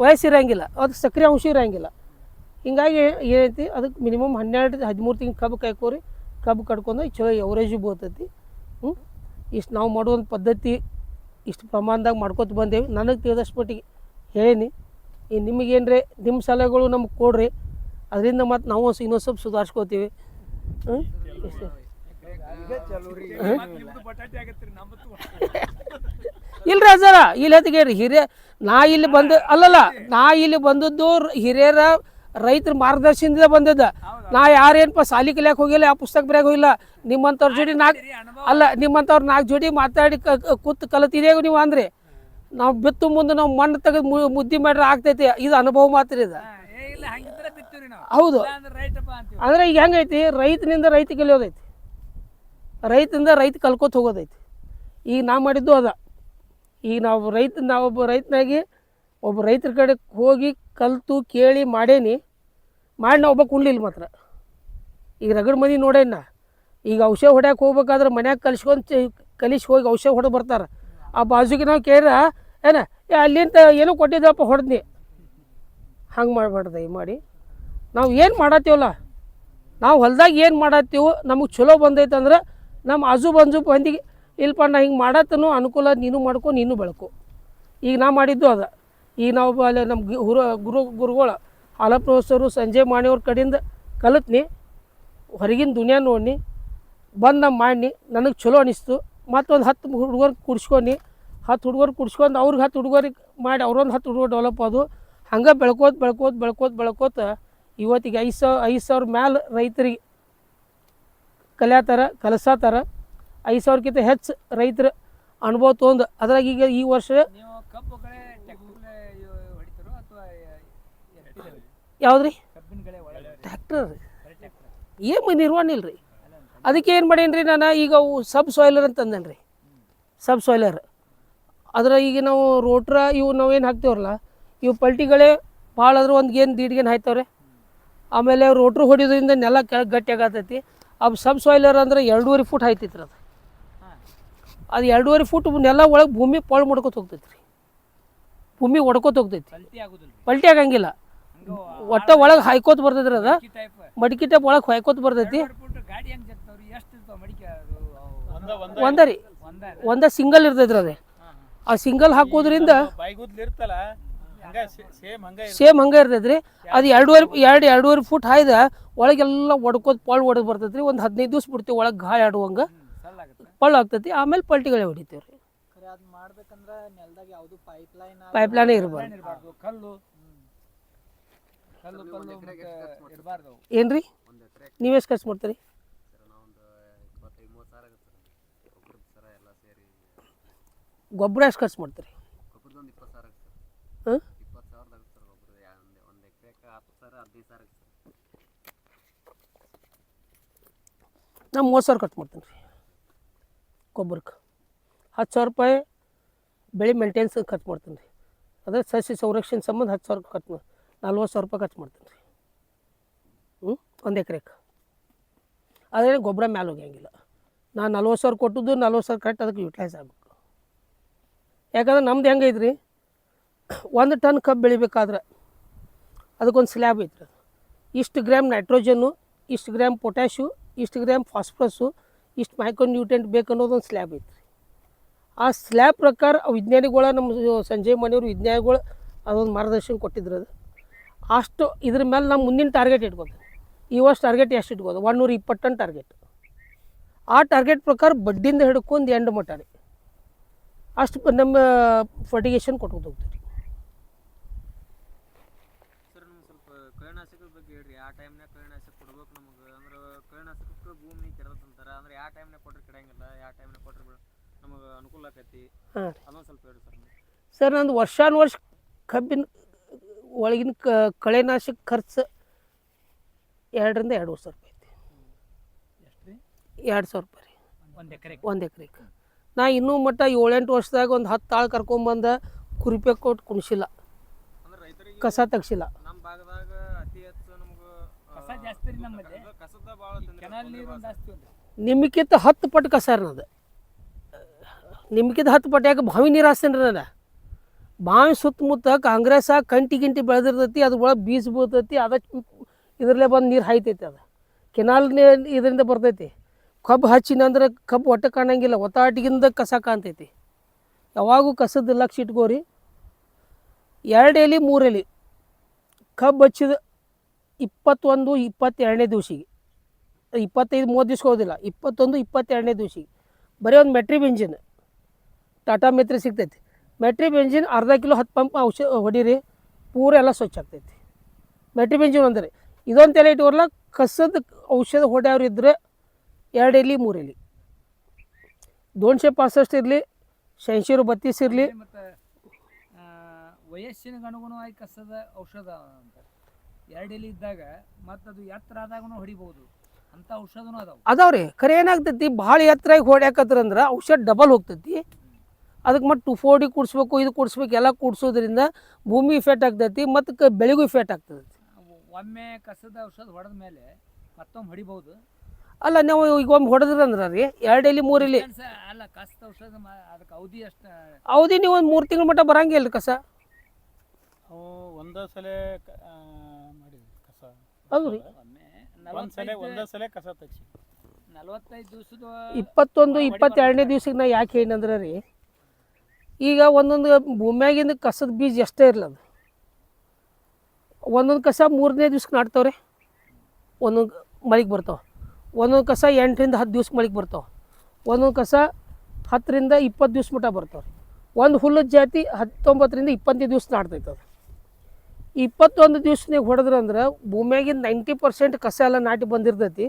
ವಯಸ್ಸಿರಂಗಿಲ್ಲ, ಅದು ಸಕ್ರಿಯ ಅಂಶ ಇರೋಂಗಿಲ್ಲ. ಹಿಂಗಾಗಿ ಏನೈತಿ, ಅದಕ್ಕೆ ಮಿನಿಮಮ್ 12-13 ತಿಂಗಳು ಕಬ್ಬು ಕಾಯ್ಕೋರಿ. ಕಬ್ಬು ಕಡ್ಕೊಂಡು ಚಲೋ ಎವರೇಜು ಬರ್ತೈತಿ. ಇಷ್ಟು ನಾವು ಮಾಡೋ ಒಂದು ಪದ್ಧತಿ ಇಷ್ಟು ಪ್ರಮಾಣದಾಗ ಮಾಡ್ಕೊತ ಬಂದೇವಿ. ನನಗೆ ತಿಳಿದಷ್ಟು ಮಟ್ಟಿಗೆ ಹೇಳೀನಿ. ಈ ನಿಮಗೇನ್ರಿ ನಿಮ್ಮ ಸಲಹೆಗಳು ನಮ್ಗೆ ಕೊಡ್ರಿ, ಅದರಿಂದ ಮತ್ತು ನಾವು ಇನ್ನೊಂದು ಸ್ವಲ್ಪ ಸುಧಾರಿಸ್ಕೋತೀವಿ. ನಿಮ್ದು ಬಟಾಟೆ ಆಗತ್ರಿ ನಮ್ಮದು ಇಲ್ರಿ ಅಜ್ಜಾರ ಇಲ್ಲಿ ಹೇಳ್ರಿ ಹಿರಿಯ ನಾ ಇಲ್ಲಿ ಬಂದ ಅಲ್ಲಲ್ಲ, ನಾ ಇಲ್ಲಿ ಬಂದದ್ದು ಹಿರಿಯರ ರೈತರ ಮಾರ್ಗದರ್ಶನದಿಂದ ಬಂದದ್ದು. ನಾ ಯಾರೇನಪ್ಪ ಸಾಲಿ ಕಲಿಯಕ್ಕೆ ಹೋಗಿಲ್ಲ, ಆ ಪುಸ್ತಕ ಬರೆಯಕ್ಕೆ ಹೋಗಿಲ್ಲ. ನಿಮ್ಮಂಥವ್ರ ಜೋಡಿ ನಿಮ್ಮಂಥವ್ರು 4 ಜೋಡಿ ಮಾತಾಡಿ ಕೂತು ಕಲಿತಿದೇವು ನೀವು ಅಂದ್ರೆ ನಾವು ಬಿತ್ತು ಮುಂದೆ ನಾವು ಮಣ್ಣು ತೆಗೆದು ಮುದ್ದೆ ಮಾಡ್ರೆ ಆಗ್ತೈತಿ. ಇದು ಅನುಭವ ಮಾತ್ರ ಇದು. ಇಲ್ಲ ಹಂಗಿದ್ರೆ ಬಿತ್ತೀವ್ರಿ ನಾವು. ಹೌದು. ಅಂದ್ರೆ ರೈತಪ್ಪ ಅಂತೀವಿ. ಅಂದ್ರೆ ಈಗ ಹೆಂಗೈತಿ, ರೈತನಿಂದ ರೈತ ಕಲಿಯೋದೈತಿ, ರೈತನಿಂದ ರೈತ ಕಲ್ಕೋತ ಹೋಗೋದೈತಿ. ಈಗ ನಾ ಮಾಡಿದ್ದು ಅದ. ಈಗ ನಾವೊಬ್ಬ ರೈತನಾಗಿ ಒಬ್ಬ ರೈತರ ಕಡೆ ಹೋಗಿ ಕಲಿತು ಕೇಳಿ ಮಾಡೇನಿ. ಮಾಡಿ ನಾ ಒಬ್ಬ ಕುಣ್ಲಿಲ್ಲ ಮಾತ್ರ. ಈಗ ರಗಡ್ ಮಂದಿ ನೋಡೇನ. ಈಗ ಔಷಧ ಹೊಡ್ಯಾಕೆ ಹೋಗ್ಬೇಕಾದ್ರೆ ಮನ್ಯಾಗ ಕಲಿಸಿ ಹೋಗಿ ಔಷಧ ಹೊಡೆದು ಬರ್ತಾರೆ. ಆ ಬಾಜುಗೆ ನಾವು ಕೇಳಿರ ಅಲ್ಲಿಂದ ಏನೋ ಕೊಟ್ಟಿದ್ದಪ್ಪ ಹೊಡೆದ್ನಿ. ಹಂಗೆ ಮಾಡಬಾರ್ದು. ಮಾಡಿ ನಾವು ಏನು ಮಾಡತ್ತೀವಲ್ಲ, ನಾವು ಹೊಲ್ದಾಗ ಏನು ಮಾಡತ್ತೀವೋ ನಮಗೆ ಚಲೋ ಬಂದೈತೆ ಅಂದ್ರೆ ನಮ್ಮ ಆಜು ಬಾಜು ಮಂದಿಗೆ ಇಲ್ಪ ನಾ ಹಿಂಗೆ ಮಾಡತ್ತನೋ ಅನುಕೂಲ, ನೀನು ಮಾಡ್ಕೊ, ನೀನು ಬೆಳ್ಕೊ. ಈಗ ನಾ ಮಾಡಿದ್ದು ಅದ. ಈಗ ನಾವು ಅಲ್ಲಿ ನಮ್ಮ ಗುರುಗಳು ಹಾಲಪ್ಪ ಪ್ರೊಫೆಸರು ಸಂಜಯ್ ಮಾಣಿಯವ್ರ ಕಡೆಯಿಂದ ಕಲಿತ್ನಿ, ಹೊರಗಿನ ದುನಿಯಾ ನೋಡ್ನಿ, ಬಂದು ನಮ್ಮ ಮಾಡಿ ನನಗೆ ಚಲೋ ಅನಿಸ್ತು. ಮತ್ತೊಂದು 10 ಹುಡುಗರು ಕುಡ್ಸ್ಕೊಂಡು 10 ಹುಡುಗರು ಕುಡ್ಸ್ಕೊಂಡು ಅವ್ರಿಗೆ 10 ಹುಡುಗರಿಗೆ ಮಾಡಿ ಅವ್ರೊಂದು 10 ಹುಡುಗರು ಡೆವಲಪ್ ಅದು. ಹಂಗೆ ಬೆಳ್ಕೋತ ಇವತ್ತಿಗೆ 5,000 ಮ್ಯಾಲೆ ರೈತರಿಗೆ ಕಲಿಸತ್ತಾರ. 5,000ಕ್ಕಿಂತ ಹೆಚ್ಚು ರೈತರ ಅನುಭವ ತೊಗೊಂಡು ಅದ್ರಾಗ ಈಗ ಈ ವರ್ಷ ನೀವು ಕಬ್ಬು ಗಳೆ ಹೊಡಿತಾರೋ ಅಥವಾ ಯಾವ್ದು ರೀ ಕಬ್ಬಿನ ಗಳೆ ಒಳಗೆ ಟ್ರ್ಯಾಕ್ಟರ್ ಏನು ನಿರ್ವಹಣೆ ಇಲ್ಲ ರೀ. ಅದಕ್ಕೆ ಏನು ಮಾಡೀನಿ ರೀ ನಾನು, ಈಗ ಸಬ್ ಸಾಯ್ಲರ್ ಅಂತ ಅಂದೇನಿ ರೀ. ಸಬ್ ಸಾಯ್ಲರ್ ಅದ್ರ ಈಗ ನಾವು ರೋಟ್ರ ಇವು ನಾವೇನು ಹಾಕ್ತೇವಲ್ಲ, ಇವು ಪಲ್ಟಿಗಳೇ ಭಾಳ ಆದ್ರೆ ಒಂದು ಗೇನ್ 1.5 ಗೇನ್ ಹಾಯ್ತಾವ್ರೆ. ಆಮೇಲೆ ರೋಟ್ರು ಹೊಡಿಯೋದ್ರಿಂದ ನೆಲ ಕೆಳಗೆ ಗಟ್ಟಿ ಆಗತೈತಿ. ಅದು ಸಬ್ ಸಾಯ್ಲರ್ ಅಂದ್ರೆ 2.5 ಫೂಟ್ ಹಾಯ್ತೈತಿ ರೀ. ಅದು 2.5 ಫೂಟ್ ನೆಲ ಒಳಗೆ ಭೂಮಿ ಪಾಳು ಮಾಡ್ಕೊತ ಹೋಗ್ತೈತಿ ರೀ. ಭೂಮಿ ಒಡ್ಕೋತ ಹೋಗ್ತೈತಿ, ಪಲ್ಟಿ ಆಗುದಿಲ್ಲ, ಪಲ್ಟಿ ಆಗಂಗಿಲ್ಲ. ಒಟ್ಟ ಒಳಗೆ ಹಾಯ್ಕೋತ ಬರ್ತೈತಿ ರೀ. ಅದು ಟೈಪ್ ಮಡಿಕೆ ಟೈಪ್ ಒಳಗೆ ಹಾಯ್ಕೋತ ಬರ್ತೈತಿ. ಗಾಡಿ ಹೆಂಗ್ ಜಗ್ತಾವ್ರಿ? ಎಷ್ಟು ಇರ್ತಾವ ಮಡಿಕೆ? ಒಂದ ರೀ, ಒಂದ ಸಿಂಗಲ್ ಇರ್ತೈತಿ ರೀ. ಅದೇ ಆ ಸಿಂಗಲ್ ಹಾಕೋದ್ರಿಂದ ಸೇಮ್ ಹಂಗೆ ಇರ್ತೈತಿ ರೀ. ಅದು 2.5 ಫೂಟ್ ಹಾಯ್ದ ಒಳಗೆಲ್ಲ ಒಡ್ಕೋತ ಪಾಳು ಒಡೆದು ಬರ್ತೈತಿ ರೀ. ಒಂದು 15 ದಿವ್ಸ ಬಿಡ್ತೀವಿ ಒಳಗೆ ಗಾಳಿ ಆಡುವಂಗೆ ಪಳ್ಳು ಆಗ್ತೈತಿ. ಆಮೇಲೆ ಪಲ್ಟಿಗಳೇ ಹೊಡಿತೀವಿ ರೀ. ಖರೆ ಅದ್ ಮಾಡ್ಬೇಕಂದ್ರ ನೆಲದಾಗ ಯಾವುದು ಪೈಪ್ಲೈನೇ ಇರಬಾರ್ದು. ಕಲ್ಲು ಇರಬಾರ್ದು. ಏನು ರೀ ನೀವು ಎಷ್ಟು ಖರ್ಚು ಮಾಡ್ತೀರಿ? ಗೊಬ್ಬರ ಎಷ್ಟು ಖರ್ಚು ಮಾಡ್ತೀರಿ? ಹಾಂ, ನಾನು 30,000 ಖರ್ಚು ಮಾಡ್ತೀನಿ ರೀ ಗೊಬ್ಬರಕ್ಕೆ. 10,000 ರೂಪಾಯಿ ಬೆಳೆ ಮೇಂಟೆನ್ಸ್ ಖರ್ಚು ಮಾಡ್ತೀನಿ ರೀ. ಅದೇ ಸಸ್ಯ ಸಂರಕ್ಷಣೆ ಸಂಬಂಧ 10,000 ಖರ್ಚು 40,000 ರೂಪಾಯಿ ಖರ್ಚು ಮಾಡ್ತೀನಿ ರೀ. 1 ಎಕರೆಗೆ. ಅದೇ ಗೊಬ್ಬರ ಮ್ಯಾಲೆ ಹೋಗಂಗಿಲ್ಲ. ನಾನು 40,000 ಕೊಟ್ಟದ್ದು 40,000 ಕರೆಕ್ಟ್ ಅದಕ್ಕೆ ಯುಟಿಲೈಸ್ ಆಗಬೇಕು. ಯಾಕಂದ್ರೆ ನಮ್ದು ಹೆಂಗೈತೆ ರೀ, 1 ಟನ್ ಕಬ್ಬು ಬೆಳಿಬೇಕಾದ್ರೆ ಅದಕ್ಕೊಂದು ಸ್ಲ್ಯಾಬ್ ಐತ್ರಿ. ಇಷ್ಟು ಗ್ರಾಮ್ ನೈಟ್ರೋಜನ್ನು, ಇಷ್ಟು ಗ್ರಾಮ್ ಪೊಟ್ಯಾಶು, ಇಷ್ಟು ಗ್ರಾಮ್ ಫಾಸ್ಫರಸ್ಸು, ಇಷ್ಟು ಮೈಕ್ರೋನ್ಯೂಟ್ರಿಯೆಂಟ್ ಬೇಕು ಅನ್ನೋದೊಂದು ಸ್ಲ್ಯಾಬ್ ಐತ್ರಿ. ಆ ಸ್ಲ್ಯಾಬ್ ಪ್ರಕಾರ ವಿಜ್ಞಾನಿಗಳ ನಮ್ಮ ಸಂಜಯ್ ಮನೆಯವರು ವಿಜ್ಞಾನಿಗಳು ಅದೊಂದು ಮಾರ್ಗದರ್ಶನ ಕೊಟ್ಟಿದ್ರು. ಅದು ಅಷ್ಟು ಇದ್ರ ಮೇಲೆ ನಾವು ಮುಂದಿನ ಟಾರ್ಗೆಟ್ ಇಟ್ಕೋದು. ಈ ವರ್ಷ ಟಾರ್ಗೆಟ್ ಎಷ್ಟು ಇಟ್ಕೋದು? 120 ಟನ್ ಟಾರ್ಗೆಟ್. ಆ ಟಾರ್ಗೆಟ್ ಪ್ರಕಾರ ಬಡ್ಡಿಯಿಂದ ಹಿಡ್ಕೊಂಡು ಎಂಡ್ ಮಟ್ಟ ರೀ ಅಷ್ಟು ನಮ್ಮ ಫರ್ಟಿಗೇಷನ್ ಕೊಟ್ಕೊಂಡು ಹೋಗ್ತೀವಿ ರೀ. ಸರ್ ನಮ್ಗೆ ಸ್ವಲ್ಪ ಕಳೆನಾಶಕದ ಬಗ್ಗೆ ಹೇಳ್ರಿ. ಆ ಟೈಮ್ನಾಗ ಕಳೆನಾಶಕ ಕೊಡ್ಬೇಕು ನಮಗೆ. ಅಂದ್ರೆ ಕಳೆನಾಶಕಕ್ಕೆ ಭೂಮಿ ಕೆಡದಂತಾರೆ. ಅಂದ್ರೆ ಯಾವ ಟೈಮ್ನಾಗ ಕೊಟ್ಟರೆ ಕೆಡಂಗಿಲ್ಲ, ಯಾವ ಟೈಮ್ನಾಗ ಕೊಟ್ಟರೆ ನಮಗೆ ಅನುಕೂಲ ಆಕೈತಿ, ಅದೊಂದು ಸ್ವಲ್ಪ ಹೇಳಿ ಸರ್. ಸರ್ ನಂದು ವರ್ಷಾನುವರ್ಷ ಕಬ್ಬಿನ ಒಳಗಿನ ಕಳೆನಾಶಕ ಖರ್ಚು 2,000 ರಿಂದ 2,500 ರೂಪಾಯಿ ಐತಿ. ಎಷ್ಟು ರೀ? 2,000 ರೂಪಾಯಿ ರೀ 1 ಎಕರೆಗೆ. ನಾ ಇನ್ನೂ ಮಟ್ಟ 7-8 ವರ್ಷದಾಗ ಒಂದು 10 ಆಳು ಕರ್ಕೊಂಬಂದ ಕುರಿಪೆ ಕೊಟ್ಟು ಕುಣಿಸಿಲ್ಲ, ಕಸ ತೆಗ್ಸಿಲ್ಲ. ನಮ್ಮ ಭಾಗದಾಗ ಅತಿ ಹೆಚ್ಚು ನಮ್ಗೆ ಕಸ ಜಾಸ್ತಿ ರೀ ನಮ್ಮಲ್ಲಿ. ಕಸದ ಭಾಳ ಕೆನಾಲ್ ನೀರು ಜಾಸ್ತಿ ಒಂದು ನಿಮ್ಗಿಂತ 10 ಪಟ್ಟು ಕಸ ರೀ ನದು. ನಿಮ್ಗಿಂತ 10 ಪಟ್ಟು. ಯಾಕೆ ಬಾವಿ ನೀರು ಹಾಸ್ತೇನೆ ರೀ ನಾನು. ಬಾವಿ ಸುತ್ತಮುತ್ತ ಕಾಂಗ್ರೆಸ್ ಕಂಟಿ ಬೆಳೆದಿರ್ತೈತಿ, ಅದ್ರ ಒಳಗೆ ಬೀಜ ಬೀಳ್ತೈತಿ. ಅದಕ್ಕೆ ಇದರಲ್ಲೇ ಬಂದು ನೀರು ಹಾಯ್ತೈತಿ. ಅದು ಕೆನಾಲ್ ಇದರಿಂದ ಬರ್ತೈತಿ. ಕಬ್ಬು ಹಚ್ಚಿನಂದ್ರೆ ಕಬ್ಬು ಒಟ್ಟು ಕಾಣಂಗಿಲ್ಲ, ಒತ್ತಾಟಿಗಿಂದ ಕಸ ಕಾಣ್ತೈತಿ. ಯಾವಾಗೂ ಕಸದ ಲಕ್ಷ ಇಟ್ಕೋರಿ. 2 ಎಲೆ 3 ಎಲೆ ಕಬ್ಬು ಹಚ್ಚಿದ 21, 22ನೇ ದಿವ್ಸಿಗೆ, 25, 30 ದಿವ್ಸಕ್ಕೆ ಹೋಗೋದಿಲ್ಲ, 21, 22ನೇ ದಿವ್ಸಿಗೆ ಬರೀ ಒಂದು ಮೆಟ್ರಿ ಬೆಂಜಿನ್ ಟಾಟಾ ಮೆಟ್ರಿ ಸಿಗ್ತೈತಿ. ಮೆಟ್ರಿ ಬೆಂಜಿನ್ ಅರ್ಧ ಕಿಲೋ 10 ಪಂಪ್ ಔಷಧ ಹೊಡೀರಿ, ಪೂರ ಎಲ್ಲ ಸ್ವಚ್ಛ ಆಗ್ತೈತಿ. ಮೆಟ್ರಿ ಬೆಂಜಿನ್ ಅಂದರೆ ಇದೊಂದು ತಲೆ ಇಟ್ಕೊರ್ಲ. ಕಸದ ಔಷಧ ಹೊಡ್ಯಾವ್ರು ಇದ್ದರೆ 2 ಎಲೆ 3 ಎಲೆ 265 ಇರಲಿ, 86 ಇರಲಿ. ಮತ್ತು ವಯಸ್ಸಿನ ಅನುಗುಣವಾಗಿ ಕಸದ ಔಷಧ ಅಂತ 2 ಎಲೆ ಇದ್ದಾಗ ಮತ್ತು ಅದು ಎತ್ತರ ಆದಾಗೂ ಹೊಡಿಬೋದು ಅಂತ ಔಷಧನೂ ಅದಾವೆ. ಅದಾವ್ರಿ. ಖರೆ ಏನಾಗ್ತೈತಿ, ಭಾಳ ಎತ್ತರಾಗಿ ಹೊಡ್ಯಾಕತ್ರಂದ್ರೆ ಔಷಧ ಡಬಲ್ ಹೋಗ್ತೈತಿ. ಅದಕ್ಕೆ ಮತ್ತು 2,4-ಡಿ ಕೂಡಿಸ್ಬೇಕು, ಇದು ಕೂಡಿಸ್ಬೇಕು, ಎಲ್ಲ ಕೂಡಿಸೋದ್ರಿಂದ ಭೂಮಿ ಇಫೆಕ್ಟ್ ಆಗ್ತೈತಿ ಮತ್ತು ಬೆಳೆಗೂ ಇಫೆಕ್ಟ್ ಆಗ್ತೈತಿ. ಒಮ್ಮೆ ಕಸದ ಔಷಧ ಹೊಡೆದ ಮೇಲೆ ಮತ್ತೊಮ್ಮೆ ಹೊಡಿಬೋದು. ಅಲ್ಲ, ನಾವು ಈಗ ಒಮ್ಮೆ ಹೊಡೆದ್ರಂದ್ರೆ ರೀ 2 ಎಲೆ 3 ಎಲೆ ಅಲ್ಲ, ಕಸದ ಔಷಧ ಅದಕ್ಕೆ ಅವಧಿ ಅಷ್ಟು ಅವಧಿ ನೀವು ಒಂದು 3 ತಿಂಗಳ ಮಟ್ಟ ಬರಂಗಿಲ್ಲ ರೀ ಕಸ. ಅವು ಒಂದೇ ಸಲ ಮಾಡಿದ್ವಿ ಕಸ. ಹೌದು ರೀ. ಒಂದೇ ಸಲ ಕಸ ತೆಗ್ಸಿ 45 ದಿವಸದ 21, 22ನೇ ದಿವ್ಸಕ್ಕೆ ನಾ ಯಾಕೆ ಏನಂದ್ರೆ ರೀ, ಈಗ ಒಂದೊಂದು ಭೂಮಿಯಾಗಿಂದ ಕಸದ ಬೀಜ ಎಷ್ಟೇ ಇರಲ್ಲ, ಅದು ಒಂದೊಂದು ಕಸ 3ನೇ ದಿವ್ಸಕ್ಕೆ ನಾಟ್ತಾವ್ರಿ, ಒಂದೊಂದು ಮಳೆಗೆ ಬರ್ತಾವೆ. ಒಂದೊಂದು ಕಸ 8ರಿಂದ 10 ದಿವ್ಸಕ್ಕೆ ಮಳೆಗೆ ಬರ್ತಾವೆ. ಒಂದೊಂದು ಕಸ 10ರಿಂದ 20 ದಿವ್ಸ ಮಟ್ಟ ಬರ್ತಾವೆ. ಒಂದು ಹುಲ್ಲದ ಜಾತಿ 19ರಿಂದ 20 ದಿವ್ಸ ನಾಟ್ತೈತೆ. ಅದು 21 ದಿವ್ಸನಾಗ ಹೊಡೆದ್ರಂದ್ರೆ ಭೂಮಿಯಾಗಿಂದ 90% ಕಸ ಎಲ್ಲ ನಾಟಿ ಬಂದಿರ್ತೈತಿ.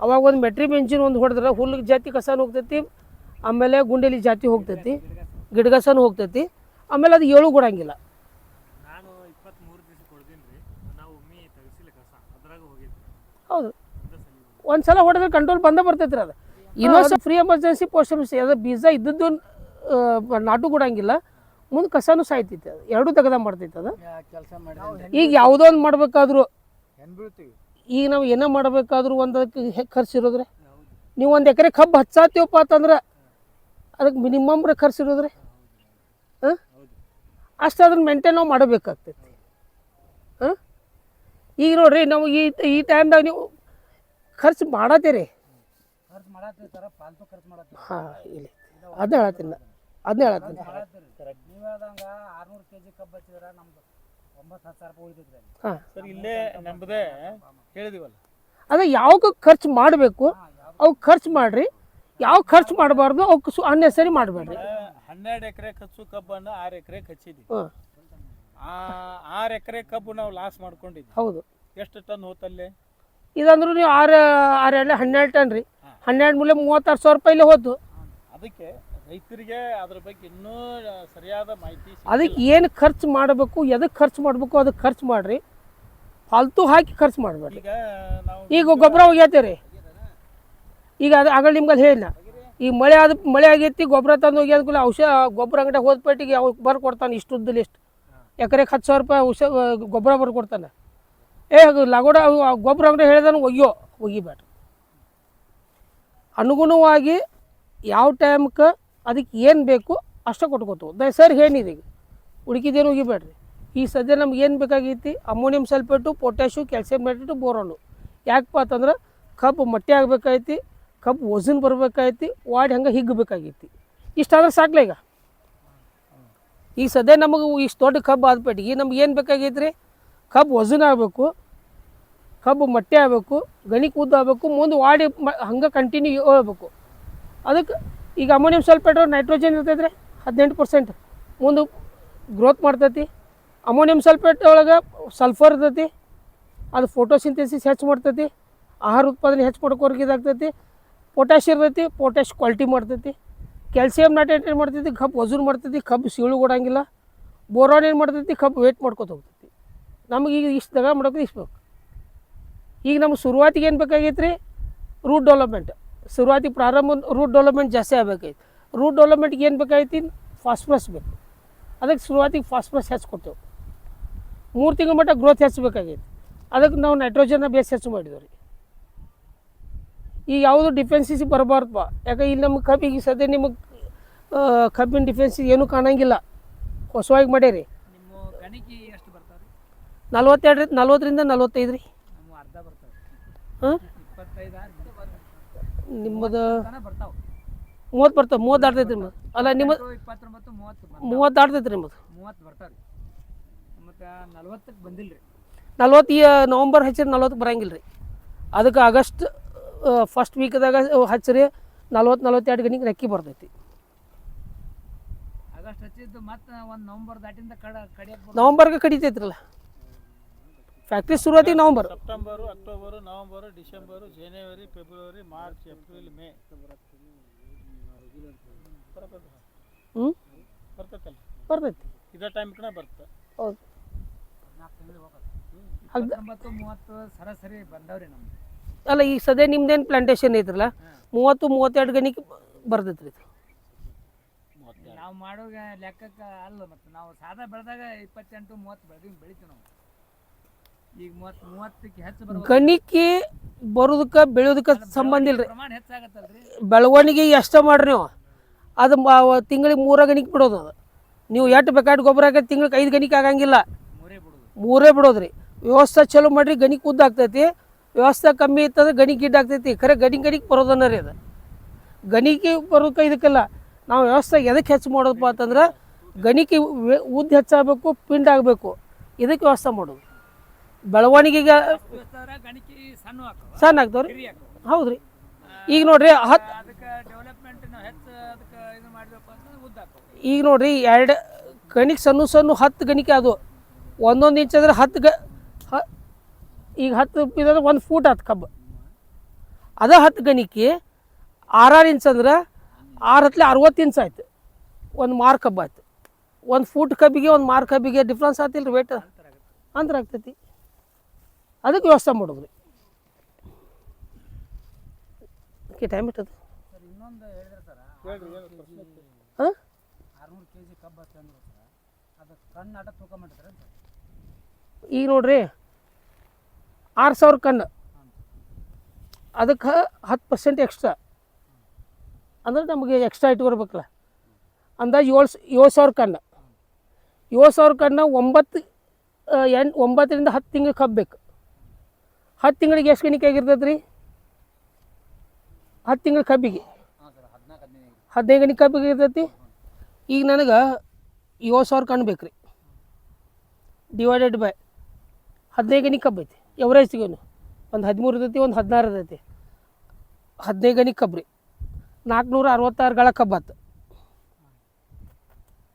ಅವಾಗ ಒಂದು ಮೆಟ್ರಿ ಬೆಂಚಿನ ಒಂದು ಹೊಡೆದ್ರೆ ಹುಲ್ಲು ಜಾತಿ ಕಸನೂ ಹೋಗ್ತೈತಿ, ಆಮೇಲೆ ಗುಂಡೆಲಿ ಜಾತಿ ಹೋಗ್ತೈತಿ, ಗಿಡಗಸನೂ ಹೋಗ್ತೈತಿ, ಆಮೇಲೆ ಅದು ಏಳು ಕೊಡಂಗಿಲ್ಲ. ನಾನು 23 ದಿವಸ ಕೊಡ್ತೀನಿ ರೀ. ನಾವು ಒಮ್ಮೆ ತೆಗಿಸಿಲ್ಲ ಕಸ, ಅದ್ರಾಗ ಹೋಗಿದ್ವಿ. ಹೌದು, ಒಂದು ಸಲ ಹೊಡೆದ್ರೆ ಕಂಟ್ರೋಲ್ ಬಂದೇ ಬರ್ತೈತಿ ರೀ. ಅದು ಇನ್ನೊಂದು ಫ್ರೀ ಎಮರ್ಜೆನ್ಸಿ ಪೋಸ್ಟ್ ಅದು ಬೀಜ ಇದ್ದದ್ದು ನಾಟು ಕೊಡಂಗಿಲ್ಲ, ಮುಂದೆ ಕಸನೂ ಸಾಯ್ತೈತಿ. ಅದು ಎರಡೂ ತೆಗೆದ ಮಾಡ್ತೈತೆ. ಅದು ಕೆಲಸ ಮಾಡಿ ಈಗ ಯಾವುದೋ ಒಂದು ಮಾಡಬೇಕಾದ್ರೂ, ಈಗ ನಾವು ಏನೋ ಮಾಡಬೇಕಾದ್ರೂ ಒಂದಕ್ಕೆ ಖರ್ಚು ಇರೋದ್ರಿ. ನೀವು 1 ಎಕರೆ ಕಬ್ಬು ಹಚ್ಚಾತೀವಪ್ಪ ಅಂತಂದ್ರೆ ಅದಕ್ಕೆ ಮಿನಿಮಮ್ ಖರ್ಚು ಇರೋದ್ರಿ. ಹಾಂ, ಅಷ್ಟು ಅದನ್ನ ಮೇಂಟೈನ್ ನಾವು ಮಾಡಬೇಕಾಗ್ತೈತಿ. ಹಾಂ, ಈಗ ನೋಡ್ರಿ, ನಾವು ಈ ಟೈಮ್ದಾಗ ನೀವು ಖರ್ಚು ಮಾಡತ್ತೀರಿ. ಖರ್ಚು ಮಾಡತ್ತಿರ್ತಾರ, ಪಾಲ್ತು ಖರ್ಚು ಮಾಡತ್ತೀರಿ. ಹಾಂ, ಇಲ್ಲ, ಅದನ್ನ ಹೇಳತ್ತೀನಿ. ನೀವು ಹೇಳ್ದಂಗೆ 600 kg ಕಬ್ಬು ಹಚ್ಚಿದ್ರೆ ನಮ್ದು 9,000 ರೂಪಾಯಿ ಉಳಿತೈತ್ರಿ. ಹಾಂ, ಸರ್, ಇಲ್ಲೇ ನಮ್ಮದೇ ಹೇಳಿದಿವಲ್ಲ, ಅದೇ ಯಾವಾಗ ಖರ್ಚು ಮಾಡಬೇಕು ಅವು ಖರ್ಚು ಮಾಡಿರಿ, ಯಾವ ಖರ್ಚು ಮಾಡಬಾರ್ದು ಅವಕ್ಕೆ ಅನ್ನೆಸರಿ ಮಾಡಬೇಡ್ರಿ. 12 ಎಕರೆ ಹಚ್ಚು ಕಬ್ಬನ್ನು 6 ಎಕರೆಗೆ ಹಚ್ಚಿದ್ವಿ. ಹಾಂ, 6 ಎಕರೆ ಕಬ್ಬು ನಾವು ಲಾಸ್ ಮಾಡ್ಕೊಂಡಿದ್ವಿ. ಹೌದು. ಎಷ್ಟು ಟನ್ ಹೋತಲ್ಲೇ? ಇದಂದ್ರೂ ನೀವು 6 12 ಟನ್ ರೀ. 12 ಮೂಲೆ 36,000 ರೂಪಾಯಿಲೇ ಹೋತು. ಅದಕ್ಕೆ ರೈತರಿಗೆ ಅದ್ರ ಬಗ್ಗೆ ಇನ್ನೂ ಸರಿಯಾದ ಮಾಹಿತಿ ಅದಕ್ಕೆ ಏನು ಖರ್ಚು ಮಾಡಬೇಕು, ಎದಕ್ಕೆ ಖರ್ಚು ಮಾಡಬೇಕು ಅದಕ್ಕೆ ಖರ್ಚು ಮಾಡಿರಿ, ಫಾಲ್ತು ಹಾಕಿ ಖರ್ಚು ಮಾಡಬೇಡ್ರಿ. ಈಗ ನಾವು ಈಗ ಗೊಬ್ಬರ ಒಗ್ಯಾತೀರಿ. ಈಗ ಅದು ಆಗಲ್ಲ ನಿಮ್ಗೆ ಅದು ಹೇಳಿಲ್ಲ. ಈಗ ಮಳೆ ಆಗೈತಿ, ಗೊಬ್ಬರ ತಂದು ಹೋಗ್ಯಾದ ಕೂಡಲೇ ಗೊಬ್ಬರ ಅಂಗಡಿ ಹೋದ್ಪಟ್ಟಿಗೆ ಅವ್ರು ಬರ್ಕೊಡ್ತಾನೆ, ಇಷ್ಟು ಉದ್ದಲ್ಲಿ ಇಷ್ಟು ಎಕರೆಗೆ 10,000 ರೂಪಾಯಿ ಗೊಬ್ಬರ ಬರ್ಕೊಡ್ತಾನೆ. ಲಗೋಡ ಗೊಬ್ಬರ ಅಂಗಡಿ ಹೇಳಿದಾನು ಒಗಿಬೇಡ್ರಿ. ಅನುಗುಣವಾಗಿ ಯಾವ ಟೈಮ್ಗೆ ಅದಕ್ಕೆ ಏನು ಬೇಕು ಅಷ್ಟೇ ಕೊಟ್ಕೋತೇವೆ. ಸರ್ ಏನಿದೆ ಈಗ ಉಳ್ಕಿದೇನು ಒಗಿಬೇಡ್ರಿ. ಈ ಸದ್ಯ ನಮ್ಗೆ ಏನು ಬೇಕಾಗೈತಿ, ammonium sulphate, potash, calcium nitrate, boron. ಯಾಕಪ್ಪ ಅಂತಂದ್ರೆ ಕಬ್ಬು ಮಟ್ಟಿ ಆಗಬೇಕಾಗೈತಿ, ಕಬ್ಬು ವಜನ್ ಬರಬೇಕಾಗೈತಿ, ವಾಡಿ ಹಂಗೆ ಹಿಗ್ಗಬೇಕಾಗೈತಿ. ಇಷ್ಟಾದ್ರೆ ಸಾಕ್ಲ. ಈಗ ಸದ್ಯ ನಮಗೆ ಇಷ್ಟು ದೊಡ್ಡ ಕಬ್ಬು ಆದ್ಪಟ್ಟಿಗೆ ನಮ್ಗೆ ಏನು ಬೇಕಾಗೈತಿ ರೀ, ಕಬ್ಬು ವಜನ್ ಆಗಬೇಕು, ಕಬ್ಬು ಮಟ್ಟಿ ಆಗಬೇಕು, ಗಣಿಕೆ ಉದ್ದ ಆಗಬೇಕು, ಮುಂದೆ ವಾಡಿ ಹಂಗೆ ಕಂಟಿನ್ಯೂ ಹೇಳ್ಬೇಕು. ಅದಕ್ಕೆ ಈಗ ಅಮೋನಿಯಂ ಸಲ್ಫೇಟ್ ನೈಟ್ರೋಜನ್ ಇರ್ತೈತೆ ರೀ 18%, ಮುಂದೆ ಗ್ರೋತ್ ಮಾಡ್ತೈತಿ. ಅಮೋನಿಯಂ ಸಲ್ಫೇಟ್ ಒಳಗೆ ಸಲ್ಫರ್ ಇರ್ತೈತಿ, ಅದು ಫೋಟೋಸಿಂಥೆಸಿಸ್ ಹೆಚ್ಚು ಮಾಡ್ತೈತಿ, ಆಹಾರ ಉತ್ಪಾದನೆ ಹೆಚ್ಚು ಮಾಡ್ಕೋರಿಗೆ ಇದಾಗ್ತೈತಿ. ಪೊಟ್ಯಾಶ್ ಇರ್ತೈತಿ, ಪೊಟ್ಯಾಶ್ ಕ್ವಾಲಿಟಿ ಮಾಡ್ತೈತಿ. ಕ್ಯಾಲ್ಸಿಯಂ ನೈಟ್ರೇಟ್ ಏನು ಮಾಡ್ತೈತಿ, ಕಬ್ಬು ವಜನ್ ಮಾಡ್ತೈತಿ, ಕಬ್ಬು ಸೀಳು ಕೊಡಂಗಿಲ್ಲ. ಬೋರಾನ್ ಏನು ಮಾಡ್ತೈತಿ, ಕಬ್ಬು ವೇಟ್ ಮಾಡ್ಕೊತ ಹೋಗ್ತೈತಿ. ನಮಗೆ ಈಗ ಇಷ್ಟು ದಗ ಮಾಡೋಕೆ ಇಷ್ಟು ಬೇಕು. ಈಗ ನಮ್ಗೆ ಶುರುವಾತಿಗೆ ಏನು ಬೇಕಾಗೈತೆ ರೀ, ರೂಟ್ ಡೆವಲಪ್ಮೆಂಟ್. ಶುರುವಾತಿಗೆ ಪ್ರಾರಂಭ ರೂಟ್ ಡೆವಲಪ್ಮೆಂಟ್ ಜಾಸ್ತಿ ಆಗಬೇಕೈತಿ. ರೂಟ್ ಡೆವಲಪ್ಮೆಂಟ್ಗೆ ಏನು ಬೇಕಾಗೈತಿ, ಫಾಸ್ಫರಸ್ ಬೇಕು. ಅದಕ್ಕೆ ಶುರುವಾತಿಗೆ ಫಾಸ್ಫರಸ್ ಹೆಚ್ಚು ಕೊಡ್ತೇವೆ. 3 ತಿಂಗಳ ಮಟ್ಟ ಗ್ರೋತ್ ಹೆಚ್ಚಬೇಕಾಗೈತಿ. ಅದಕ್ಕೆ ನಾವು ನೈಟ್ರೋಜನ್ನ ಬೇಸ್ ಹೆಚ್ಚು ಮಾಡಿದ್ವಿ ರೀ. ಈಗ ಯಾವುದು ಡಿಫೆನ್ಸಿಸಿ ಬರಬಾರ್ದಪ್ಪ. ಯಾಕೆ ಇಲ್ಲಿ ನಮ್ಗೆ ಕಬ್ಬಿಗೆ ಸದ್ಯ ನಿಮಗೆ ಕಬ್ಬಿನ ಡಿಫೆನ್ಸಿ ಏನೂ ಕಾಣಂಗಿಲ್ಲ, ಹೊಸವಾಗಿ ಮಾಡ್ಯಾರಿ. ನಿಮ್ಮ ಗಣಿಕೆ ಎಷ್ಟು ಬರ್ತಾವೆ ರೀ? 40ರಿಂದ 45 ರೀ. ನಮ್ಮ ಅರ್ಧ ಬರ್ತಾವೆ. ಹಾಂ, 25 ನಿಮ್ಮದು ಬರ್ತಾವೆ. 30 ಬರ್ತವೆ. 30 ದಾಟ್ತೈತೆ ರೀ. ಅಲ್ಲ ನಿಮ್ಮ 29 30 30 ದಾಟ್ತೈತೆ ರೀ ನಿಮ್ಮದು 30 ಬರ್ತಾವ್ರಿ ಮತ್ತು 40ಕ್ಕೆ ಬಂದಿಲ್ಲ ರೀ 40 ಈ ನವಂಬರ್ ಹಚ್ಚಿರಿ 40 ಬರಂಗಿಲ್ಲ ರೀ ಅದಕ್ಕೆ ಆಗಸ್ಟ್ ಫಸ್ಟ್ ವೀಕ್ದಾಗ ಹಚ್ಚಿರಿ 40-42 ಗಣಿಗೆ ರೆಕ್ಕಿ ಬರ್ತೈತಿ ಆಗಸ್ಟ್ ಹಚ್ಚಿದ್ದು ಮತ್ತೆ ಒಂದು ನವಂಬರ್ ದಾಟಿಂದ ಕಡಿಯಕ್ಕೆ ನವಂಬರ್ಗೆ ಕಡಿತೈತ್ರಲ್ಲ ಫ್ಯಾಕ್ಟ್ರಿ ಶುರುವಾತಿಗೆ November September October November December ಜನವರಿ ಫೆಬ್ರವರಿ ಮಾರ್ಚ್ ಏಪ್ರಿಲ್ ಮೇ ಹ್ಞೂ ಬರ್ತೈತಲ್ಲ ಬರ್ತೈತಿ ಇದೇ ಟೈಮ್ ಕಡೆ ಬರ್ತದೆ ಹೌದು 29-30 ಸರಾಸರಿ ಬಂದವ್ರಿ ನಮ್ದು ಅಲ್ಲ ಈಗ ಸದ್ಯ ನಿಮ್ದೇನು ಪ್ಲಾಂಟೇಶನ್ ಐತ್ರಲ್ಲ 30-32 ಗಣಿಗೆ ಬರ್ತೈತೆ ರೀ ನಾವು ಮಾಡೋ ಲೆಕ್ಕಕ್ಕೆ ಅಲ್ಲ ಮತ್ತು ನಾವು ಸಾದಾ ಬೆಳೆದಾಗ 28-30 ಬೆಳಿತೀವಿ ನಾವು ಈಗ 30ಕ್ಕೆ ಹೆಚ್ಚು ಬರ್ಬೋದು ಗಣಿಕೆ ಬರೋದಕ್ಕೆ ಬೆಳೆಯೋದಕ್ಕೆ ಸಂಬಂಧ ಇಲ್ಲ ರೀ ಪ್ರಮಾಣ ಹೆಚ್ಚಾಗತ್ತಲ್ರಿ ಬೆಳವಣಿಗೆ ಎಷ್ಟು ಮಾಡ್ರಿ ನೀವು ಅದು ತಿಂಗಳಿಗೆ 3 ಗಣಿಕೆ ಬಿಡೋದು ಅದು ನೀವು ಎಷ್ಟು ಬೇಕಾದ ಗೊಬ್ಬರ ಹಾಕಿ ತಿಂಗಳಿಗೆ 5 ಗಣಿಕೆ ಆಗಂಗಿಲ್ಲ ಮೂರೇ ಬಿಡೋದು ಮೂರೇ ಬಿಡೋದು ರೀ ವ್ಯವಸ್ಥೆ ಚಲೋ ಮಾಡಿರಿ ಗಣಿಕೆ ಉದ್ದ ಆಗ್ತೈತಿ ವ್ಯವಸ್ಥೆ ಕಮ್ಮಿ ಇತ್ತಂದ್ರೆ ಗಣಿಕೆ ಗಿಡ್ಡ ಆಗ್ತೈತಿ ಖರೆ ಗಣಿಗೆ ಬರೋದನ್ನ ರೀ ಅದು ಗಣಿಕೆ ಬರೋದಕ್ಕೆ ಇದಕ್ಕೆಲ್ಲ ನಾವು ವ್ಯವಸ್ಥೆ ಎದಕ್ಕೆ ಹೆಚ್ಚು ಮಾಡೋದಪ್ಪ ಅಂತಂದ್ರೆ ಗಣಿಕೆ ಉದ್ದ ಹೆಚ್ಚಾಗಬೇಕು ಪಿಂಡ್ ಆಗಬೇಕು ಇದಕ್ಕೆ ವ್ಯವಸ್ಥೆ ಮಾಡೋದು ಬೆಳವಣಿಗೆಗೆ ಗಣಿಕೆ ಸಣ್ಣ ಹಾಕೋ ಸಣ್ಣ ಆಗ್ತಾವ್ರಿ ಹಿರಿ ಹಾಕೋ ಹೌದು ರೀ ಈಗ ನೋಡ್ರಿ ಅದಕ್ಕೆ ಡೆವಲಪ್ಮೆಂಟ್ ನಾವು ಹೆಚ್ಚು ಅದಕ್ಕೆ ಇದು ಮಾಡಬೇಕು ಅಂತ ಉದ್ದ ಹಾಕೋ ಈಗ ನೋಡ್ರಿ 2 ಗಣಿಕೆ ಸಣ್ಣ 10 ಗಣಿಕೆ ಅದು 1 ಇಂಚ್ ಅಂದ್ರೆ 10 ಈಗ 10 ಇದ್ರೆ 1 ಫೂಟ್ ಆತು ಕಬ್ಬು ಅದೇ 10 ಗಣಿಕೆ 6 ಇಂಚ್ ಅಂದ್ರೆ 6 ಹತ್ತಲೆ 60 ಇಂಚ್ ಆಯ್ತು ಒಂದು ಮಾರ್ ಕಬ್ಬು ಆಯ್ತು 1 ಫೂಟ್ ಕಬ್ಬಿಗೆ 1 ಮಾರ್ ಕಬ್ಬಿಗೆ ಡಿಫ್ರೆನ್ಸ್ ಆತಿಲ್ಲ ರೀ ವೇಟ್ ಅಂತರ ಆಗ್ತೈತಿ ಅದಕ್ಕೆ ವ್ಯವಸ್ಥೆ ಮಾಡೋದು ರೀ ಓಕೆ ಟೈಮ್ ಇಟ್ಟದು ಸರ್ ಇನ್ನೊಂದು ಹೇಳಿದ್ರೆ ಸರ್ ಹಾಂ 600 kg ಕಬ್ಬು ತಂದ್ರು ಸರ್ ಅದು ಕಣ್ಣು ಆಟ ತೂಕ ಮಾಡಿದ್ರೆ ಈಗ ನೋಡ್ರಿ 6000 ಕಣ್ಣು ಅದಕ್ಕೆ 10% ಎಕ್ಸ್ಟ್ರಾ ಅಂದ್ರೆ ನಮಗೆ ಎಕ್ಸ್ಟ್ರಾ ಇಟ್ಕೊಡ್ಬೇಕಲ್ಲ ಅಂದಾಜು 7,000 ಕಣ್ಣು 7,000 ಕಣ್ಣು 9ರಿಂದ 10 ತಿಂಗಳು ಕಬ್ಬು ಬೇಕು 10 ತಿಂಗಳಿಗೆ ಎಷ್ಟು ಗಣಿಕೆ ಆಗಿರ್ತೈತೆ ರೀ 10 ತಿಂಗಳ ಕಬ್ಬಿಗೆ 15 ಗಣಿಕೆ ಕಬ್ಬಿಗೆ ಇರ್ತೈತಿ ಈಗ ನನಗೆ 7,000 ಕಣ್ಣು ಬೇಕು ರೀ ಡಿವೈಡೆಡ್ ಬೈ 15 ಗಣಿಕೆ ಕಬ್ಬು ಐತಿ ಎವರೇಜ್ ಸಿಗೋನು ಒಂದು 13 ಇರ್ತೈತಿ ಒಂದು 16 ಇರ್ತೈತಿ 15 ಗಣಿಕೆ ಕಬ್ಬು ರೀ 466 ಗಳ ಕಬ್ಬಾತು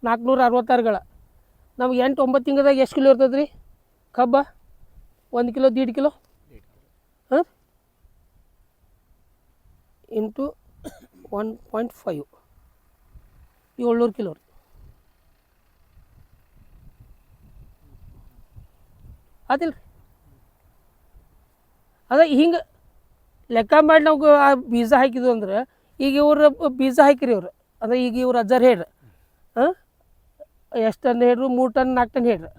466 ಗಳ ನಮ್ಗೆ 8-9 ತಿಂಗಳದಾಗ ಎಷ್ಟು ಕಿಲೋ ಇರ್ತದೆ ರೀ ಕಬ್ಬ 1 ಕಿಲೋ 1.5 ಕಿಲೋ ಹಾಂ ಇಂಟು 1.5 700 ಕಿಲೋ ರೀ ಅದಿಲ್ಲ ರೀ ಅದ ಹಿಂಗೆ ಲೆಕ್ಕ ಮಾಡಿ ನಾವು ಆ ಬೀಜ ಹಾಕಿದ್ವು ಅಂದ್ರೆ ಈಗ ಇವ್ರು ಬೀಜ ಹಾಕಿರಿ ಇವ್ರು ಅಂದ್ರೆ ಈಗ ಇವ್ರು ಅಜ್ಜಾರು ಹೇಳ್ರಿ ಹಾಂ ಎಷ್ಟು ಟನ್ ಹೇಳ್ರು 3 ಟನ್ 4 ಟನ್ ಹೇಳ್ರಿ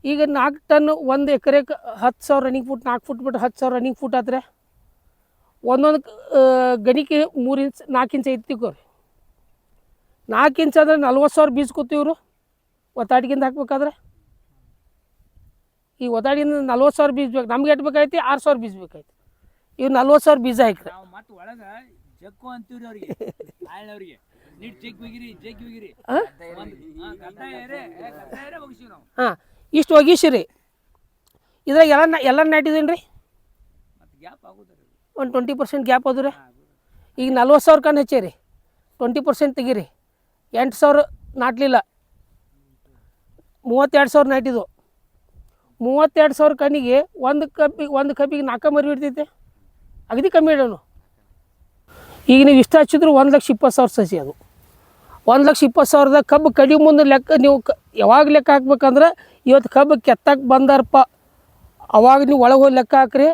ಈಗ 4 ಟನ್ 1 ಎಕರೆಗೆ 10,000 ರನ್ನಿಂಗ್ ಫುಟ್ 4 ಫುಟ್ ಬಿಟ್ಟು 10,000 ರನ್ನಿಂಗ್ ಫುಟ್ ಆದ್ರೆ ಒಂದೊಂದು ಗಣಿಕೆ 3 ಇಂಚ್ 4 ಇಂಚ್ ಐತಿ ತಿಳ್ಕೊರಿ 4 ಇಂಚ್ ಅಂದ್ರೆ 40,000 ಬೀಜ ಕೂತಿವ್ರು ಒತ್ತಾಟಿಗಿಂದ ಹಾಕ್ಬೇಕಾದ್ರೆ ಈ ಒತ್ತಾಡಿಯಿಂದ 40,000 ಬೀಜ ಬೇಕು ನಮ್ಗೆ ಎಷ್ಟು ಬೇಕಾಯ್ತಿ 6,000 ಬೀಜ ಬೇಕಾಯ್ತು ಇವು 40,000 ಬೀಜ ಹಾಕ್ರಿ ನಾವು ಮತ್ತೆ ಒಳಗೆ ಜಗ್ಗು ಅಂತೀವ್ರಿ ಅವ್ರಿಗೆ ಆಳ್ನವ್ರಿಗೆ ನೀಟ್ ಜಗ್ಗಿ ಹೋಗಿರಿ ಗದ್ದಾಯರೇ ಹೋಗಿಸಿವಿ ನಾವು ಹಾಂ ಇಷ್ಟು ಒಗಿಸಿರಿ ಇದ್ರಾಗ ಎಲ್ಲ ನಾಟಿದ್ದೀನಿ ರೀ ಮತ್ತೆ ಗ್ಯಾಪ್ ಆಗೋದ್ರಿ ಒಂದು 20% ಗ್ಯಾಪ್ ಅದು ರೀ ಈಗ 40,000 ಕಣ್ಣು ಹಚ್ಚೇರಿ 20% ತೆಗೀರಿ 8,000 ನಾಟಲಿಲ್ಲ 32,000 ನಾಟಿದ್ದು 32,000 ಕಣ್ಣಿಗೆ ಒಂದು ಕಬ್ಬಿಗೆ 4 ಮರಿ ಇಡ್ತೈತೆ ಅಗದಿ ಕಮ್ಮಿ ಇಡೋನು ಈಗ ನೀವು ಇಷ್ಟ ಹಚ್ಚಿದ್ರು 1,20,000 ಸಸಿ ಅದು 1,20,000 ಕಬ್ಬು ಕಡಿ ಮುಂದೆ ಲೆಕ್ಕ ನೀವು ಯಾವಾಗ ಲೆಕ್ಕ ಹಾಕ್ಬೇಕಂದ್ರೆ ಇವತ್ತು ಕಬ್ಬು ಕೆತ್ತಕ್ಕೆ ಬಂದಾರಪ್ಪ ಅವಾಗ ನೀವು ಒಳಗೆ ಹೋಗಿ ಲೆಕ್ಕ ಹಾಕ್ರಿ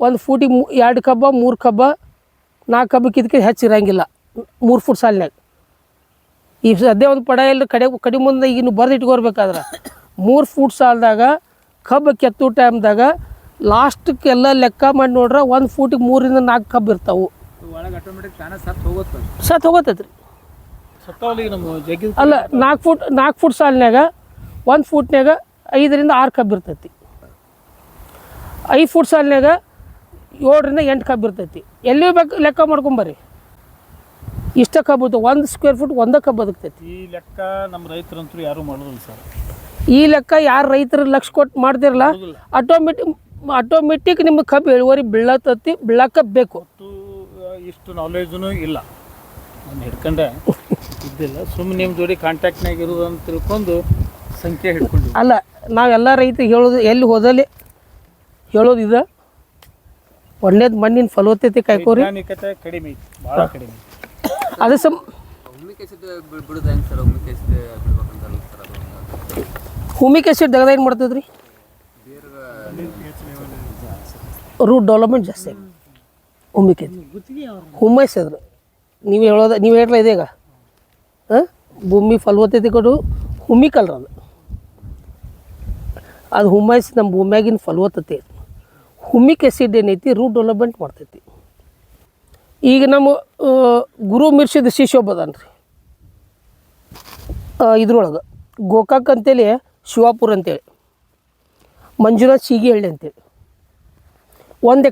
1 ಫೂಟಿಗೆ 2 ಕಬ್ಬ 3 ಕಬ್ಬ 4 ಕಬ್ಬು ಕಿದ್ಕಿದ್ ಹೆಚ್ಚಿರಂಗಿಲ್ಲ 3 ಫುಟ್ ಸಾಲಿನಾಗ ಈಗ ಸದ್ಯ ಒಂದು ಪಡ ಎಲ್ಲ ಕಡಿ ಮುಂದೆ ಈಗ ನೀವು ಬರೆದು ಇಟ್ಕೊರ್ಬೇಕಾದ್ರೆ 3 ಫೂಟ್ ಸಾಲದಾಗ ಕಬ್ಬು ಕೆತ್ತು ಟೈಮ್ದಾಗ ಲಾಸ್ಟಕ್ಕೆ ಎಲ್ಲ ಲೆಕ್ಕ ಮಾಡಿ ನೋಡ್ರೆ 1 ಫೂಟಿಗೆ 3ರಿಂದ 4 ಕಬ್ಬು ಇರ್ತಾವೆ ಒಳಗೆ ಆಟೋಮೆಟಿಕ್ ತಾನೇ ಸತ್ತು ಹೋಗುತ್ತೆ ಹೋಗತ್ತೈತೆ ರೀ ಸತ್ತವಲ್ಲಿ ನಮ್ಮ ಜಗ್ಗಿ ಅಲ್ಲ 4 ಫೂಟ್ ಸಾಲಿನಾಗ 1 ಫೂಟ್ನಾಗ 5ರಿಂದ 6 ಕಬ್ಬು ಇರ್ತೈತಿ 5 ಫೂಟ್ ಸಾಲಿನಾಗ 7ರಿಂದ 8 ಕಬ್ಬು ಇರ್ತೈತಿ ಎಲ್ಲಿ ಬೇಕು ಲೆಕ್ಕ ಮಾಡ್ಕೊಂಬರ್ರಿ ಇಷ್ಟ ಕಬ್ಬು 1 ಸ್ಕ್ವೇರ್ ಫುಟ್ ಒಂದೇ ಕಬ್ಬು ಬದುಕ್ತೈತಿ. ಈ ಲೆಕ್ಕ ನಮ್ಮ ರೈತರಂತೂ ಯಾರೂ ಮಾಡೋದಿಲ್ಲ ಸರ್. ಈ ಲೆಕ್ಕ ಯಾರು ರೈತರು ಲಕ್ಷ ಕೊಟ್ಟು ಮಾಡ್ತಿರಲ್ಲ ಆಟೋಮೆಟಿಕ್ ನಿಮ್ಗೆ ಕಬ್ಬು ಇಳುವರಿ ಬೀಳಕ್ಕ ಬೇಕು. ಇಷ್ಟು ನಾಲೆಜೂ ಇಲ್ಲ, ನಾನು ಹಿಡ್ಕೊಂಡೆ ಇದ್ದಿಲ್ಲ, ಸುಮ್ಮನೆ ನಿಮ್ಮ ಜೋಡಿ ಕಾಂಟ್ಯಾಕ್ಟ್ನಾಗ ಇರೋದು ಅಂತ ತಿಳ್ಕೊಂಡು ಸಂಖ್ಯೆ ಹಿಡ್ಕೊಂಡು. ಅಲ್ಲ, ನಾವೆಲ್ಲ ರೈತರಿಗೆ ಹೇಳೋದು ಎಲ್ಲಿ ಹೋದಲ್ಲಿ ಹೇಳೋದು ಇದು, ಒಳ್ಳೇದು ಮಣ್ಣಿನ ಫಲವತ್ತತೆ ಕಾಯ್ಕೋರಿ. ವೈಜ್ಞಾನಿಕತೆ ಕಡಿಮೆ ಐತಿ, ಭಾಳ ಕಡಿಮೆ. ಅದು ಹುಮ್ಮಿಕ್ ಆಸಿಡ್ ಬಿಡೋದು ಹೆಂಗೆ ಸರ್? ಹುಮ್ಮಿಕ್ ಆಸಿಡ್ ಬಿಡ್ಬೇಕಂತಲ್ಲ ಸರ್ ಅದು? ಹುಮಿಕ್ ಆಸಿಡ್ ತೆಗೆದ ಏನು ಮಾಡ್ತದ್ರಿ? ರೂಟ್ ಡೆವಲಪ್ಮೆಂಟ್ ಜಾಸ್ತಿ ಆಗಿ ಹುಮಿಕ್ ಹುಮ್ಮೈಸ್ ಅದ್ರ ನೀವು ಹೇಳಲ್ಲ ಇದೀಗ ಭೂಮಿ ಫಲವತ್ತತೆ ಕೊಡು ಹುಮಿಕ್ ಅಲ್ರ ಅದು ಹುಮ್ಮೈಸ್ ನಮ್ಮ ಭೂಮಿಯಾಗಿನ ಫಲವತ್ತತೆ. ಹುಮಿಕ್ ಆಸಿಡ್ ಏನೈತಿ ರೂಟ್ ಡೆವಲಪ್ಮೆಂಟ್ ಮಾಡ್ತೈತಿ. ಈಗ ನಮ್ಮ ಗುರು ಮಿರ್ಸಿದ ಶಿಷ್ಯ ಒಬ್ಬ ಅದಾನ್ರಿ ಇದ್ರೊಳಗೆ ಗೋಕಾಕ್ ಅಂತೇಳಿ, ಶಿವಾಪುರ ಅಂತೇಳಿ, ಮಂಜುನಾಥ್ ಶೀಗಿಹಳ್ಳಿ ಅಂತೇಳಿ 1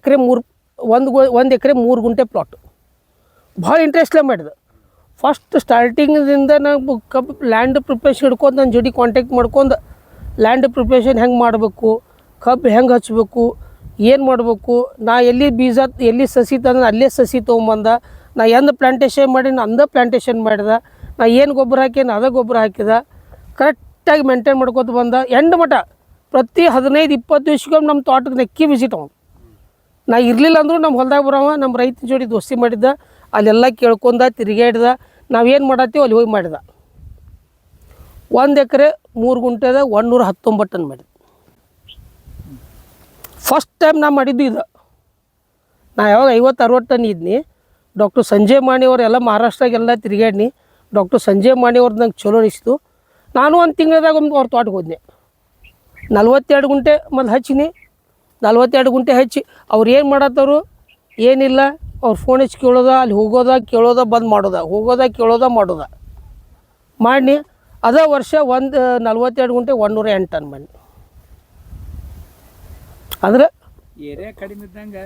ಎಕರೆ 3 ಗುಂಟೆ ಪ್ಲಾಟ್. ಭಾಳ ಇಂಟ್ರೆಸ್ಟ್ಲೇ ಮಾಡಿದೆ. ಫಸ್ಟ್ ಸ್ಟಾರ್ಟಿಂಗ್ದಿಂದ ನಾವು ಕಬ್ಬು ಲ್ಯಾಂಡ್ ಪ್ರಿಪ್ರೇಷನ್ ಹಿಡ್ಕೊಂಡು ನನ್ನ ಜೋಡಿ ಕಾಂಟ್ಯಾಕ್ಟ್ ಮಾಡ್ಕೊಂಡು ಲ್ಯಾಂಡ್ ಪ್ರಿಪ್ರೇಷನ್ ಹೆಂಗೆ ಮಾಡಬೇಕು, ಕಬ್ಬು ಹೆಂಗೆ ಹಚ್ಚಬೇಕು, ಏನು ಮಾಡಬೇಕು, ನಾ ಎಲ್ಲಿ ಬೀಜ ಎಲ್ಲಿ ಸಸಿ ತಂದ್ರೆ ಅಲ್ಲೇ ಸಸಿ ತೊಗೊಂಬಂದ, ನಾ ಎಂದು ಪ್ಲಾಂಟೇಶನ್ ಮಾಡಿ ಅಂದ ಪ್ಲಾಂಟೇಶನ್ ಮಾಡಿದ, ನಾ ಏನು ಗೊಬ್ಬರ ಹಾಕೇನು ಅದ ಗೊಬ್ಬರ ಹಾಕಿದ, ಕರೆಕ್ಟಾಗಿ ಮೇಂಟೈನ್ ಮಾಡ್ಕೊತ ಬಂದ. ಎಂಡ್ ಮಟ ಪ್ರತಿ 15-20 ದಿವ್ಸಕ್ಕೊಮ್ಮೆ ನಮ್ಮ ತೋಟಕ್ಕೆ ನೆಕ್ಕಿ ವಿಸಿಟ್ ಅವ. ನಾ ಇರಲಿಲ್ಲ ಅಂದರೂ ನಮ್ಮ ಹೊಲ್ದಾಗ ಬರೋವ ನಮ್ಮ ರೈತನ ಜೋಡಿ ದೋಸ್ತಿ ಮಾಡಿದ್ದ, ಅಲ್ಲೆಲ್ಲ ಕೇಳ್ಕೊಂಡ ತಿರುಗಾಡಿದ, ನಾವೇನು ಮಾಡತ್ತೀವಿ ಅಲ್ಲಿ ಹೋಗಿ ಮಾಡಿದ. 1 ಎಕರೆ 3 ಗುಂಟೆದ 119 ಟನ್ ಮಾಡಿದ. ಫಸ್ಟ್ ಟೈಮ್ ನಾ ಮಾಡಿದ್ದು ಇದು. ನಾ ಯಾವಾಗ 50-60 ಟನ್ ಇದ್ನಿ. ಡಾಕ್ಟರ್ ಸಂಜಯ್ ಮಾಣಿಯವ್ರು ಎಲ್ಲ ಮಹಾರಾಷ್ಟ್ರಾಗೆಲ್ಲ ತಿರುಗಾಡಿನಿ. ಡಾಕ್ಟರ್ ಸಂಜಯ್ ಮಾಣಿಯವ್ರು ನಂಗೆ ಚಲೋ ಅನಿಸ್ತು. ನಾನು 1 ತಿಂಗಳದಾಗ ಒಂದು ಅವ್ರ ತೋಟಕ್ಕೆ ಹೋದ್ನೆ. 42 ಗುಂಟೆ ಮೊದಲು ಹಚ್ಚಿನಿ. 42 ಗುಂಟೆ ಹಚ್ಚಿ ಅವ್ರು ಏನು ಮಾಡತ್ತವರು ಏನಿಲ್ಲ, ಅವ್ರು ಫೋನ್ ಹಚ್ಚಿ ಕೇಳೋದ, ಅಲ್ಲಿ ಹೋಗೋದ ಕೇಳೋದ, ಬಂದ್ ಮಾಡೋದ, ಹೋಗೋದ ಕೇಳೋದ ಮಾಡೋದ ಮಾಡಿ ಅದೇ ವರ್ಷ 42 ಗುಂಟೆ 108 ಟನ್ ಮಾಡಿ. ಅಂದ್ರೆ ಏರಿಯಾ ಕಡಿಮೆ ಇದ್ದಂಗೆ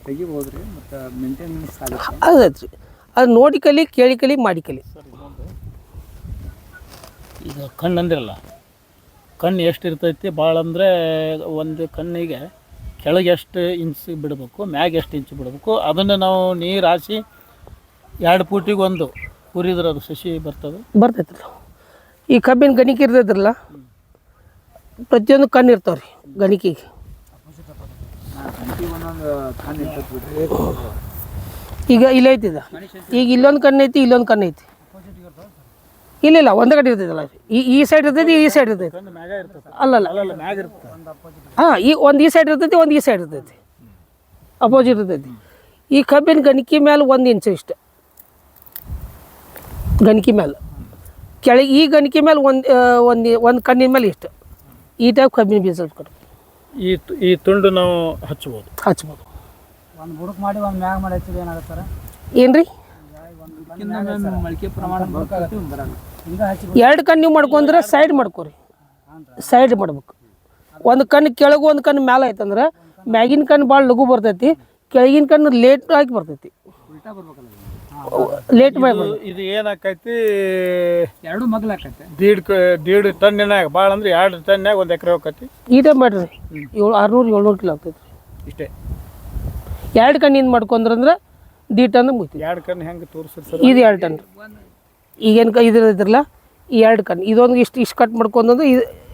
ತೆಗಿಬೋದ್ರಿ, ಮತ್ತು ಮೇಂಟೆನೆನ್ಸ್ ಆಗುತ್ತೆ. ಅದೈತೆ ರೀ, ಅದು ನೋಡಿ ಕಲಿ, ಕೇಳಿ ಕಲಿ, ಮಾಡಿ ಕಲಿ. ಈಗ ಕಣ್ಣು ಅಂದಿರಲ್ಲ, ಕಣ್ಣು ಎಷ್ಟು ಇರ್ತೈತಿ ಭಾಳ ಅಂದರೆ ಒಂದು ಕಣ್ಣಿಗೆ ಕೆಳಗೆ ಎಷ್ಟು ಇಂಚ್ ಬಿಡಬೇಕು, ಮ್ಯಾಗ ಎಷ್ಟು ಇಂಚ್ ಬಿಡಬೇಕು, ಅದನ್ನು ನಾವು ನೀರು ಹಾಸಿ 2 ಫೂಟಿಗೆ ಒಂದು ಹುರಿದ್ರೆ ಅದು ಸಸಿ ಬರ್ತೈತಿ. ಈ ಕಬ್ಬಿನ ಗಣಿಕೆ ಇರ್ತೈತ್ರಲ್ಲ, ಪ್ರತಿಯೊಂದು ಕಣ್ಣು ಇರ್ತಾವೆ ರೀ ಗಣಿಕೆಗೆ. ಈಗ ಇಲ್ಲ ಐತಿದ, ಈಗ ಇಲ್ಲೊಂದು ಕಣ್ಣು ಐತಿ, ಇಲ್ಲೊಂದು ಕಣ್ಣು ಐತಿ. ಇಲ್ಲ ಒಂದೇ ಕಡೆ ಇರ್ತೈತಲ್ಲ, ಈ ಸೈಡ್ ಇರ್ತೈತಿ, ಈ ಸೈಡ್ ಇರ್ತೈತಿ. ಅಲ್ಲಲ್ಲ ಹಾಂ, ಈ ಸೈಡ್ ಇರ್ತೈತಿ, ಒಂದು ಈ ಸೈಡ್ ಇರ್ತೈತಿ, ಅಪೋಸಿಟ್ ಇರ್ತೈತಿ. ಈ ಕಬ್ಬಿನ ಗಣಿಕೆ ಮೇಲೆ 1 ಇಂಚು ಇಷ್ಟ ಗಣಿಕೆ ಮೇಲೆ ಕೆಳಗೆ, ಈ ಗಣಿಕೆ ಮೇಲೆ ಒಂದು ಕಣ್ಣಿನ ಮೇಲೆ ಇಷ್ಟ. ಈ ಟೈಪ್ ಕಬ್ಬಿನ ಬೀಜ ಕೊಟ್ಟು ಈ ತುಂಡು ನಾವು ಹಚ್ಬೋದು. ಒಂದು ಬುಡಕ್ ಮಾಡಿ ಒಂದು ಮ್ಯಾಗ ಮಾಡಿ ಹಚ್ಚಿದ್ರೆ ಏನಾಗುತ್ತೆ ಸರ್? ಏನು ರೀ, ಮೊಳಕೆ ಪ್ರಮಾಣ ಬರಲ್ಲ. 2 ಕಣ್ಣು ನೀವು ಮಾಡ್ಕೊಂಡ್ರೆ ಸೈಡ್ ಮಾಡ್ಕೊರಿ, ಸೈಡ್ ಮಾಡ್ಬೇಕು. ಒಂದು ಕಣ್ಣು ಕೆಳಗೂ ಒಂದು ಕಣ್ಣು ಮ್ಯಾಲೆ ಆಯ್ತಂದ್ರೆ ಮ್ಯಾಗಿನ ಕಣ್ಣು ಭಾಳ ಲಘು ಬರ್ತೈತಿ, ಕೆಳಗಿನ ಕಣ್ಣು ಲೇಟ್ ಆಗಿ ಬರ್ತೈತಿ, ಲೇಟ್ ಮಾಡಿ. ಇದು ಏನಾಕೈತಿ, 2 ಮಗ್ಲಾಕೈತೆ. 1.5 ಟನ್ನಿನಾಗ ಭಾಳ ಅಂದ್ರೆ 2 ಟನ್ನ್ಯಾಗ 1 ಎಕರೆ ಹೋಗತಿ. ಈಟೇ ಮಾಡಿರಿ 600-700 ಕಿಲೋ ಆಗ್ತೈತಿ ಇಷ್ಟೇ. 2 ಕಣ್ಣಿಂದ ಮಾಡ್ಕೊಂಡ್ರಂದ್ರೆ 1.5 ಟನ್ ಮುಗಿತಿ. 2 ಕಣ್ಣು ಹೆಂಗೆ ತೋರಿಸ್ರಿ? ಇದು 2 ಟನ್. ಈಗೇನು ಇದ್ರಲ್ಲ, ಈ 2 ಕಣ್ಣು ಇದೊಂದು ಇಷ್ಟು ಕಟ್ ಮಾಡ್ಕೊಂಡ್ರೆ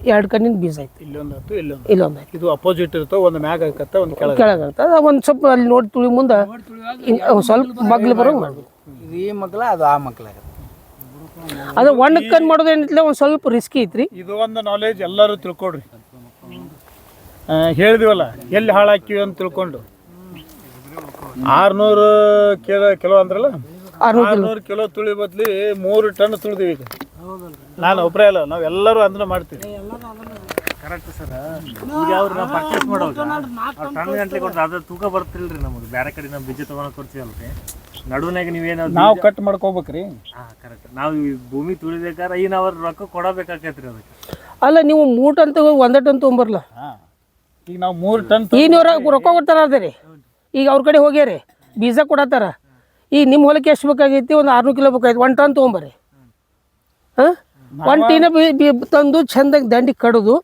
2 ಕಣ್ಣಿನ ಬೀಜ ಐತಿ. ಇಲ್ಲೊಂದಾಯ್ತು, ಇಲ್ಲೊಂದು ಐತಿ. ಇದು ಅಪೋಸಿಟ್ ಇರ್ತಾವೆ, ಒಂದು ಮ್ಯಾಗ ಹಾಕತ್ತ, ಒಂದು ಕೆಳಗೆ ಇರ್ತದೆ. ಒಂದು ಸ್ವಲ್ಪ ಅಲ್ಲಿ ನೋಡಿ ತುಳಿ ಮುಂದೆ ಸ್ವಲ್ಪ ಮಗ್ಲು ಬರೋಂಗೆ ಮಾಡ್ಬೇಕು. ಇದು ಈ ಮಗ್ಲ, ಅದು ಆ ಮಗ್ಲ. ಅದು 1 ಕಣ್ಣು ಮಾಡೋದು ಏನಿಲ್ಲ, ಒಂದು ಸ್ವಲ್ಪ ರಿಸ್ಕಿ ಐತ್ರಿ. ಇದು ಒಂದು ನಾಲೆಜ್ ಎಲ್ಲರೂ ತಿಳ್ಕೊಡ್ರಿ. ಹೇಳಿದಿವಲ್ಲ ಎಲ್ಲಿ ಹಾಳಾಕಿವಿ ಅಂತ ತಿಳ್ಕೊಂಡು. 600 ಕಿಲೋ ಅಂದ್ರಲ್ಲ, 600 ಕಿಲೋ ತುಳಿ ಬದ್ಲಿ 3 ಟನ್ ತುಳಿದೀವಿ ಈಗ. ನಾನು ಒಬ್ಬರೇ ಅಲ್ಲ, ನಾವು ಎಲ್ಲರೂ ಅಂದ್ರೆ ಮಾಡ್ತೀವಿ. Correct sir. ಈಗ ಅವ್ರು ನಾವು ಪರ್ಚೇಸ್ ಮಾಡೋದು ಟನ್ ಗಂಟ್ಲೆ ಕೊಟ್ಟರೆ ಅದ್ರ ತೂಕ ಬರ್ತಿಲ್ರಿ ನಮಗೆ. ಬೇರೆ ಕಡೆ ನಾವು ಬೀಜ ತೊಗೊಳಕ್ ಕೊಡ್ತೀವಲ್ರಿ, ನಡುವಿನಾಗ ನೀವೇನು ನಾವು ಕಟ್ ಮಾಡ್ಕೋಬೇಕ್ರಿ. ಹಾಂ ಕರೆಕ್ಟ್. ನಾವು ಈ ಭೂಮಿ ತುಳಿಬೇಕಾದ್ರೆ ಈಗ ನಾವು ರೊಕ್ಕ ಕೊಡಬೇಕಾಕೈತ್ರಿ ಅದಕ್ಕೆ. ಅಲ್ಲ, ನೀವು 3 ಟನ್ ತಗೋ 1 ಟನ್ ತೊಗೊಂಬರ್ಲ. ಈಗ ನಾವು 3 ಟನ್ ಈಗ ನೀವು ರೊಕ್ಕ ಕೊಡ್ತಾರ ಅದೇ ರೀ. ಈಗ ಅವ್ರ ಕಡೆ ಹೋಗ್ಯಾರಿ, ಬೀಜ ಕೊಡತ್ತಾರ. ಈಗ ನಿಮ್ಮ ಹೊಲಕ್ಕೆ ಎಷ್ಟು ಬೇಕಾಗೈತಿ? ಒಂದು 600 ಕಿಲೋ ಬೇಕಾಯ್ತು, 1 ಟನ್ ತೊಗೊಂಬರ್ರಿ. ಹಾಂ, 1 ಟೀನ ತಂದು ಚೆಂದಾಗಿ ದಂಡಿ ಕಡಿದು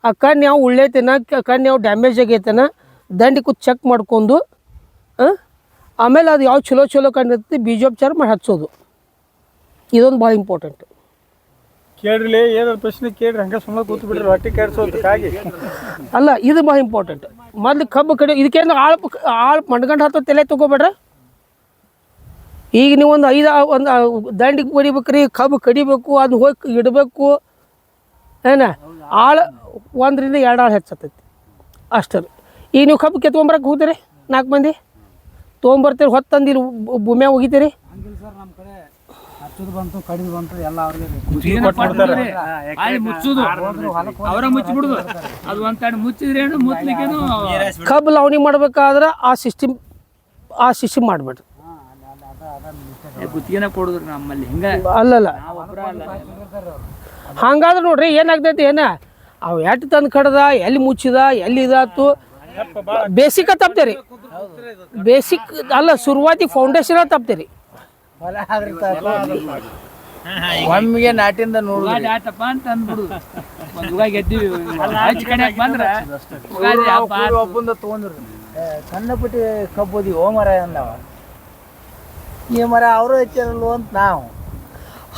ಆ ಕಣ್ಣು ಯಾವ ಉಳ್ಳೈತೇನ, ಕಣ್ಣು ಯಾವ ಡ್ಯಾಮೇಜ್ ಆಗೈತೇನ ದಂಡಿ ಕೂತ್ ಚೆಕ್ ಮಾಡ್ಕೊಂಡು ಆಮೇಲೆ ಅದು ಯಾವ ಚಲೋ ಕಣ್ಣು ಇರ್ತೈತಿ ಬೀಜೋಪಚಾರ ಮಾಡಿ ಹಚ್ಚೋದು. ಇದೊಂದು ಭಾಳ ಇಂಪಾರ್ಟೆಂಟ್. ಕೇಳ್ರಿ, ಏನಾದ್ರು ಪ್ರಶ್ನೆ ಕೇಳ್ರಿ, ಹಂಗೆ ಸುಮ್ಮನೆ ಕೂತು ಬಿಡ್ರಿ, ಹೊಟ್ಟೆ ಕೆಡ್ಸೋದಕ್ಕಾಗಿ ಅಲ್ಲ, ಇದು ಭಾಳ ಇಂಪಾರ್ಟೆಂಟ್. ಮೊದ್ಲು ಕಬ್ಬು ಕಡಿ ಇದಕ್ಕೇನು ಆಳು ಮಣ್ಗಂಡು ಹತ್ತೋ ತಲೆ ತೊಗೊಬೇಡ್ರ. ಈಗ ನೀವು ಒಂದು 5 ದಂಡಿಗೆ ಹೊಡಿಬೇಕು ರೀ, ಕಬ್ಬು ಕಡಿಬೇಕು, ಅದು ಹೋಗಿ ಇಡಬೇಕು ಏನ, ಆಳು 1 ರಿಂದ 2 ಆಳು ಹೆಚ್ಚತ್ತೈತಿ ಅಷ್ಟೇ. ಈಗ ನೀವು ಕಬ್ಬು ಕೆತ್ಕೊಂಬರಕ್ಕೆ ಹೋಗ್ತೀರಿ 4 ಮಂದಿ ತೊಗೊಂಬರ್ತೀರಿ, ಹೊತ್ತಂದು ಇಲ್ಲಿ ಭೂಮಿಯಾಗ ಹೋಗಿತೀರಿ. ಮುಚ್ಚುದು ಅವರ ಮುಚ್ಚಿಬಿಡುದು. ಅದು ಒಂದ್ ಕಡೆ ಮುಚ್ಚಿದ್ರೇನು ಮುಚ್ಚಲಿಕ್ಕೇನು ಕಬ್ಬು ಲವಣಿ ಮಾಡ್ಬೇಕಾದ್ರೆ ಆ ಸಿಸ್ಟಮ್ ಮಾಡ್ಬೇಡ್ರಿ. ಗುತ್ತಿಗೆನ ಕೊಡುದ್ರಿ ನಮ್ಮಲ್ಲಿ ಹಿಂಗ. ಅಲ್ಲಲ್ಲ, ಹಂಗಾದ್ರೆ ನೋಡ್ರಿ ಏನಾಗ್ತೈತಿ ಅವು ಎಟ್ಟು ತಂದು ಕಡ್ದ, ಎಲ್ಲಿ ಮುಚ್ಚಿದ, ಎಲ್ಲಿ ಇದಾತು, ಬೇಸಿಕ ತಪ್ತೇರಿ. ಬೇಸಿಕ್ ಅಲ್ಲ, ಶುರುವಾತಿ ಫೌಂಡೇಶನ್ ತಪ್ತೇರಿ. ಒಮ್ಮಿಗೆ ನಾಟಿಂದ ನೋಡುದು ಆತಪ್ಪ ಅಂತ ಅಂದ್ಬಿಡುದು. ಒಂದ್ ಯುಗ ಗೆದ್ದೀವಿ ಹಚ್ಚ ಕಡೆ ಬಂದ್ರ ಒಬ್ಬಂದ ತೊಗೊಂಡ್ರಿ ಸಣ್ಣಪಟ್ಟಿ ಕಬ್ಬುದಿ ಓ ಮರ ಅಂದವ, ಈ ಮರ ಅವರು ಹಚ್ಚಾರಲ್ವ ಅಂತ ನಾವು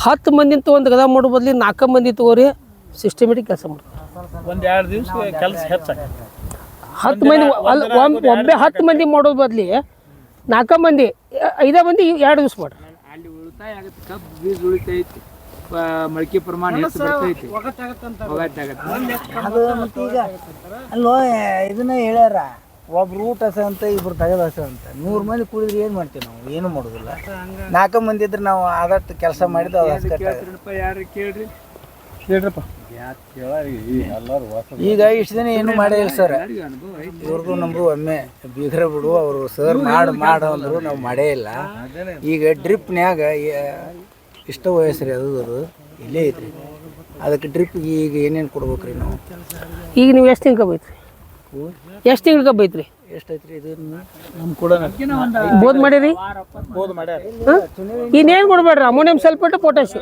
10 ಮಂದಿನ ತೊಗೊಂಡು ಗದ ಮಾಡೋ ಬದ್ಲಿ 4 ಮಂದಿ ತಗೋರಿ, ಸಿಸ್ಟಮೆಟಿಕ್ ಕೆಲಸ ಮಾಡ್ತಾರೆ. 1-2 ದಿವಸ ಕೆಲಸ ಹೆಚ್ಚಾಗ 10 ಮಂದಿ ಅಲ್ಲ, ಒಬ್ಬೇ 10 ಮಂದಿ ಮಾಡೋದು ಬದ್ಲಿ 4 ಮಂದಿ 5 ಮಂದಿ 2 ದಿವಸ ಮಾಡ್ರಿ. ಅಲ್ಲಿ ಉಳಿತಾಯ ಆಗತ್ತೆ, ಕಬ್ಬು ಬೀಜ ಉಳಿತೈತಿ, ಮೊಳಕೆ ಪ್ರಮಾಣ ಹೆಚ್ಚು ಬರ್ತೈತಿ, ಅದು ಮತ್ತೆ ಈಗ ಅಲ್ವೋ ಇದನ್ನ ಹೇಳ್ಯಾರ, ಒಬ್ರು ಊಟ ಹಸ ಅಂತ ಇಬ್ರು ತೆಗೆದ ಹಸ ಅಂತ. 100 ಮಂದಿ ಕುಡಿದ್ರೆ ಏನು ಮಾಡ್ತೀವಿ ನಾವು? ಏನು ಮಾಡೋದಿಲ್ಲ. 4 ಮಂದಿ ಇದ್ರೆ ನಾವು ಆದಷ್ಟು ಕೆಲಸ ಮಾಡಿದ್ದು ಅದು ಯಾರು ಕೇಳ್ರಿ ಹೇಳ್ರಪ್ಪ. ಈಗ ಇಷ್ಟು ದಿನ ಏನು ಮಾಡಿಲ್ಲ ಸರ್. ಇವ್ರದ್ದು ನಮಗೂ ಒಮ್ಮೆ ಬೀಗ್ರ ಬಿಡು ಅವರು ಸರ್ ಮಾಡು ಅಂದರು, ನಾವು ಮಾಡೇ ಇಲ್ಲ. ಈಗ ಡ್ರಿಪ್ನ್ಯಾಗ ಇಷ್ಟ ವಯಸ್ಸು ಅದು ಇಲ್ಲೇ ಐತ್ರಿ. ಅದಕ್ಕೆ ಡ್ರಿಪ್ಗೆ ಈಗ ಏನೇನು ಕೊಡ್ಬೇಕ್ರಿ ನಾವು? ಈಗ ನೀವು ಎಷ್ಟು ತಿಂಗಳು ಕಬ್ಬೈತ್ರಿ? ಎಷ್ಟು ತಿಂಗಳು ಕಬ್ಬೈತ್ರಿ? ಎಷ್ಟೈತ್ರಿ ಇದು? ನಮ್ಮ ಕೂಡ ಬೋದ್ ಮಾಡಿರಿ? ಬೋದು ಮಾಡ್ಯಾರ. ಇನ್ನೇನು ಕೊಡ್ಬೇಡ್ರಿ, ಅಮೋನಿಯಂ ಸಲ್ಫೇಟ್, ಪೊಟ್ಯಾಶ್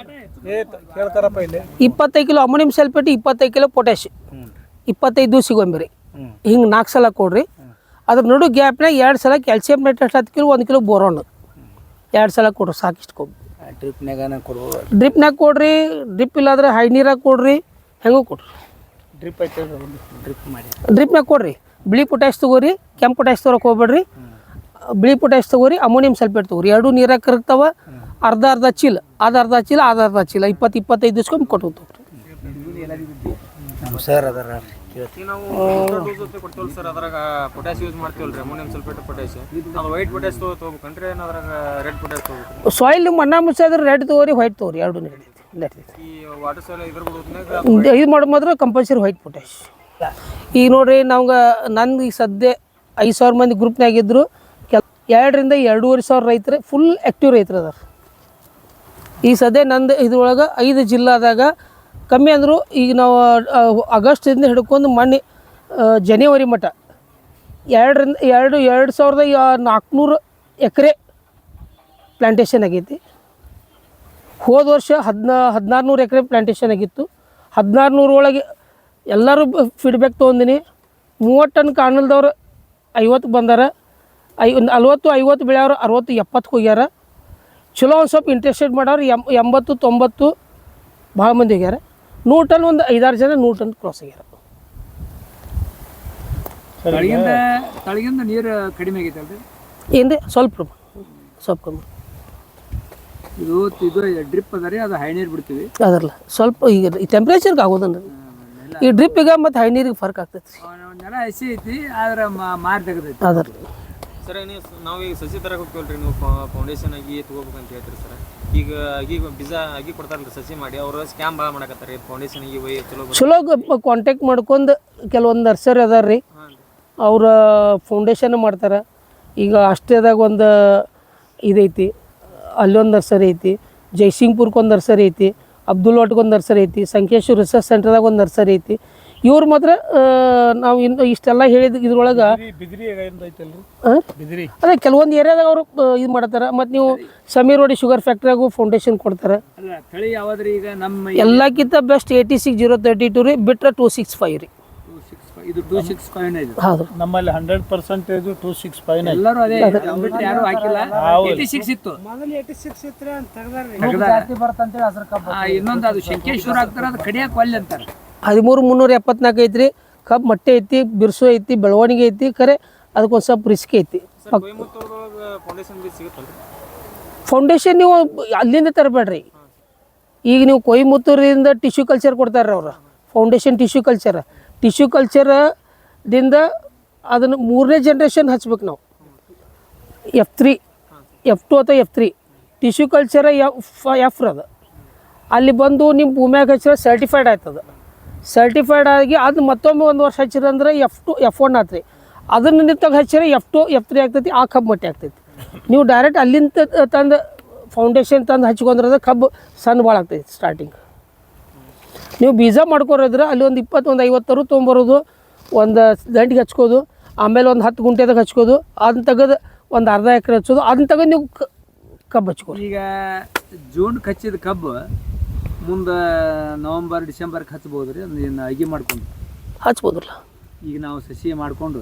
ಕೇಳ್ತಾರಪ್ಪ ಇಲ್ಲಿ. 25 kilo ammonium sulphate, 25 kilo potash, 25 ದಿವಸಿಗೊಮ್ಮೆರಿ. ಹಿಂಗೆ 4 ಸಲ ಕೊಡ್ರಿ. ಅದ್ರ ನಡು ಗ್ಯಾಪ್ನಾಗ 2 ಸಲ calcium nitrate 10 kilo, 1 kilo boron 2 ಸಲ ಕೊಡ್ರಿ, ಸಾಕಿಷ್ಟು ಕೊಬ್ಬು. ಡ್ರಿಪ್ನಾಗ ಕೊಡ್ರಿ, ಡ್ರಿಪ್ ಇಲ್ಲಾಂದ್ರೆ ಹೈ ನೀರಾಗ ಕೊಡ್ರಿ, ಹೆಂಗೂ ಕೊಡ್ರಿ. ಡ್ರಿಪ್ ಐತೆ ಡ್ರಿಪ್ನಾಗ ಕೊಡ್ರಿ. ಬಿಳಿ ಪೊಟ್ಯಾಶ್ ತಗೋರಿ, ಕೆಂಪು ಪೊಟ್ಯಾಶ್ ತೊಗೊಳಕ್ಕೆ ಹೋಗ್ಬೇಡ್ರಿ. ಬಿಳಿ ಪೊಟ್ಯಾಶ್ ತಗೋರಿ, ಅಮೋನಿಯಂ ಸಲ್ಫೇಟ್ ತಗೋರಿ. 2 ನೀರಾಗ ಕರಗ್ತಾವ. ಅರ್ಧ ಚೀಲ, ಅರ್ಧ ಚೀಲ 20-25 ದಿವ್ಸಕ್ಕೊಮ್ಮೆ ಕೊಟ್ಟು ಹೋಗ್ರಿ. ಸರ್ ಅದರ ಕೊಡ್ತೀವಲ್ಲ ಸರ್, ಅದ್ರಾಗ ಪೊಟ್ಯಾಶ್ ಯೂಸ್ ಮಾಡ್ತೀವಲ್ರಿ, ಅಮೋನಿಯಂ ಸಲ್ಫೇಟ್ ಪೊಟ್ಯಾಶ್. ಅದು ವೈಟ್ ಪೊಟ್ಯಾಶ್ ತೊಗೋಬೇಕಂದ್ರೆ ಏನು ಅದ್ರಾಗ ರೆಡ್ ಪೊಟ್ಯಾಶ್ ತೊಗೋಬೇಕು? ಸಾಯಿಲ್ ಮಣ್ಣ ಮುಚ್ಚಾದ್ರೆ ರೆಡ್ ತಗೋರಿ, ವೈಟ್ ತಗೋರಿ, 2 ನಡೀತೈತಿ. ಈ ವಾಟರ್ ಸಾಯಿಲ್ ಇದ್ರ ಬಿಡೋದ್ನಾಗ ಇದು ಮಾಡೋ ಮಾತ್ರ ಕಂಪಲ್ಸರಿ ವೈಟ್ ಪೊಟ್ಯಾಶ್. ಈಗ ನೋಡ್ರಿ, ನಮ್ಗೆ ನಂದು ಈಗ ಸದ್ಯ 5,000 ಮಂದಿ ಗ್ರೂಪ್ನಾಗಿದ್ದರು. 2 ರಿಂದ 2,500 ರೈತರು ಫುಲ್ ಆ್ಯಕ್ಟಿವ್ ರೈತರು ಅದಾರ. ಈ ಸದ್ಯ ನಂದು ಇದ್ರೊಳಗೆ 5 ಜಿಲ್ಲಾದಾಗ ಕಮ್ಮಿ ಅಂದರು. ಈಗ ನಾವು ಆಗಸ್ಟಿಂದ ಹಿಡ್ಕೊಂಡು ಮೊನ್ನೆ ಜನವರಿ ಮಟ್ಟ 2,400 ಎಕರೆ ಪ್ಲಾಂಟೇಶನ್ ಆಗೈತಿ. ಹೋದ ವರ್ಷ 1,600 ಎಕರೆ ಪ್ಲಾಂಟೇಶನ್ ಆಗಿತ್ತು. 1,600 ಒಳಗೆ ಎಲ್ಲರೂ ಫೀಡ್ಬ್ಯಾಕ್ ತೊಗೊಂಡಿನಿ. 30 ಟನ್ ಕಾಣಲ್ದವ್ರು 50 ಬಂದಾರ, 40-50 ಬೆಳೆಯವ್ರು 60-70 ಹೋಗ್ಯಾರ. ಚಲೋ ಒಂದು ಸ್ವಲ್ಪ ಇಂಟ್ರೆಸ್ಟೆಡ್ ಮಾಡೋರು 80-90 ಭಾಳ ಮಂದಿ ಹೋಗ್ಯಾರ. 100 ಟನ್ ಒಂದು 5-6 ಜನ 100 ಟನ್ ಕ್ರಾಸ್ ಆಗ್ಯಾರ. ತಳಗಿಂದ ನೀರು ಕಡಿಮೆ ಆಗೈತಲ್ರಿ? ಏನ್ರಿ ಸ್ವಲ್ಪ ಕಮ್ಮಿ. ಇದು ಡ್ರಿಪ್ ಅದ ರೀ, ಅದು ಹೈ ನೀರು ಬಿಡ್ತೀವಿ. ಅದರಲ್ಲ ಸ್ವಲ್ಪ ಈಗ ಈ ಟೆಂಪ್ರೇಚರ್ಗೆ ಆಗೋದನ್ರಿ. ಈ ಡ್ರಿಪ್ಪಿಗೆ ಮತ್ತು ಹೈ ನೀರಿಗೆ ಫರ್ಕ್ ಆಗ್ತೈತೆ ರೀ. ನೆಲ ಹಸಿ ಐತಿ, ಆದ್ರೆ ಮಾರಿ ತೆಗೆದೈತಿ. ಅದರ ಸರ್ ನಾವು ಈಗ ಸಸಿ ತರಕ್ಕೆ ಹೋಗ್ತೀವಲ್ರಿ, ನೀವು ಫೌಂಡೇಶನ್ ಆಗಿ ತೊಗೋಬೇಕಂತ ಹೇಳ್ತೀರಿ ಸರ್. ಈಗ ಬೀಜ ಆಗಿ ಕೊಡ್ತಾರಲ್ರಿ ಸಸಿ ಮಾಡಿ, ಅವರು ಸ್ಕ್ಯಾಮ್ ಭಾಳ ಮಾಡಕತ್ತಾರೆ. ಫೌಂಡೇಶನ್ ಆಗಿ ಚಲೋ ಕಾಂಟ್ಯಾಕ್ಟ್ ಮಾಡ್ಕೊಂಡು ಕೆಲವೊಂದು ನರ್ಸರಿ ಅದಾರ ರೀ, ಅವ್ರ ಫೌಂಡೇಶನ್ ಮಾಡ್ತಾರೆ. ಈಗ ಅಷ್ಟೇದಾಗ ಒಂದು ಇದೈತಿ, ಅಲ್ಲೊಂದು ನರ್ಸರಿ ಐತಿ, ಜೈಸಿಂಗ್ಪುರ್ಗೆ ಒಂದು ನರ್ಸರಿ ಐತಿ, ಅಬ್ದುಲ್ ವಾಟ್ಗೆ ಒಂದು ನರ್ಸರಿ ಐತಿ, ಸಂಕೇಶ್ವರ ರಿಸರ್ಚ್ ಸೆಂಟರ್ದಾಗ ಒಂದು ನರ್ಸರಿ ಐತಿ. ಇವ್ರು ಮಾತ್ರ ನಾವು ಇನ್ನು ಇಷ್ಟೆಲ್ಲ ಹೇಳಿದ ಇದ್ರೊಳಗೆ ಬಿದಿರಿ ಐತಲ್ರಿ ಆ? ಬಿದಿರಿ ಅದೇ ಕೆಲವೊಂದು ಏರಿಯಾದಾಗ ಅವರು ಇದು ಮಾಡ್ತಾರೆ. ಮತ್ತು ನೀವು ಸಮೀರ್ ರೋಡಿ ಶುಗರ್ ಫ್ಯಾಕ್ಟ್ರಿಯಾಗೂ ಫೌಂಡೇಶನ್ ಕೊಡ್ತಾರೆ. ಅಲ್ಲ ತಳಿ ಯಾವ್ದ್ರಿ ಈಗ ನಮ್ಮ ಎಲ್ಲಕ್ಕಿಂತ ಬೆಸ್ಟ್ 86-032 ರೀ, ಬಿಟ್ರೆ 265 ರೀ. 265 ಇದು 265 ಇದು ಹೌದು ನಮ್ಮಲ್ಲಿ 100% 265 ಎಲ್ಲರೂ ಅದೇ ಬಿಟ್ರೆ ಯಾರು ಹಾಕಿಲ್ಲ. 86 ಇತ್ತು ಇನ್ನೊಂದು ಅದು ಶಂಕೇಶ್ವರ ಹಾಕ್ತಾರೆ, ಅದು ಕಡಿಯಾಕ ಒಲ್ಲೆ ಅಂತಾರೆ. 13,374 ಐತ್ರಿ. ಕಬ್ಬು ಮಟ್ಟೆ ಐತಿ, ಬಿರ್ಸು ಐತಿ, ಬೆಳವಣಿಗೆ ಐತಿ. ಖರೆ ಅದಕ್ಕೊಂದು ಸ್ವಲ್ಪ ರಿಸ್ಕ್ ಐತಿ. ಫೌಂಡೇಶನ್ ಬೀಜ ಸಿಗುತ್ತಲ್ರಿ? ಫೌಂಡೇಶನ್ ನೀವು ಅಲ್ಲಿಂದ ತರಬೇಡ್ರಿ. ಈಗ ನೀವು ಕೊಯಮತ್ತೂರಿಂದ ಟಿಶ್ಯೂ ಕಲ್ಚರ್ ಕೊಡ್ತಾರೆ ಅವರು, ಫೌಂಡೇಶನ್ ಟಿಶ್ಯೂ ಕಲ್ಚರದಿಂದ ಅದನ್ನು 3ನೇ ಜನ್ರೇಷನ್ ಹಚ್ಬೇಕು ನಾವು. F3 F2 ಅಥವಾ F3 ಟಿಶ್ಯೂ ಕಲ್ಚರ ಎಫ್ ಅದು. ಅಲ್ಲಿ ಬಂದು ನಿಮ್ಮ ಭೂಮ್ಯಾಗ ಹಚ್ಚಿರ ಸರ್ಟಿಫೈಡ್ ಆಯ್ತದ. ಸರ್ಟಿಫೈಡ್ ಆಗಿ ಅದು ಮತ್ತೊಮ್ಮೆ 1 ವರ್ಷ ಹಚ್ಚಿರಂದ್ರೆ F2 F1 ಆತ್ರಿ. ಅದನ್ನು ನಿಂತಾಗ ಹಚ್ಚಿರ F2 F3 ಆಗ್ತೈತಿ. ಆ ಕಬ್ಬು ಮಟ್ಟಿ ಆಗ್ತೈತಿ. ನೀವು ಡೈರೆಕ್ಟ್ ಅಲ್ಲಿಂದ ತಂದು ಫೌಂಡೇಶನ್ ತಂದು ಹಚ್ಕೊಂಡ್ರೆ ಕಬ್ಬು ಸಣ್ಣ ಭಾಳ ಆಗ್ತೈತಿ ಸ್ಟಾರ್ಟಿಂಗ್. ನೀವು ಬೀಜ ಮಾಡ್ಕೊರೋದ್ರೆ ಅಲ್ಲಿ ಒಂದು 20-50 ತೊಗೊಂಬರೋದು, ಒಂದು ದಂಟಿಗೆ ಹಚ್ಕೋದು, ಆಮೇಲೆ ಒಂದು 10 ಗುಂಟೆದಾಗ ಹಚ್ಕೋದು, ಅದನ್ನ ತೆಗೆದು ಒಂದು ಅರ್ಧ ಎಕರೆ ಹಚ್ಚೋದು, ಅದನ್ನ ತೆಗೆದು ನೀವು ಕಬ್ಬು ಹಚ್ಕೋದು. ಈಗ ಜೂನ್ ಹಚ್ಚಿದ ಕಬ್ಬು ಮುಂದೆ ನವಂಬರ್ ಡಿಸೆಂಬರ್ಗೆ ಹಚ್ಬೋದು ರೀ. ಅದನ್ನ ಅಗಿ ಮಾಡ್ಕೊಂಡು ಹಚ್ಬೋದ್ರಲ್ಲ. ಈಗ ನಾವು ಸಸಿ ಮಾಡಿಕೊಂಡು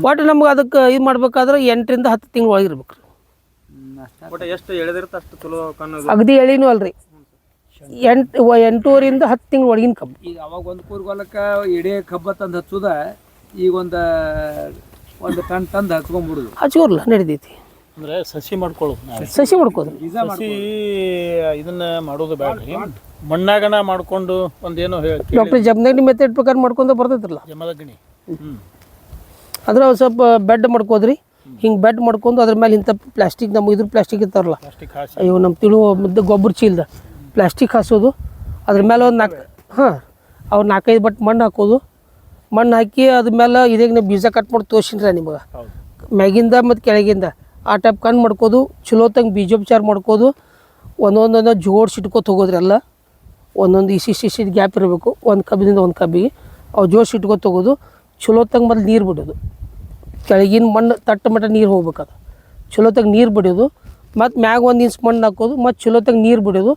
ಒಟ್ಟು ನಮ್ಗೆ ಅದಕ್ಕೆ ಇದು ಮಾಡ್ಬೇಕಾದ್ರೆ 8ರಿಂದ 10 ತಿಂಗಳು ಒಳಗಿರ್ಬೇಕು ರೀ. ಬಟ್ ಎಷ್ಟು ಎಳೆದಿರುತ್ತೆ ಅಷ್ಟು ಚಲೋ ಕಣ್ಣು. ಅಗದಿ ಎಳಿನೂ ಅಲ್ರಿ, 8.5ರಿಂದ 10 ತಿಂಗಳು ಒಳಗಿನ ಕಬ್ಬು. ಈಗ ಅವಾಗ ಒಂದು ಕೂರ್ಗೊಲಕ್ಕೆ ಎಡೆ ಕಬ್ಬ ತಂದು ಹಚ್ಚುದ, ಈಗ ಒಂದು ಟನ್ ತಂದು ಹಚ್ಕೊಂಡ್ಬಿಡುದು. ಹಚ್ಕೋರ್ಲ ನಡಿತೈತಿ. ಅಂದ್ರೆ ಸಸಿ ಮಾಡ್ಕೊಳ್ಳೋದು ನಾವು. ಸಸಿ ಮಾಡ್ಕೋದ್ರಿ. ಸಸಿ ಇದನ್ನ ಮಾಡೋದು ಬೇಡ್ರಿ, ಮಣ್ಣಾಗನ ಮಾಡ್ಕೊಂಡು ಒಂದೇನೋ ಡಾಕ್ಟರ್ ಜಮದಗ್ನಿ ಮೆಥಡ್ ಪ್ರಕಾರ ಮಾಡ್ಕೊಂಡು ಬರ್ತೈತ್ರಲ್ಲ ಜಮದಗ್ನಿ. ಅದ್ರ ಸ್ವಲ್ಪ ಬೆಡ್ ಮಾಡ್ಕೋದ್ರಿ. ಹಿಂಗೆ ಬೆಡ್ ಮಾಡ್ಕೊಂಡು ಅದ್ರ ಮೇಲೆ ಇಂಥ ಪ್ಲಾಸ್ಟಿಕ್, ನಮ್ಮ ಇದ್ರ ಪ್ಲಾಸ್ಟಿಕ್ ಇರ್ತಾರಲ್ಲ, ಪ್ಲಾಸ್ಟಿಕ್ ಹಾಸಿ ಅಯ್ಯೋ ನಮ್ಮ ತಿಳುವ ಗೊಬ್ಬರ ಚೀಲ್ದ ಪ್ಲಾಸ್ಟಿಕ್ ಹಾಸೋದು. ಅದ್ರ ಮೇಲೆ ಒಂದು 4-5 ಬಟ್ ಮಣ್ಣು ಹಾಕೋದು. ಮಣ್ಣು ಹಾಕಿ ಅದ್ರ ಮೇಲೆ ಇದಾಗ ನೀವು ಬೀಜ ಕಟ್ ಮಾಡಿ ತೋರ್ಸಿನ್ರ ನಿಮಗೆ, ಮ್ಯಾಗಿಂದ ಮತ್ತು ಕೆಳಗಿಂದ ಆ ಟೈಪ್ ಕಣ್ಣು ಮಾಡ್ಕೋದು. ಚಲೋತಂಗೆ ಬೀಜೋಪಚಾರ ಮಾಡ್ಕೋದು. ಒಂದೊಂದೊಂದು ಜೋಡಿಸಿ ಇಟ್ಕೋತ ಹೋಗೋದ್ರಿ. ಎಲ್ಲ ಒಂದೊಂದು ಇಷ್ಟಿಷ್ಟು ಗ್ಯಾಪ್ ಇರಬೇಕು, ಒಂದು ಕಬ್ಬಿನಿಂದ ಒಂದು ಕಬ್ಬಿಗೆ ಅವು ಜೋಡಿಸಿ ಇಟ್ಕೋತ ಹೋಗೋದು. ಚಲೋತಂಗೆ ಮೊದಲು ನೀರು ಬಿಡೋದು, ಕೆಳಗಿನ ಮಣ್ಣು ತಟ್ಟ ಮಟ್ಟ ನೀರು ಹೋಗ್ಬೇಕದು. ಚಲೋತಂಗೆ ನೀರು ಬಿಡೋದು. ಮತ್ತು ಮ್ಯಾಗ 1 ಇಂಚ್ ಮಣ್ಣು ಹಾಕೋದು. ಮತ್ತು ಚಲೋತಂಗೆ ನೀರು ಬಿಡೋದು.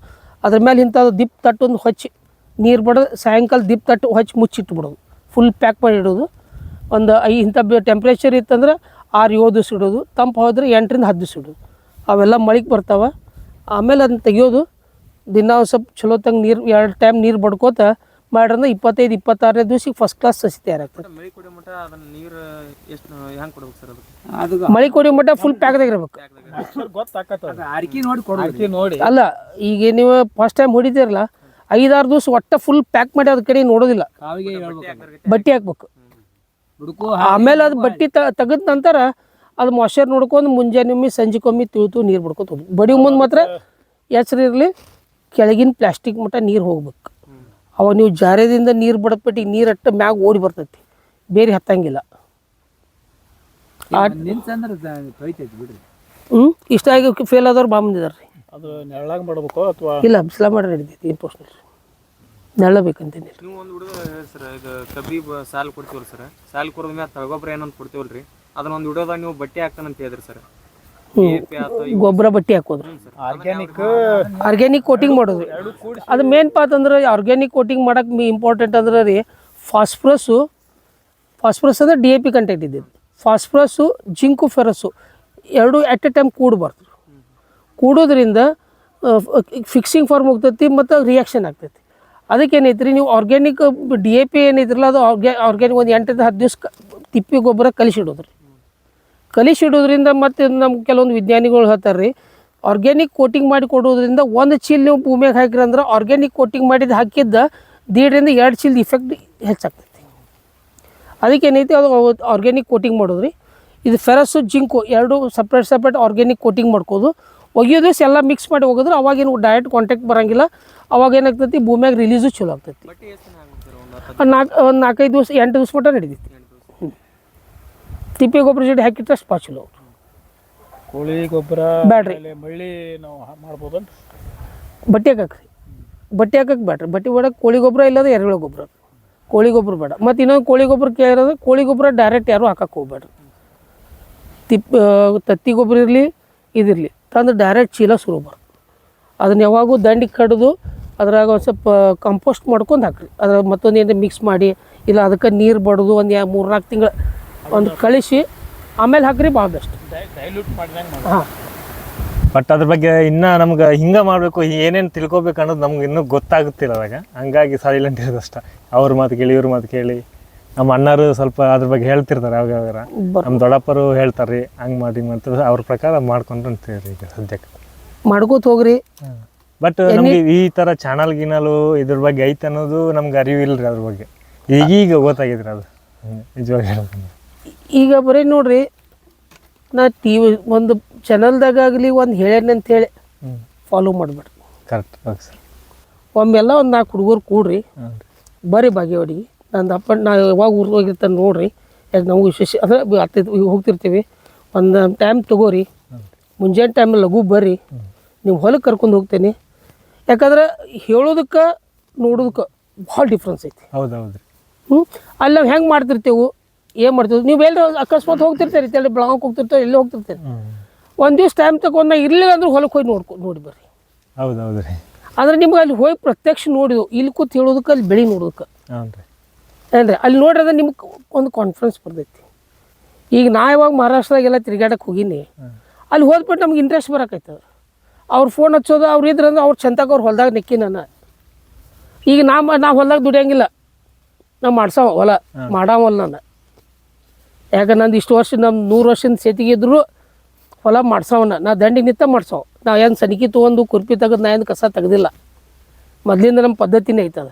ಅದ್ರ ಮೇಲೆ ಇಂಥದ್ದು ದಿಪ್ ತಟ್ಟೊಂದು ಹೊಚ್ಚಿ ನೀರು ಬಿಡೋದು. ಸಾಯಂಕಾಲ ದಿಪ್ ತಟ್ಟು ಹೊಚ್ಚಿ ಮುಚ್ಚಿಟ್ಬಿಡೋದು. ಫುಲ್ ಪ್ಯಾಕ್ ಮಾಡಿ ಇಡೋದು. ಒಂದು ಇಂಥ ಟೆಂಪ್ರೇಚರ್ ಇತ್ತಂದ್ರೆ 6-7 ದಿವಸ ಇಡೋದು. ತಂಪು ಹೋದ್ರೆ 8ರಿಂದ 10 ದಿವಸ ಇಡೋದು. ಅವೆಲ್ಲ ಮಳೆಗೆ ಬರ್ತಾವೆ. ಆಮೇಲೆ ಅದನ್ನ ತೆಗಿಯೋದು. ದಿನ ಸ್ವಲ್ಪ ಚಲೋತಂಗೆ ನೀರು 2 ಟೈಮ್ ನೀರು ಬಡ್ಕೋತ ಮಾಡ್ರಂದ್ರೆ 25-26ನೇ ದಿವ್ಸಕ್ಕೆ ಫಸ್ಟ್ ಕ್ಲಾಸ್ ಸಸಿ ತಯಾರಾಗ್ತದೆ. ಮಳೆ ಕೊಡೋ ಮಟ್ಟ ಅದನ್ನ ನೀರು ಎಷ್ಟು ಹೆಂಗೆ ಕೊಡ್ಬೇಕು ಸರ್ ಅದಕ್ಕೆ? ಅದು ಮಳೆ ಕೊಡಿ ಮಟ್ಟ ಫುಲ್ ಪ್ಯಾಕ್ದಾಗ ಇರ್ಬೇಕು. ಗೊತ್ತಾಕತ್ತ ಅರಿಕೆ ನೋಡಿ ಕೊಡೋದು. ನೋಡಿ ಅಲ್ಲ, ಈಗ ನೀವು ಫಸ್ಟ್ ಟೈಮ್ ಹೊಡಿತೀರಲ್ಲ, 5-6 ದಿವಸ ಒಟ್ಟ ಫುಲ್ ಪ್ಯಾಕ್ ಮಾಡಿ ಅದ್ರ ಕಡೆ ನೋಡೋದಿಲ್ಲ. ಕಾವಿಗೆ ಹೇಳ್ಬೇಕು, ಬಟ್ಟೆ ಹಾಕ್ಬೇಕು. ಹುಡುಕು. ಆಮೇಲೆ ಅದು ಬಟ್ಟೆ ತೆಗೆದ ನಂತರ ಅದು ಮಾಯ್ಶ್ಚರ್ ನೋಡ್ಕೊಂಡು ಮುಂಜಾನೆ ಸಂಜೆಗೊಮ್ಮೆ ತಿಳ್ತು ನೀರು ಬಿಡ್ಕೊತ ಹೋಗ್ಬೇಕು. ಬಡಿ ಮುಂದೆ ಮಾತ್ರ ಎಚ್ಚರ ಇರಲಿ, ಕೆಳಗಿನ ಪ್ಲಾಸ್ಟಿಕ್ ಮಟ್ಟ ನೀರು ಹೋಗ್ಬೇಕು. ಅವಾಗ ನೀವು ಜಾರ್ಯದಿಂದ ನೀರು ಬಡದ್ಬಿಟ್ಟು ನೀರು ಅಟ್ಟ ಮ್ಯಾಗ ಓಡಿ ಬರ್ತೈತಿ, ಬೇರೆ ಹತ್ತಂಗಿಲ್ಲ. ನಿಂತಂದ್ರೆ ತೊಯ್ತೈತಿ ಬಿಡ್ರಿ. ಇಷ್ಟಾಗಿ ಫೇಲ್ ಆದವ್ರು ಬಂದಿದ್ದಾರೆ ರೀ. ಅದು ನೆರಳಾಗ ಮಾಡಬೇಕು ಅಥವಾ ಇಲ್ಲ ಬಿಸಿಲ ಮಾಡಿ ನಡೀತೈತಿ. ಏನು ಪ್ರಶ್ನೆ ರೀ, ನೆರಳ ಬೇಕಂತೀನಿ. ನೀವು ಒಂದು ಹುಡುಗ ಸರ್, ಇದು ಕಬ್ಬಿ ಸಾಲು ಕೊಡ್ತೀವಲ್ಲ ಸರ್, ಸಾಲು ಕೊಡೋದ ಮ್ಯಾಲ ತಳಗೊಬ್ಬರ ಏನಂತ ಕೊಡ್ತೀವಲ್ಲ ರೀ, ಅದನ್ನ ಒಂದು ವಿಡಿಯೋದಾಗ ನೀವು ಬಟ್ಟೆ ಹಾಕ್ತಾನಂತ ಹೇಳಿದ್ರಿ ಸರ್. ಗೊಬ್ಬರ ಬಟ್ಟೆ ಹಾಕೋದ್ರಿ, ಆರ್ಗ್ಯಾನಿಕ್ ಕೋಟಿಂಗ್ ಮಾಡೋದ್ರಿ. ಅದು ಮೇನ್ ಪಾತ್ ಅಂದ್ರೆ ಆರ್ಗ್ಯಾನಿಕ್ ಕೋಟಿಂಗ್ ಮಾಡಕ್ಕೆ ಇಂಪಾರ್ಟೆಂಟ್ ಅಂದ್ರೆ ರೀ ಫಾಸ್ಫರಸ್ಸು ಅಂದ್ರೆ DAP ಕಂಟೆಂಟ್ ಇದ್ದಿದ್ದು. Phosphorus, zinc, ferrous 2 at a time ಕೂಡಬಾರ್ದು. ಕೂಡೋದ್ರಿಂದ ಫಿಕ್ಸಿಂಗ್ ಫಾರ್ಮ್ ಹೋಗ್ತೈತಿ ಮತ್ತು ರಿಯಾಕ್ಷನ್ ಆಗ್ತೈತಿ. ಅದಕ್ಕೇನೈತ್ರಿ, ನೀವು ಆರ್ಗ್ಯಾನಿಕ್ DAP ಏನೈತ್ರಲ್ಲ ಅದು ಆರ್ಗ್ಯಾನಿಕ್ ಒಂದು 8ರಿಂದ 10 ದಿವಸ ತಿಪ್ಪಿ ಗೊಬ್ಬರ ಕಲಿಸಿಡೋದ್ರಿ. ಕಲಿಸಿಡೋದ್ರಿಂದ ಮತ್ತು ನಮ್ಗೆ ಕೆಲವೊಂದು ವಿಜ್ಞಾನಿಗಳು ಹೇಳ್ತಾರೆ ರೀ, ಆರ್ಗ್ಯಾನಿಕ್ ಕೋಟಿಂಗ್ ಮಾಡಿ ಕೊಡೋದ್ರಿಂದ 1 ಚೀಲ ನೀವು ಭೂಮಿಯಾಗ ಹಾಕಿರಂದ್ರೆ ಆರ್ಗ್ಯಾನಿಕ್ ಕೋಟಿಂಗ್ ಮಾಡಿದ್ದು ಹಾಕಿದ್ದ 1.5ರಿಂದ 2 ಚೀಲದ ಇಫೆಕ್ಟ್ ಹೆಚ್ಚಾಗ್ತೈತಿ. ಅದಕ್ಕೇನೈತಿ ಅದು ಆರ್ಗ್ಯಾನಿಕ್ ಕೋಟಿಂಗ್ ಮಾಡೋದ್ರಿ. ಇದು ಫೆರಸ್ಸು, ಜಿಂಕು 2 ಸಪ್ರೇಟ್ ಆರ್ಗ್ಯಾನಿಕ್ ಕೋಟಿಂಗ್ ಮಾಡ್ಕೋದು. ಒಗೆಯೋ ದಿವಸ ಎಲ್ಲ ಮಿಕ್ಸ್ ಮಾಡಿ ಹೋಗಿದ್ರೆ ಅವಾಗೇನು ಡೈರೆಕ್ಟ್ ಕಾಂಟ್ಯಾಕ್ಟ್ ಬರೋಂಗಿಲ್ಲ. ಅವಾಗ ಏನಾಗ್ತೈತಿ, ಭೂಮಿಯಾಗ ರಿಲೀಸು ಚಲೋ ಆಗ್ತೈತಿ. 4-5 ದಿವಸ 8 ದಿವಸ ಮಟ್ಟ ನಡೀತೈತಿ. ತಿಪ್ಪೆ ಗೊಬ್ಬರ ಜೋಡಿ ಹಾಕಿಟ್ರೆ ಅಷ್ಟು ಭಾಳ ಚಲೋ. ಕೋಳಿ ಗೊಬ್ಬರ ಬ್ಯಾಡ್ರಿ, ಮಳ್ಳಿ ನಾವು ಮಾಡ್ಬೋದಲ್ಲ. ಬಟ್ಟೆ ಹಾಕಕ್ಕೆ ಬೇಡ್ರಿ. ಬಟ್ಟೆ ಒಳಗೆ ಕೋಳಿ ಗೊಬ್ಬರ ಇಲ್ಲದ ಎರೆಹುಳ ಗೊಬ್ಬರ. ಕೋಳಿ ಗೊಬ್ಬರ ಬೇಡ. ಮತ್ತು ಇನ್ನೊಂದು ಕೋಳಿ ಗೊಬ್ಬರ ಕೇಳಿರೋದು, ಕೋಳಿ ಗೊಬ್ಬರ ಡೈರೆಕ್ಟ್ ಯಾರೂ ಹಾಕಕ್ಕೆ ಹೋಗ್ಬೇಡ್ರಿ. ತತ್ತಿ ಗೊಬ್ಬರ ಇರಲಿ ಇದಿರಲಿ ತಂದು ಡೈರೆಕ್ಟ್ ಚೀಲ ಸುರುಬಾರ್ದು. ಅದನ್ನ ಯಾವಾಗೂ ದಂಡಿಗೆ ಕಡಿದು ಅದ್ರಾಗ ಒಂದು ಸ್ವಲ್ಪ ಕಂಪೋಸ್ಟ್ ಮಾಡ್ಕೊಂಡು ಹಾಕ್ರಿ. ಅದ್ರ ಮತ್ತೊಂದು ಏನು ಮಿಕ್ಸ್ ಮಾಡಿ ಇಲ್ಲ ಅದಕ್ಕೆ ನೀರು ಬಡ್ದು ಒಂದು 3-4 ತಿಂಗಳು ಒಂದು ಕಳಿಸಿ ಆಮೇಲೆ ಹಾಕ್ರಿ, ಭಾಳ ಬೆಸ್ಟ್. ಡೈಲ್ಯೂಟ್ ಮಾಡಿದಂಗೆ ಹಾಂ, ಬಟ್ ಅದ್ರ ಬಗ್ಗೆ ಇನ್ನೂ ನಮ್ಗೆ ಹಿಂಗೆ ಮಾಡಬೇಕು, ಏನೇನು ತಿಳ್ಕೊಬೇಕು ಅನ್ನೋದು ನಮ್ಗೆ ಇನ್ನೂ ಗೊತ್ತಾಗುತ್ತಿಲ್ಲ ಅವಾಗ. ಹಂಗಾಗಿ ಸೈಲೆಂಟ್ ಇರೋದಷ್ಟ. ಅವ್ರ ಮಾತು ಕೇಳಿ ಇವ್ರ ಮಾತು ಕೇಳಿ ನಮ್ಮ ಅಣ್ಣರು ಸ್ವಲ್ಪ ಅದ್ರ ಬಗ್ಗೆ ಹೇಳ್ತಿರ್ತಾರೆ ಯಾವಾಗ. ನಮ್ಮ ದೊಡ್ಡಪ್ಪರು ಹೇಳ್ತಾರೆ ಹಂಗೆ ಮಾಡಿ ಮಾಡ್ತಾರೆ, ಅವ್ರ ಪ್ರಕಾರ ಮಾಡ್ಕೊಂಡು ಅಂತೀರಿ ಈಗ ಸದ್ಯಕ್ಕೆ ಮಾಡ್ಕೋತ ಹೋಗ್ರಿ. ಬಟ್ ನಮಗೆ ಈ ಥರ ಚಾನಲ್ ಗಿನಲು ಇದ್ರ ಬಗ್ಗೆ ಐತೆ ಅನ್ನೋದು ನಮ್ಗೆ ಅರಿವು ಇಲ್ಲರಿ ಅದ್ರ ಬಗ್ಗೆ. ಈಗೀಗ ಗೊತ್ತಾಗಿದ್ರಿ ಅದು ನಿಜವಾಗಿ ಹೇಳ್ತೀನಿ. ಈಗ ಬರೀ ನೋಡ್ರಿ, ನಾ TV ಒಂದು ಚಾನಲ್ದಾಗಲಿ ಒಂದು ಹೇಳೇನೆ ಅಂತೇಳಿ ಫಾಲೋ ಮಾಡಿಬಿಡ್ರಿ. ಕರೆಕ್ಟ್. Okay sir. ಒಮ್ಮೆಲ್ಲ ಒಂದು 4 ಹುಡುಗರು ಕೂಡ್ರಿ, ಬರೀ ಬಾಗೇವಾಡಿಗೆ. ನಂದು ಅಪ್ಪ ನಾ ಯಾವಾಗ ಊರಿಗೆ ಹೋಗಿರ್ತಾನೆ ನೋಡ್ರಿ. ಯಾಕೆ ನಮಗೂ ವಿಶೇಷ ಅಂದರೆ ಹೋಗ್ತಿರ್ತೀವಿ. ಒಂದು ಟೈಮ್ ತೊಗೋರಿ, ಮುಂಜಾನೆ ಟೈಮಲ್ಲಿ ಲಘು ಬರ್ರಿ, ನೀವು ಹೊಲಕ್ಕೆ ಕರ್ಕೊಂಡು ಹೋಗ್ತೇನೆ. ಯಾಕಂದ್ರೆ ಹೇಳೋದಕ್ಕೆ ನೋಡೋದಕ್ಕೆ ಭಾಳ ಡಿಫ್ರೆನ್ಸ್ ಐತಿ. ಹೌದೌದು. ಅಲ್ಲಿ ನಾವು ಹೆಂಗೆ ಮಾಡ್ತಿರ್ತೇವೆ, ಏನು ಮಾಡ್ತೀವಿ, ನೀವು ಎಲ್ಲಿ ಅಕಸ್ಮಾತ್ ಹೋಗ್ತಿರ್ತೀರಿ, ತಲೆ ಬೆಳಗಾವಿಗೆ ಹೋಗ್ತಿರ್ತೀವಿ, ಎಲ್ಲೇ ಹೋಗ್ತಿರ್ತೀರಿ. ಒಂದು ದಿವ್ಸ ಟೈಮ್ ತಗೊಂಡು ಇರಲಿಲ್ಲ ಅಂದ್ರೆ ಹೊಲಕ್ಕೆ ಹೋಗಿ ನೋಡಿ ಬರ್ರಿ. ಹೌದೌದು ರೀ. ಅಂದ್ರೆ ನಿಮ್ಗೆ ಅಲ್ಲಿ ಹೋಗಿ ಪ್ರತ್ಯಕ್ಷ ನೋಡಿದ್ವು, ಇಲ್ಲಿ ಕೂತ್ ಹೇಳೋದಕ್ಕೆ ಅಲ್ಲಿ ಬೆಳೆ ನೋಡೋದಕ್ಕೆ ಹ್ಞೂ ರೀ. ಏನ್ರಿ ಅಲ್ಲಿ ನೋಡ್ರೆ ನಿಮ್ಗೆ ಒಂದು ಕಾನ್ಫಿಡೆನ್ಸ್ ಬರ್ತೈತಿ. ಈಗ ನಾ ಯಾವಾಗ ಮಹಾರಾಷ್ಟ್ರದಾಗೆಲ್ಲ ತಿರುಗಾಡಕ್ಕೆ ಹೋಗಿನಿ, ಅಲ್ಲಿ ಹೋದ್ಬಿಟ್ಟು ನಮ್ಗೆ ಇಂಟ್ರೆಸ್ಟ್ ಬರೋಕೈತದ. ಅವ್ರು ಫೋನ್ ಹಚ್ಚೋದು, ಅವ್ರು ಇದ್ರಂದ್ರೆ ಅವ್ರು ಚಂತಾಗ ಅವ್ರು ಹೊಲ್ದಾಗ ನೆಕ್ಕಿ ನಾನು. ಈಗ ನಾ ಹೊಲ್ದಾಗ ದುಡಿಯಂಗಿಲ್ಲ, ನಾ ಮಾಡ್ಸವ ಹೊಲ ಮಾಡಾವಲ್ಲ ನಾನು. ಯಾಕೆ ನಂದು ಇಷ್ಟು ವರ್ಷ ನಮ್ಮ 100 ವರ್ಷದ ಸೇತಿಗೆ ಇದ್ದರೂ ಹೊಲ ಮಾಡ್ಸವನ ನಾ. ದಂಡಿಗೆ ನಿಂತ ಮಾಡ್ಸವ. ನಾವು ಏನು ಸನಿಕಿ ತೊಗೊಂಡು ಕುರ್ಪಿ ತೆಗೆದು ನಾ ಏನು ಕಸ ತೆಗ್ದಿಲ್ಲ. ಮೊದಲಿಂದ ನಮ್ಮ ಪದ್ಧತಿನೇ ಐತದ.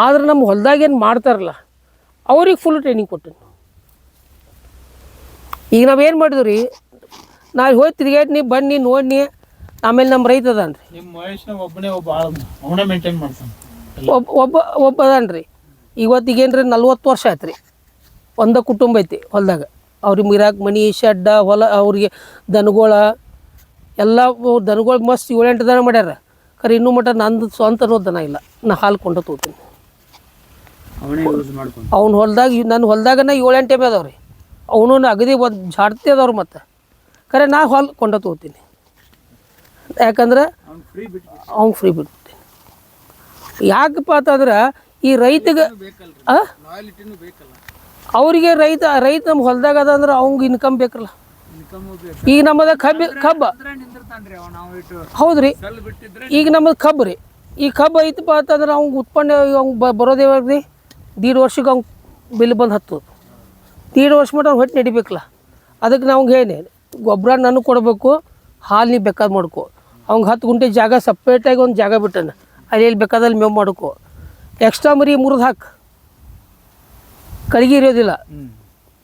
ಆದ್ರೆ ನಮ್ಮ ಹೊಲ್ದಾಗ ಏನು ಮಾಡ್ತಾರಲ್ಲ ಅವ್ರಿಗೆ ಫುಲ್ ಟ್ರೈನಿಂಗ್ ಕೊಟ್ಟಿನಿ. ಈಗ ನಾವೇನು ಮಾಡಿದ್ವಿ ರೀ, ನಾವು ಹೋಗಿ ತಿರುಗಾಡಿ ನೀ ಬನ್ನಿ ನೋಡಿ, ಆಮೇಲೆ ನಮ್ಮ ರೈತ ಅದಾನ್ರಿ, ನಿಮ್ಮ ವಯಸ್ಸಿನಾಗ ಒಬ್ಬನೇ ಅವನೇ ಮೇಂಟೈನ್ ಮಾಡ್ತಾನೆ. ಒಬ್ಬ ಅದಾನ್ರಿ. ಇವತ್ತಿಗೇನ್ರಿ 40 ವರ್ಷ ಆಯ್ತು ರೀ. ಒಂದು ಕುಟುಂಬ ಐತಿ ಹೊಲದಾಗ. ಅವ್ರಿಗೆ ಮಿರಾಕ್ ಮನಿ, ಶೆಡ್ಡ, ಹೊಲ, ಅವ್ರಿಗೆ ದನಗಳ ಎಲ್ಲ ದನಗಳು ಮಸ್ತ್ 7-8 ದನ ಮಾಡ್ಯಾರ. ಖರೆ ಇನ್ನೂ ಮಟ್ಟ ನಂದು ಸ್ವಂತ ಅನ್ನೋ ದನ ಇಲ್ಲ. ನಾ ಹಾಲು ಕೊಂಡು ತಗೋತೀನಿ. ಅವ್ನ ಹೊಲ್ದಾಗ ನನ್ನ ಹೊಲ್ದಾಗನ 7-8 ಎಮ್ಮೆ ಅದಾವ್ರಿ. ಅವನು ಅಗದಿ ಒಂದು ಜಾಡ್ತಿ ಅದಾವ್ರಿ. ಮತ್ತು ಖರೆ ನಾ ಹಾಲು ಕೊಂಡು ತಗೋತೀನಿ. ಯಾಕಂದ್ರೆ ಅವ್ನು ಫ್ರೀ ಬಿಟ್ಬಿಡ್ತೀನಿ. ಯಾಕಪ್ಪ ಅಂತಂದ್ರೆ ಈ ರೈತಗೆ ಅವರಿಗೆ ರೈತ ನಮ್ಮ ಹೊಲ್ದಾಗ ಅದ ಅಂದ್ರೆ ಅವ್ಗೆ ಇನ್ಕಮ್ ಬೇಕಲ್ಲ. ಈಗ ನಮ್ಮದ ಕಬ್ಬ ಹೌದ್ರಿ. ಈಗ ನಮ್ಮದು ಕಬ್ಬು ರೀ. ಈ ಕಬ್ಬು ಐತಪ್ಪ ಅಂತಂದ್ರೆ ಅವ್ಗೆ ಉತ್ಪನ್ನ ಅವ್ಗೆ ಬರೋದೇ ರೀ 1.5 ವರ್ಷಕ್ಕೆ ಅವ್ಗೆ ಬಿಲ್ ಬಂದು ಹತ್ತೋದು. 1.5 ವರ್ಷ ಮಟ್ಟ ಅವ್ನು ಹೊಟ್ಟೆ ನಡಿಬೇಕಲ್ಲ. ಅದಕ್ಕೆ ನಾವು ಏನೇ ಗೊಬ್ಬರ ನನಗೆ ಕೊಡಬೇಕು, ಹಾಲು ನೀ ಬೇಕಾದ ಮಾಡ್ಕೊ. ಅವ್ಗೆ 10 ಗುಂಟೆ ಜಾಗ ಸಪ್ರೇಟಾಗಿ ಒಂದು ಜಾಗ ಬಿಟ್ಟನ, ಅಲ್ಲಿ ಎಲ್ಲಿ ಬೇಕಾದಲ್ಲಿ ಮೇವು ಮಾಡ್ಕೊ. ಎಕ್ಸ್ಟ್ರಾ ಮರಿ ಮುರಿದು ಹಾಕು, ಕಳಿಗೆ ಇರೋದಿಲ್ಲ.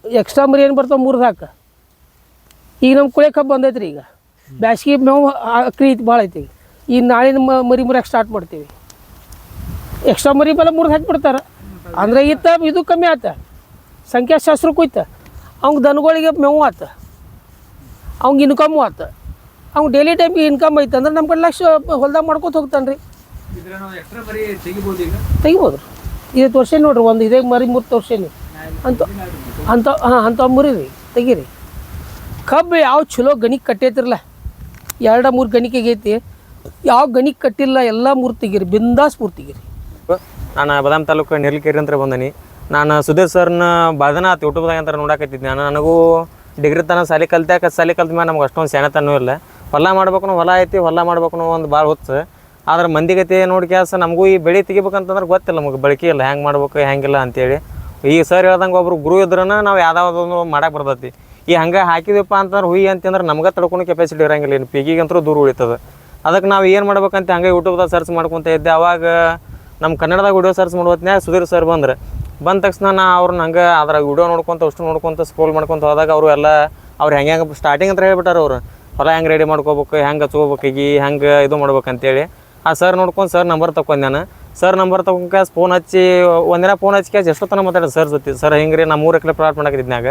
ಎಕ್ಸ್ಟ್ರಾ ಮರಿ ಏನು ಬರ್ತಾವೆ ಮುರಿದು ಹಾಕು. ಈಗ ನಮ್ಮ ಕುಳೆ ಕಬ್ಬು ಬಂದೈತೆ ರೀ. ಈಗ ಬ್ಯಾಸ್ಗೆ ಮೇವು ಅಕ್ರಿ ಐತಿ, ಭಾಳ ಐತಿ. ಈಗ ನಾಳೆ ನಮ್ಮ ಮರಿ ಮುರಿಯೋಕೆ ಸ್ಟಾರ್ಟ್ ಮಾಡ್ತೀವಿ. ಎಕ್ಸ್ಟ್ರಾ ಮರಿ ಬೆಲ್ಲ ಮುರಿದು ಹಾಕಿಬಿಡ್ತಾರೆ. ಅಂದರೆ ಇದು ಕಮ್ಮಿ ಆತ, ಸಂಖ್ಯಾಶಾಸ್ತ್ರಕ್ಕೂ ಐತೆ. ಅವ್ಗೆ ದನಗಳಿಗೆ ಮೇವು ಆತ, ಅವ್ಗೆ ಇನ್ಕಮು ಆತ. ಅವ್ನು ಡೈಲಿ ಟೈಮಿಗೆ ಇನ್ಕಮ್ ಐತೆ ಅಂದ್ರೆ ನಮ್ಮ ಕಡೆ ಲಕ್ಷ ಹೊಲ್ದಾಗ ಮಾಡ್ಕೊತ ಹೋಗ್ತಾನೆ ರೀ. ತೆಗಿಬೋದು ರೀ. 5 ವರ್ಷ ನೋಡ್ರಿ, ಒಂದು ಇದೇ ಮರಿ 3 ವರ್ಷನೇ ಅಂತ ಮುರಿ ರೀ ತೆಗೀರಿ. ಕಬ್ಬು ಯಾವ ಚಲೋ ಗಣಿಗೆ ಕಟ್ಟೈತಿರಲ್ಲ, 2-3 ಗಣಿಕೆಗೆ ಐತಿ. ಯಾವ ಗಣಿಗೆ ಕಟ್ಟಿಲ್ಲ ಎಲ್ಲ ಮೂರು ತೆಗೀರಿ, ಬಿಂದಾಸ್ ಮೂರು ತೆಗೀರಿ. ನಾನು ಬದಾಮ್ ತಾಲೂಕು ನಿರ್ಲಿಕೇರಿ ಅಂತ ಬಂದೀನಿ. ನಾನು ಸುಧೀರ್ ಸರ್ನ ಬಾದನ ಆತು ಯೂಟ್ಯೂಬ್ದಾಗ ಅಂತ ನೋಡಾಕತ್ತಿದ್ದೆ. ನನಗೂ ಡಿಗ್ರಿ ತನ ಸಾಲಿ ಕಲ್ತ ಮೇಲೆ ನಮ್ಗೆ ಅಷ್ಟೊಂದು ಸೆಣತನೂ ಇಲ್ಲ. ಹೊಲ ಮಾಡ್ಬೇಕು, ಹೊಲ ಐತಿ, ಹೊಲ ಮಾಡ್ಬೇಕು ಒಂದು ಭಾಳ ಹುಚ್ಚು. ಆದ್ರೆ ಮಂದಿಗತಿ ನೋಡಿ ಕ್ಯಾಸ ನಮಗೂ ಈ ಬೆಳೆ ತೆಗಿಬೇಕಂತಂದ್ರೆ ಗೊತ್ತಿಲ್ಲ, ನಮಗೆ ಬಳಕೆ ಇಲ್ಲ, ಹೆಂಗೆ ಮಾಡ್ಬೇಕು ಹೆಂಗಿಲ್ಲ ಅಂತೇಳಿ. ಈ ಸರ್ ಹೇಳ್ದಂಗೆ ಒಬ್ರು ಗುರು ಇದ್ರನ ನಾವು ಯಾವುದಾದ್ರು ಮಾಡಕ್ಕೆ ಬರ್ತೈತಿ. ಈ ಹಂಗೆ ಹಾಕಿದಪ್ಪ ಅಂತಂದ್ರೆ ಹುಯಿ ಅಂತಂದ್ರೆ ನಮ್ಗೆ ತಡ್ಕೊಳೋ ಕೆಪಾಸಿಟಿ ಇರೋಂಗಿಲ್ಲ. ಇನ್ನು ಪೀಗಿಗಂತೂ ದೂರ ಉಳಿತದೆ. ಅದಕ್ಕೆ ನಾವು ಏನು ಮಾಡ್ಬೇಕಂತ ಹಂಗೆ ಯೂಟ್ಯೂಬ್ದಾಗ ಸರ್ಚ್ ಮಾಡ್ಕೊತ ಇದ್ದೆ. ಅವಾಗ ನಮ್ಮ ಕನ್ನಡದಾಗ ವಿಡಿಯೋ ಸರ್ಚ್ ಮಾಡೋತ್ನ್ಯಾಗ ಸುಧೀರ್ ಸರ್ ಬಂದ ತಕ್ಷಣ ನಾ ಅವ್ರನ್ನ ಹಂಗೆ ಅದ್ರಾಗ ವಿಡಿಯೋ ನೋಡ್ಕೊತ ಸ್ಕ್ರೋಲ್ ಮಾಡ್ಕೊತ ಹೋದಾಗ ಅವರು ಎಲ್ಲ ಅವ್ರು ಹೆಂಗೆ ಸ್ಟಾರ್ಟಿಂಗ್ ಅಂತ ಹೇಳ್ಬಿಟ್ಟಾರ. ಅವರು ಹೊಲ ಹೆಂಗೆ ರೆಡಿ ಮಾಡ್ಕೋಬೇಕು, ಹೆಂಗೆ ಹಚ್ಕೋಬೇಕೀಗಿ, ಹೆಂಗೆ ಇದು ಮಾಡ್ಬೇಕಂತೇಳಿ. ಆ ಸರ್ ನೋಡ್ಕೊಂಡು ಸರ್ ನಂಬರ್ ತೊಗೊಂಡು ನಾನು. ಸರ್ ನಂಬರ್ ತೊಗೊಂಡು ಫೋನ್ ಹಚ್ಚಿ ಒಂದಿನ ಫೋನ್ ಹಚ್ಚಿ ಎಷ್ಟೊತ್ತನ ಮಾತಾಡೋದು ಸರ್ ಜೊತೆ. ಸರ್ ಹಿಂಗೆ ರೀ ನಾ 3 ಎಕರೆ ಪ್ಲಾಟ್ ಮಾಡಾಕಿದ್ನಾಗ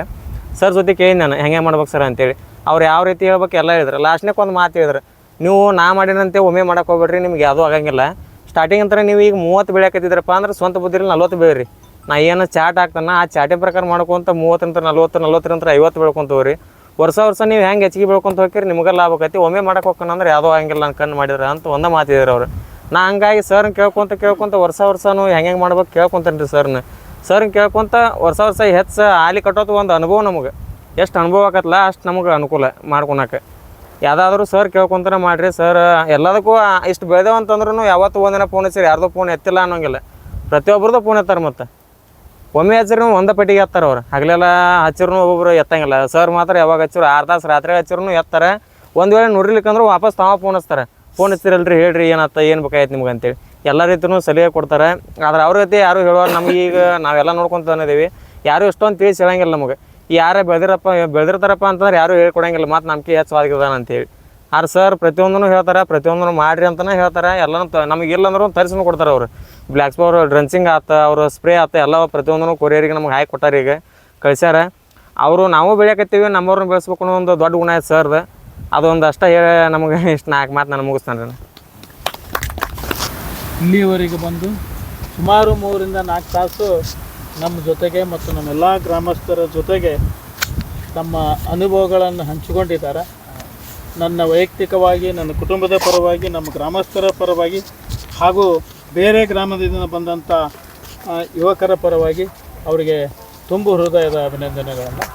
ಸರ್ ಜೊತೆ ಕೇಳಿ ನಾನು ಹೆಂಗೆ ಮಾಡ್ಬೇಕು ಸರ್ ಅಂತೇಳಿ. ಅವ್ರು ಯಾವ ರೀತಿ ಹೇಳ್ಬೇಕು ಎಲ್ಲ ಹೇಳಿದ್ರು. ಲಾಸ್ಟ್ನಾಗ ಒಂದು ಮಾತು ಹೇಳಿದ್ರು, ನೀವು ನಾ ಮಾಡಿನಂತೆ ಒಮ್ಮೆ ಮಾಡಕ್ಕೆ ಹೋಗ್ಬೇಡ್ರಿ, ನಿಮ್ಗೆ ಯಾವುದೂ ಆಗಂಗಿಲ್ಲ. ಸ್ಟಾರ್ಟಿಂಗ್ ಅಂತಾರೆ ನೀವು ಈಗ 30 ಬೆಳೆಯಾಕತ್ತಿದ್ರಪ್ಪ ಅಂದ್ರೆ ಸ್ವಂತ ಬುದ್ಧಿರಲ್ಲಿ 40 ಬೆಳೀರಿ. ನಾ ಏನು ಚಾಟ್ ಹಾಕ್ತಾನೆ ಆ ಚಾಟಿ ಪ್ರಕಾರ ಮಾಡ್ಕೊಂತ 30 40 40 50 ಬೆಳ್ಕೊಂತವ್ರಿ ರೀ. ವರ್ಷ ನೀವು ಹೆಂಗೆ ಹೆಚ್ಚಿಗೆ ಬೆಳ್ಕೊಂತ ಹೋಗ್ತೀರಿ ನಿಮ್ಗೆ ಲಾಭ ಆಕೈತಿ. ಒಮ್ಮೆ ಮಾಡಕ್ಕೆ ಹೋಗ್ತಾನೆ ಅಂದ್ರೆ ಯಾವುದೋ ಹಂಗಿಲ್ಲ ನನ್ನ ಕಣ್ಣು ಮಾಡಿದ್ರೆ ಅಂತ ಒಂದೇ ಮಾತಿದ್ರು ಅವ್ರು. ನಾ ಹಂಗಾಗಿ ಸರ್ನ ಕೇಳ್ಕೊಂತ ವರ್ಷನೂ ಹೆಂಗೆ ಮಾಡ್ಬೇಕು ಕೇಳ್ಕೊಂತೇನೆ ರೀ ಸರ್ನ ಕೇಳ್ಕೊಂತ ವರ್ಷ ಹೆಚ್ಚು ಆಲಿ ಕಟ್ಟೋದು ಒಂದು ಅನುಭವ ನಮಗೆ. ಎಷ್ಟು ಅನುಭವ ಆಕತ್ತಲ್ಲ ಅಷ್ಟು ನಮಗೆ ಅನುಕೂಲ ಮಾಡ್ಕೊಳಕ್ಕೆ. ಯಾವುದಾದ್ರೂ ಸರ್ ಕೇಳ್ಕೊಂತಾನೆ ಮಾಡಿರಿ. ಸರ್ ಎಲ್ಲದಕ್ಕೂ ಇಷ್ಟು ಬೆಳೆದೇವು ಅಂತಂದ್ರೂ ಯಾವತ್ತೂ ಒಂದಿನ ಫೋನ್ ಹಚ್ಚಿರಿ ಯಾರ್ದೋ ಫೋನ್ ಎತ್ತಿಲ್ಲ ಅನ್ನೋಂಗಿಲ್ಲ. ಪ್ರತಿಯೊಬ್ಬರದ್ದು ಫೋನ್ ಎತ್ತಾರೆ. ಮತ್ತು ಒಮ್ಮೆ ಹಚ್ಚಿರೂ ಒಂದೇ ಪಟ್ಟಿಗೆ ಎತ್ತಾರೆ ಅವ್ರು. ಹಗಲೆಲ್ಲ ಹಚ್ಚಿರೂ ಒಬ್ಬೊಬ್ರು ಎತ್ತಂಗಿಲ್ಲ. ಸರ್ ಮಾತ್ರ ಯಾವಾಗ ಹಚ್ಚಿರು 6 ತಾಸು ರಾತ್ರಿ ಹಚ್ಚಿರೂ ಎತ್ತಾರೆ. ಒಂದು ವೇಳೆ ನೋಡಿರ್ಲಿಕ್ಕಂದ್ರೆ ವಾಪಸ್ ತಾವ ಫೋನ್ ಹಚ್ತಾರೆ. ಫೋನ್ ಹಚ್ಚಿರಲ್ರಿ ಹೇಳ್ರಿ ಏನಾಯ್ತು ಏನು ಬೇಕಾಯ್ತು ನಿಮ್ಗೆ ಅಂತೇಳಿ ಎಲ್ಲ ರೀತಿಯೂ ಸಲಹೆ ಕೊಡ್ತಾರೆ. ಆದ್ರೆ ಅವ್ರ ಜೊತೆ ಯಾರು ಹೇಳೋರು ನಮಗೆ ಈಗ ನಾವೆಲ್ಲ ನೋಡ್ಕೊತ ಬಂದಿದ್ದೀವಿ. ಯಾರು ಎಷ್ಟೊಂದು ತಿಳಿಸಿ ಹೇಳಂಗಿಲ್ಲ ನಮಗೆ. ಯಾರೇ ಬೆಳೆದಿರ್ತಾರಪ್ಪ ಅಂತಂದ್ರೆ ಯಾರು ಹೇಳ್ಕೊಡಂಗಿಲ್ಲ. ಮತ್ತು ನಮ್ಗೆ ಹೆಚ್ಚು ಅಂತೇಳಿ. ಆದ್ರೆ ಸರ್ ಪ್ರತಿಯೊಂದೂ ಹೇಳ್ತಾರೆ, ಪ್ರತಿಯೊಂದೂ ಮಾಡಿರಿ ಅಂತಲೇ ಹೇಳ್ತಾರೆ. ಎಲ್ಲನೂ ನಮಗೆ ಇಲ್ಲ ಅಂದ್ರೂ ತರಿಸ್ನು ಕೊಡ್ತಾರೆ ಅವರು. ಬ್ಲ್ಯಾಕ್ ಸ್ಪವರ್ ಡ್ರೆಂಚಿಂಗ್ ಆಯ್ತು, ಅವರು ಸ್ಪ್ರೇ ಆಯ್ತು, ಎಲ್ಲ ಪ್ರತಿಯೊಂದೂ ಕೊರಿಯರಿಗೆ ನಮ್ಗೆ ಹಾಕಿ ಕೊಟ್ಟಾರೆ. ಈಗ ಕಳಿಸ್ಯಾರ ಅವರು. ನಾವು ಬೆಳೆಯಕತ್ತೀವಿ, ನಮ್ಮವ್ರನ್ನ ಬೆಳೆಸ್ಬೇಕು ಅನ್ನೋ ಒಂದು ದೊಡ್ಡ ಗುಣ ಆಯ್ತು ಸರ್ದು. ಅದೊಂದು ಅಷ್ಟೇ ಹೇಳಿ ನಮಗೆ ಇಷ್ಟು 4 ಮಾತು ನಾನು ಮುಗಿಸ್ತಾನೆ ರೀ. ಇಲ್ಲಿಯವರೆಗೆ ಬಂದು ಸುಮಾರು 3 ರಿಂದ 4 ತಾಸು ನಮ್ಮ ಜೊತೆಗೆ ಮತ್ತು ನಮ್ಮೆಲ್ಲ ಗ್ರಾಮಸ್ಥರ ಜೊತೆಗೆ ತಮ್ಮ ಅನುಭವಗಳನ್ನು ಹಂಚಿಕೊಂಡಿದ್ದಾರೆ. ನನ್ನ ವೈಯಕ್ತಿಕವಾಗಿ, ನನ್ನ ಕುಟುಂಬದ ಪರವಾಗಿ, ನಮ್ಮ ಗ್ರಾಮಸ್ಥರ ಪರವಾಗಿ ಹಾಗೂ ಬೇರೆ ಗ್ರಾಮದಿಂದ ಬಂದಂಥ ಯುವಕರ ಪರವಾಗಿ ಅವರಿಗೆ ತುಂಬು ಹೃದಯದ ಅಭಿನಂದನೆಗಳನ್ನು